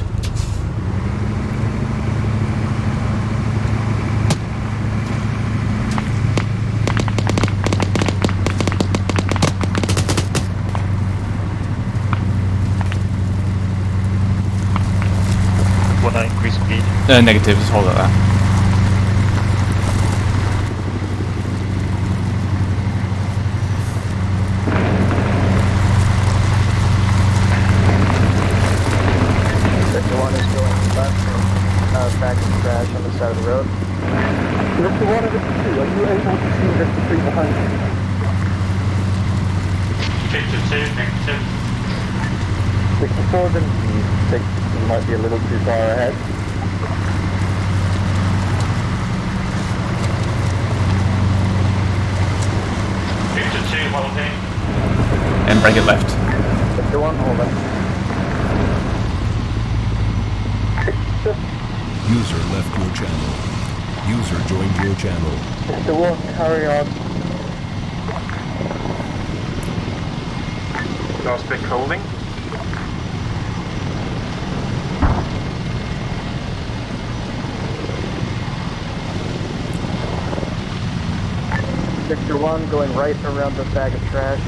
Speaker 20: When I increase speed.
Speaker 1: Negative, just hold at that.
Speaker 14: Victor 1 is going left and back in crash on the side of the road.
Speaker 21: Victor 1 and Victor 2, are you able to see Victor 3 behind you?
Speaker 16: Victor 2, negative.
Speaker 21: Victor 4, then you think you might be a little too far ahead.
Speaker 16: Victor 2, holding.
Speaker 1: And break it left.
Speaker 14: Victor 1, hold up.
Speaker 3: User left your channel. User joined your channel.
Speaker 21: Victor 1, carry on.
Speaker 4: Last wick holding.
Speaker 14: Victor 1 going right around the bag of trash.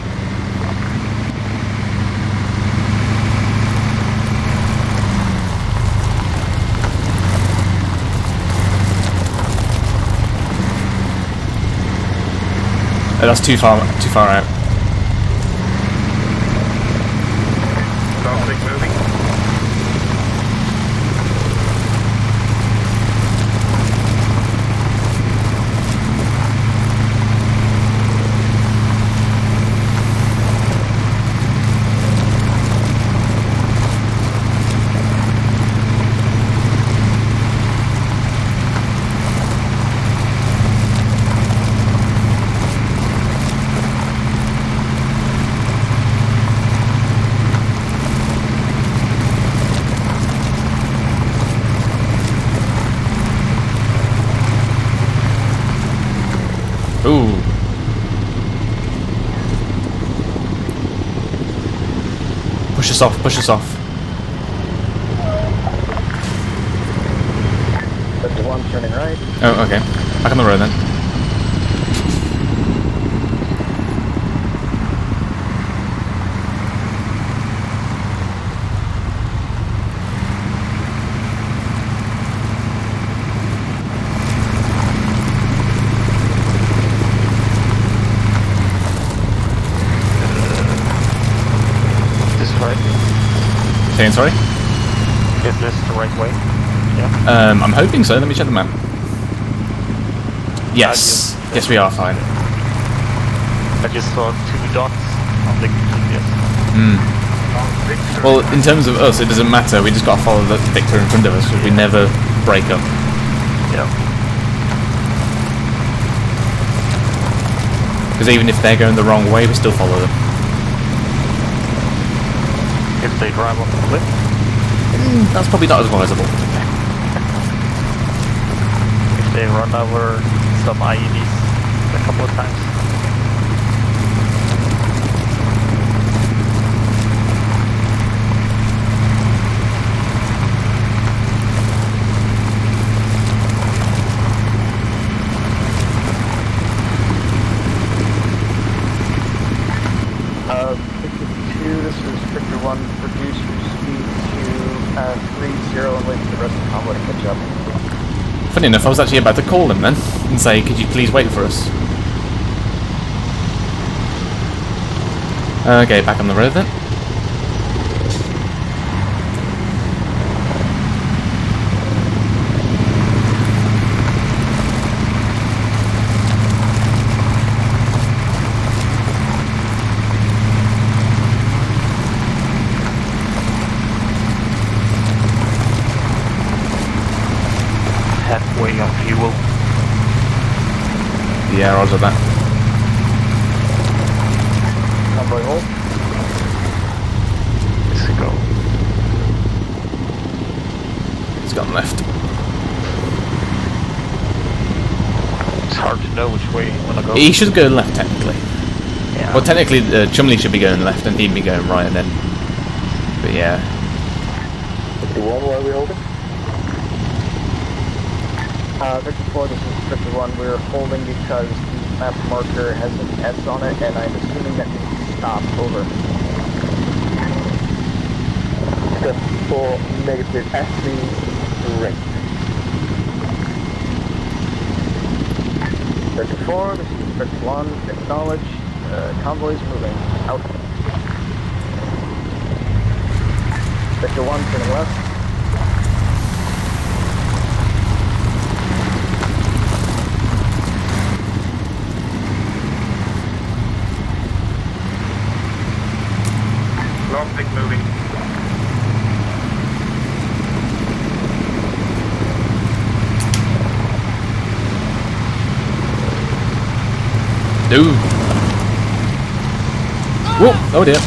Speaker 1: That's too far out.
Speaker 4: Last wick moving.
Speaker 1: Ooh. Push us off.
Speaker 14: Victor 1 turning right.
Speaker 1: Oh, okay. Back on the road then. Saying sorry?
Speaker 20: Is this the right way? Yeah.
Speaker 1: I'm hoping so. Let me check the map. Yes. Yes, we are fine.
Speaker 20: I just saw 2 dots on the GPS.
Speaker 1: Well, in terms of us, it doesn't matter. We just got to follow the Victor in front of us because we never break up.
Speaker 20: Yeah.
Speaker 1: Because even if they're going the wrong way, we still follow them.
Speaker 20: they drive off the cliff?
Speaker 1: That's probably not advisable.
Speaker 20: If they run over some IEDs a couple of times.
Speaker 14: Victor 2, this is Victor 1, reduce your speed to 30 and wait for the rest of the convoy to catch up.
Speaker 1: Funny enough, I was actually about to call him then and say, could you please wait for us? Okay, back on the road then.
Speaker 20: Halfway on fuel.
Speaker 1: Yeah, roger that.
Speaker 14: Convoy hold.
Speaker 20: Let's go.
Speaker 1: He's gone left.
Speaker 20: It's hard to know which way you want to go.
Speaker 1: He should go left, technically.
Speaker 20: Yeah.
Speaker 1: Well, technically, Chumley should be going left and he'd be going right, and then. But yeah.
Speaker 21: Victor 1, where are we holding?
Speaker 14: Victor 4, this is Victor 1. We're holding because the map marker has an S on it, and I'm assuming that means stop. Over.
Speaker 21: Step 4, negative. S means great.
Speaker 14: Victor 4, this is Victor 1. Acknowledge. Convoy's moving. Out. Victor 1, turning left.
Speaker 4: Long stick moving.
Speaker 1: Ooh. Whoa, oh dear.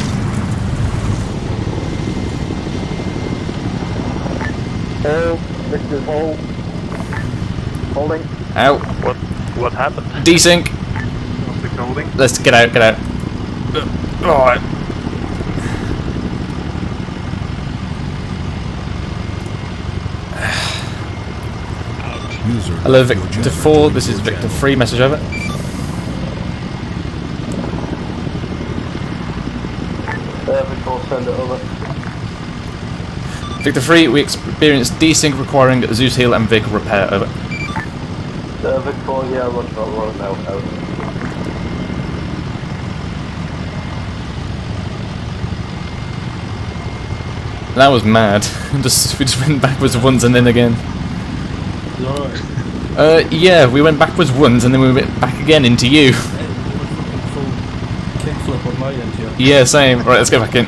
Speaker 21: Hold, Victor, hold.
Speaker 14: Holding.
Speaker 1: Out.
Speaker 20: What happened?
Speaker 1: Desync.
Speaker 4: Long stick holding.
Speaker 1: Let's get out, get out. Alright. Hello, Victor 4, this is Victor 3, message over.
Speaker 9: Victor, send it over.
Speaker 1: Victor 3, we experienced desync requiring Zeus heal and vehicle repair, over.
Speaker 9: Victor, yeah, roger, rolling out.
Speaker 1: That was mad. We just went backwards once and then again. Yeah, we went backwards once and then we went back again into you.
Speaker 12: Full kickflip on my end here.
Speaker 1: Yeah, same. Right, let's go back in.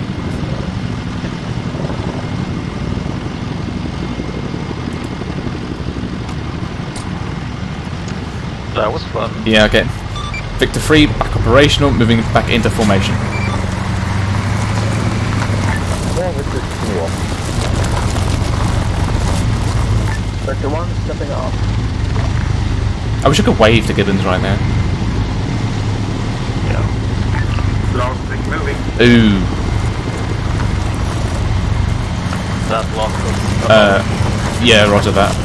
Speaker 20: That was fun.
Speaker 1: Yeah, okay. Victor 3, back operational, moving back into formation.
Speaker 14: Victor 1, stepping off.
Speaker 1: I wish I could wave to Gibbons right now.
Speaker 20: Yeah.
Speaker 4: Long stick moving.
Speaker 1: Ooh.
Speaker 20: That block was...
Speaker 1: Yeah, roger that.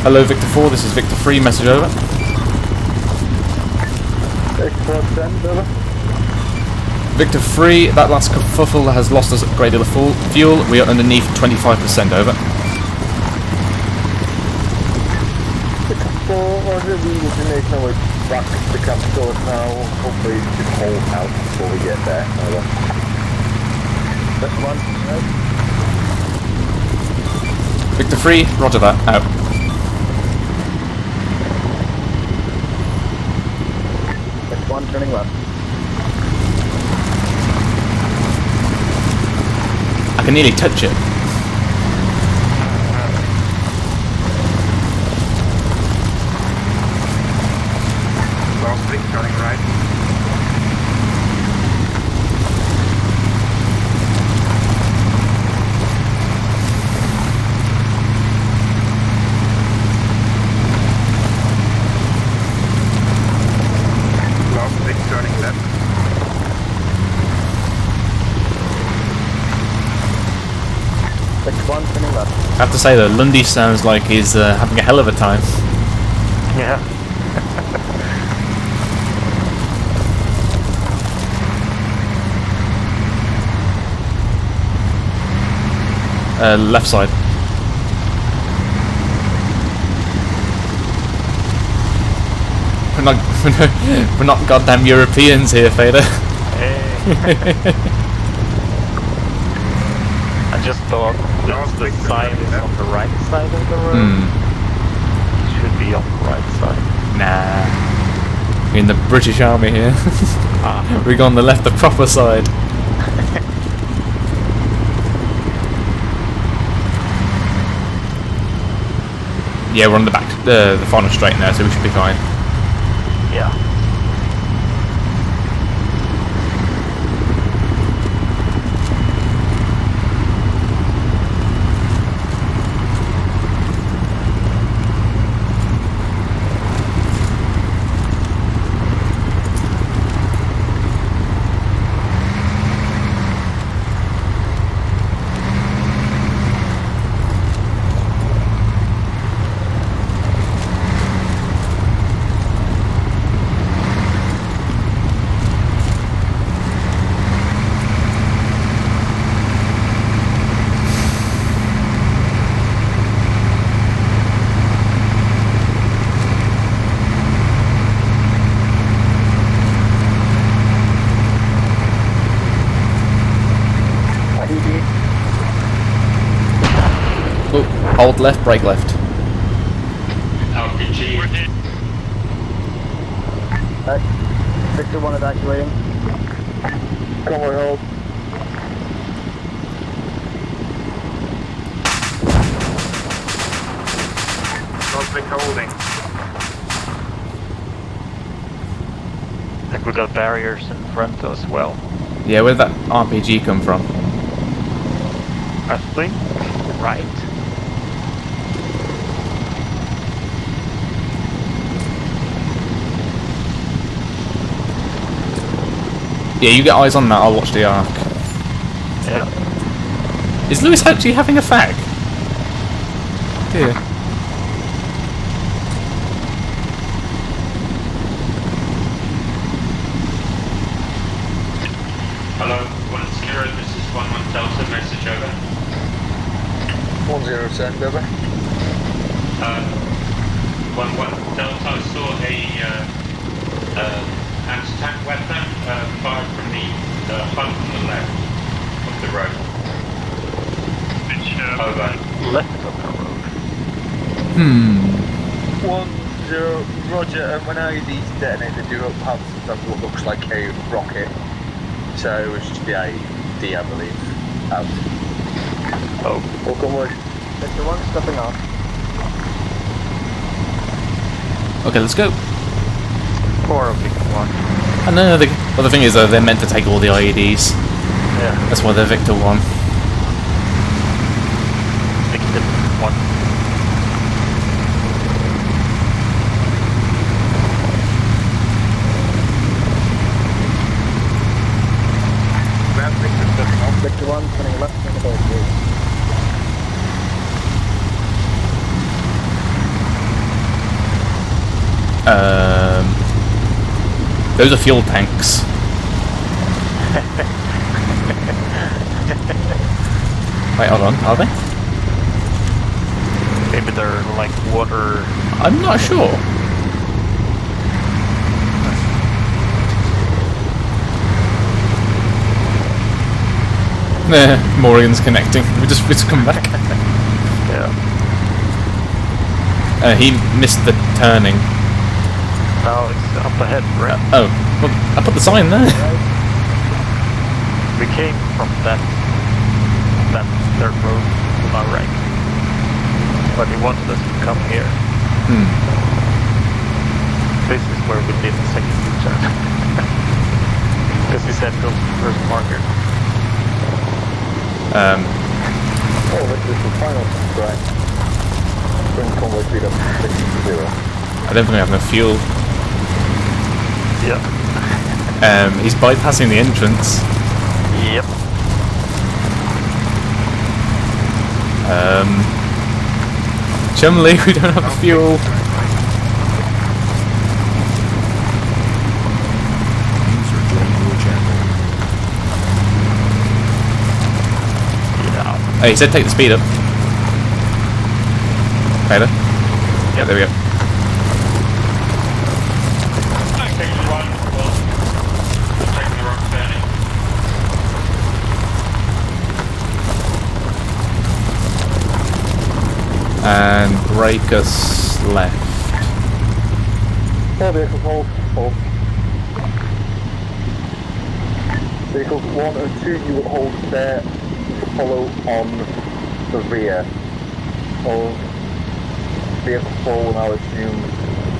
Speaker 1: Hello, Victor 4, this is Victor 3, message over.
Speaker 21: Victor 4, send over.
Speaker 1: Victor 3, that last kerfuffle has lost us a great deal of fuel. We are underneath 25%, over.
Speaker 21: Victor 4, Roger, we will be making our way back to the camp stores now. Hopefully we should hold out before we get there. Over.
Speaker 14: Victor 1, right.
Speaker 1: Victor 3, roger that, out.
Speaker 14: Victor 1, turning left.
Speaker 1: I can nearly touch it.
Speaker 4: Long stick turning right.
Speaker 1: to say though, Lundy sounds like he's having a hell of a time.
Speaker 20: Yeah.
Speaker 1: Left side. We're not goddamn Europeans here, Fader.
Speaker 20: I just thought the sign is on the right side of the road. It should be on the right side.
Speaker 1: Nah. We're in the British Army here. We go on the left, the proper side. Yeah, we're on the back, the final straight now, so we should be fine.
Speaker 20: Yeah.
Speaker 1: Hold left, brake left.
Speaker 16: RPG.
Speaker 14: Victor 1 evacuating.
Speaker 21: Convoy hold.
Speaker 4: Conflict holding.
Speaker 20: I think we got barriers in front as well.
Speaker 1: Yeah, where'd that RPG come from?
Speaker 20: I think right.
Speaker 1: Yeah, you get eyes on that, I'll watch the arc.
Speaker 20: Yeah.
Speaker 1: Is Lewis actually having a fag? Dear.
Speaker 16: Hello, 1-0, this is 1-1 Delta, message over.
Speaker 21: 1-0, send over.
Speaker 16: 1-1 Delta, I saw a anti-tank weapon fired from the hut on the left of the road. Over.
Speaker 20: Left of the road.
Speaker 21: 1-0, Roger, and when IEDs detonate, they do have sometimes what looks like a rocket. So it's just the IED, I believe, out.
Speaker 20: Oh.
Speaker 21: Welcome, Wood.
Speaker 14: Victor 1 stepping off.
Speaker 1: Okay, let's go.
Speaker 20: Or a big one.
Speaker 1: And no, well, the thing is, though, they're meant to take all the IEDs.
Speaker 20: Yeah.
Speaker 1: That's why they're Victor 1.
Speaker 20: Victor 1.
Speaker 14: Victor 1 turning left on the barricade.
Speaker 1: Those are fuel tanks. Wait, hold on, are they?
Speaker 20: Maybe they're like water.
Speaker 1: I'm not sure. Nah, Morgan's connecting. We just come back.
Speaker 20: Yeah.
Speaker 1: He missed the turning.
Speaker 20: Now it's up ahead, right?
Speaker 1: Oh, well, I put the sign there.
Speaker 20: We came from that third road to my right. But he wanted us to come here. This is where we did the second U-turn. Because he said go to the first marker.
Speaker 21: Oh, this is the final right. Bring convoy speed up to 6-0.
Speaker 1: I don't think I have enough fuel.
Speaker 20: Yep.
Speaker 1: He's bypassing the entrance.
Speaker 20: Yep.
Speaker 1: Chumley, we don't have the fuel.
Speaker 3: User joined your channel.
Speaker 1: Hey, he said take the speed up. Better? Yeah, there we go. And brake us left.
Speaker 21: Yeah, vehicles hold. Vehicles 1 and 2, you will hold there to follow on the rear. Of vehicle 4 will now assume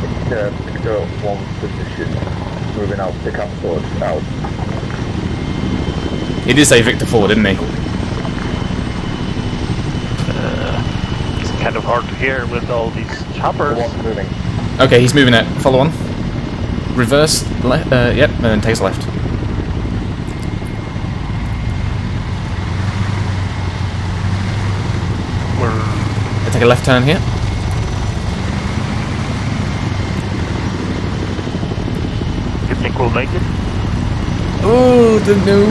Speaker 21: Victor 1's position, moving out to Camp Storage out.
Speaker 1: He did say Victor 4, didn't he?
Speaker 20: It's kind of hard to hear with all these choppers.
Speaker 21: Moving.
Speaker 1: Okay, he's moving it. Follow on. Reverse, yep, and then takes left. I take a left turn here.
Speaker 20: You think we'll make it?
Speaker 1: Oh, don't know.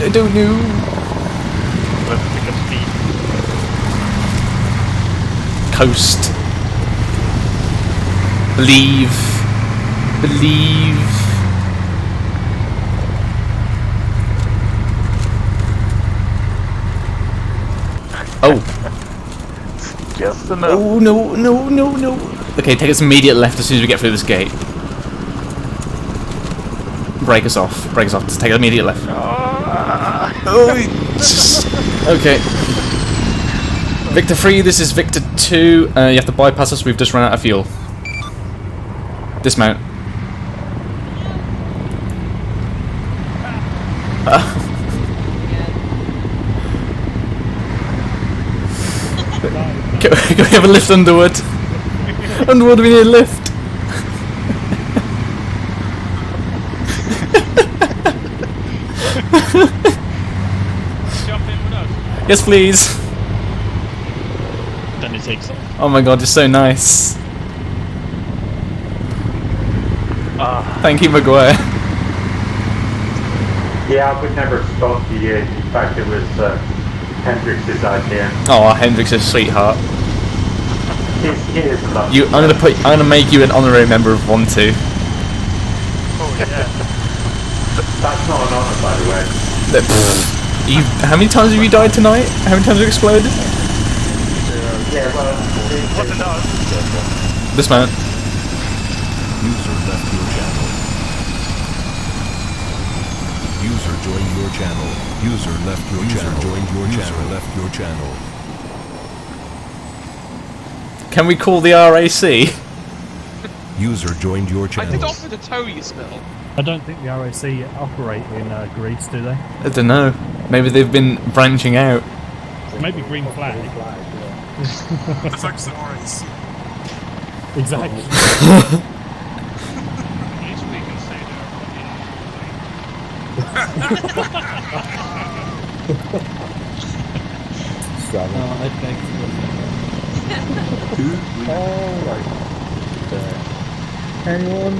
Speaker 1: I don't know.
Speaker 20: Let's pick up speed.
Speaker 1: Coast. Believe. Oh.
Speaker 20: Just enough.
Speaker 1: Oh, no. Okay, take us immediate left as soon as we get through this gate. Break us off. Just take immediate left. Okay. Victor 3, this is Victor 2. You have to bypass us, we've just run out of fuel. Dismount. Can we have a lift Underwood? Underwood, we need a lift. Yes, please.
Speaker 20: Then it takes off.
Speaker 1: Oh my god, you're so nice. Thank you, Maguire.
Speaker 16: Yeah, I would never spoke to you. In fact, it was Hendrix's idea.
Speaker 1: Oh, Hendrix is a sweetheart.
Speaker 16: He is a lot.
Speaker 1: I'm gonna make you an honorary member of 1-2.
Speaker 20: Oh yeah.
Speaker 16: That's not an honor, by the way.
Speaker 1: How many times have you died tonight? How many times have you exploded?
Speaker 16: Yeah, well,
Speaker 20: what the dog?
Speaker 1: Dismount.
Speaker 3: User left your channel. User joined your channel. User left your channel. Joined your channel. Left your channel.
Speaker 1: Can we call the RAC?
Speaker 3: User joined your
Speaker 7: I
Speaker 3: channel.
Speaker 7: did offer to tow you, Smell.
Speaker 5: I don't think the RAC operate in Greece, do they?
Speaker 1: I don't know. Maybe they've been branching out.
Speaker 5: Maybe green flag.
Speaker 10: The fuck's the RAC?
Speaker 5: Exactly.
Speaker 7: At least we can say
Speaker 11: Anyone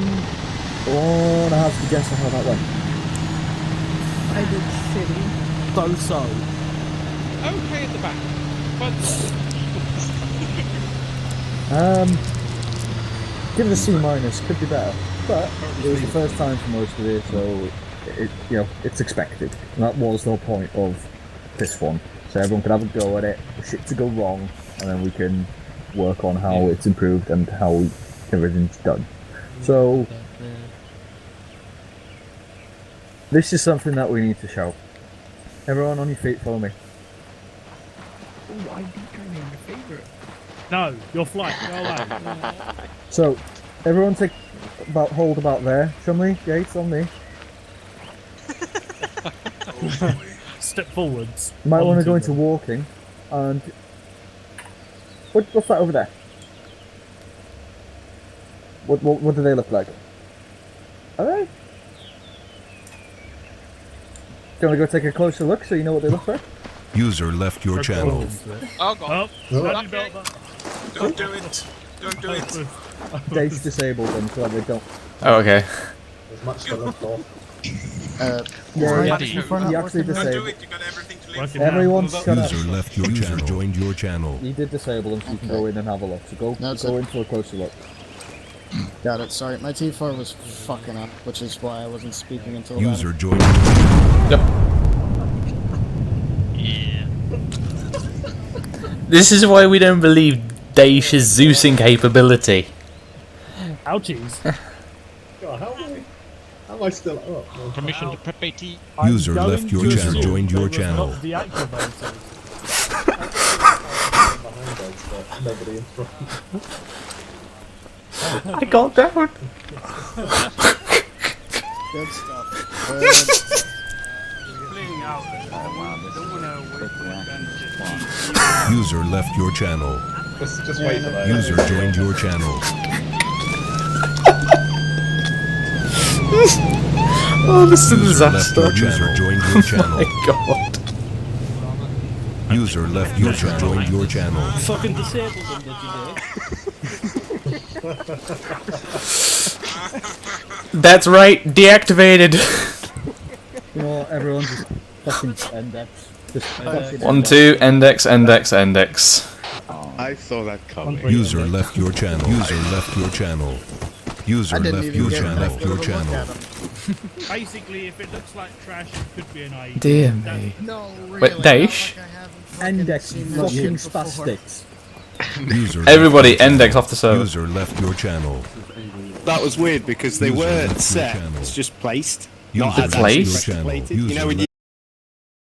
Speaker 11: wanna have to guess how that went?
Speaker 18: I did shitty.
Speaker 5: So.
Speaker 7: okay at the back. But
Speaker 11: Give it a C minus, could be better. But it was the first time for most of it, so it's expected. And that was the whole point of this one. So everyone can have a go at it, shit to go wrong, and then we can work on how it's improved and how everything's done. So this is something that we need to show. Everyone on your feet, follow me.
Speaker 18: Oh, I think I named a favorite.
Speaker 5: No, your flight, go away.
Speaker 11: So everyone hold about there. Chumley, Gates on me.
Speaker 5: Step forwards.
Speaker 11: You might want to go into walking, and what's that over there? What do they look like? Are they? Do you want to go take a closer look so you know what they look like?
Speaker 3: User left your channel.
Speaker 7: oh god.
Speaker 5: Oh,
Speaker 10: Don't do it. Don't do it.
Speaker 11: Dave's disabled them so that they don't.
Speaker 1: Oh, okay.
Speaker 13: There's much for them for.
Speaker 11: Yeah, he actually disabled. Everyone shut up.
Speaker 3: User left your channel. Joined your channel.
Speaker 11: He did disable them, so you can go in and have a look. So go in for a closer look.
Speaker 17: Got it. Sorry, my T4 was fucking up, which is why I wasn't speaking until
Speaker 3: User
Speaker 17: then.
Speaker 3: joined your channel.
Speaker 1: Yep.
Speaker 20: Yeah.
Speaker 1: This is why we don't believe Daish's Zeusing capability.
Speaker 5: Ouchies.
Speaker 13: God, how am I still up?
Speaker 20: Permission to prep AT.
Speaker 3: User left your channel. Joined your channel.
Speaker 5: Behind us, but nobody in front.
Speaker 1: I got down.
Speaker 17: Good stuff.
Speaker 3: User left your channel.
Speaker 13: Just wait for that.
Speaker 3: User joined your channel.
Speaker 1: Oh, this is a disaster.
Speaker 3: User joined your channel.
Speaker 1: Oh my god.
Speaker 3: User left your channel. Joined your channel.
Speaker 5: Fucking disabled them, did you,
Speaker 1: That's right, deactivated.
Speaker 11: You know what, everyone just fucking index. Just fucking
Speaker 1: 1, 2, index, index, index.
Speaker 6: I saw that coming.
Speaker 3: User left your channel. User left your channel. User left your channel. Left your channel.
Speaker 5: Basically, if it looks like trash, it could be an IE.
Speaker 1: Dear me.
Speaker 17: No, really.
Speaker 1: Wait, Daish?
Speaker 11: Index fucking spastics.
Speaker 1: Everybody, index off the server.
Speaker 3: User left your channel.
Speaker 8: That was weird because they
Speaker 3: User
Speaker 8: weren't
Speaker 3: left your
Speaker 8: set.
Speaker 3: channel.
Speaker 8: It's just placed.
Speaker 3: User
Speaker 8: Not as
Speaker 3: left your
Speaker 8: actually
Speaker 3: channel.
Speaker 8: plated.
Speaker 3: User
Speaker 8: You know when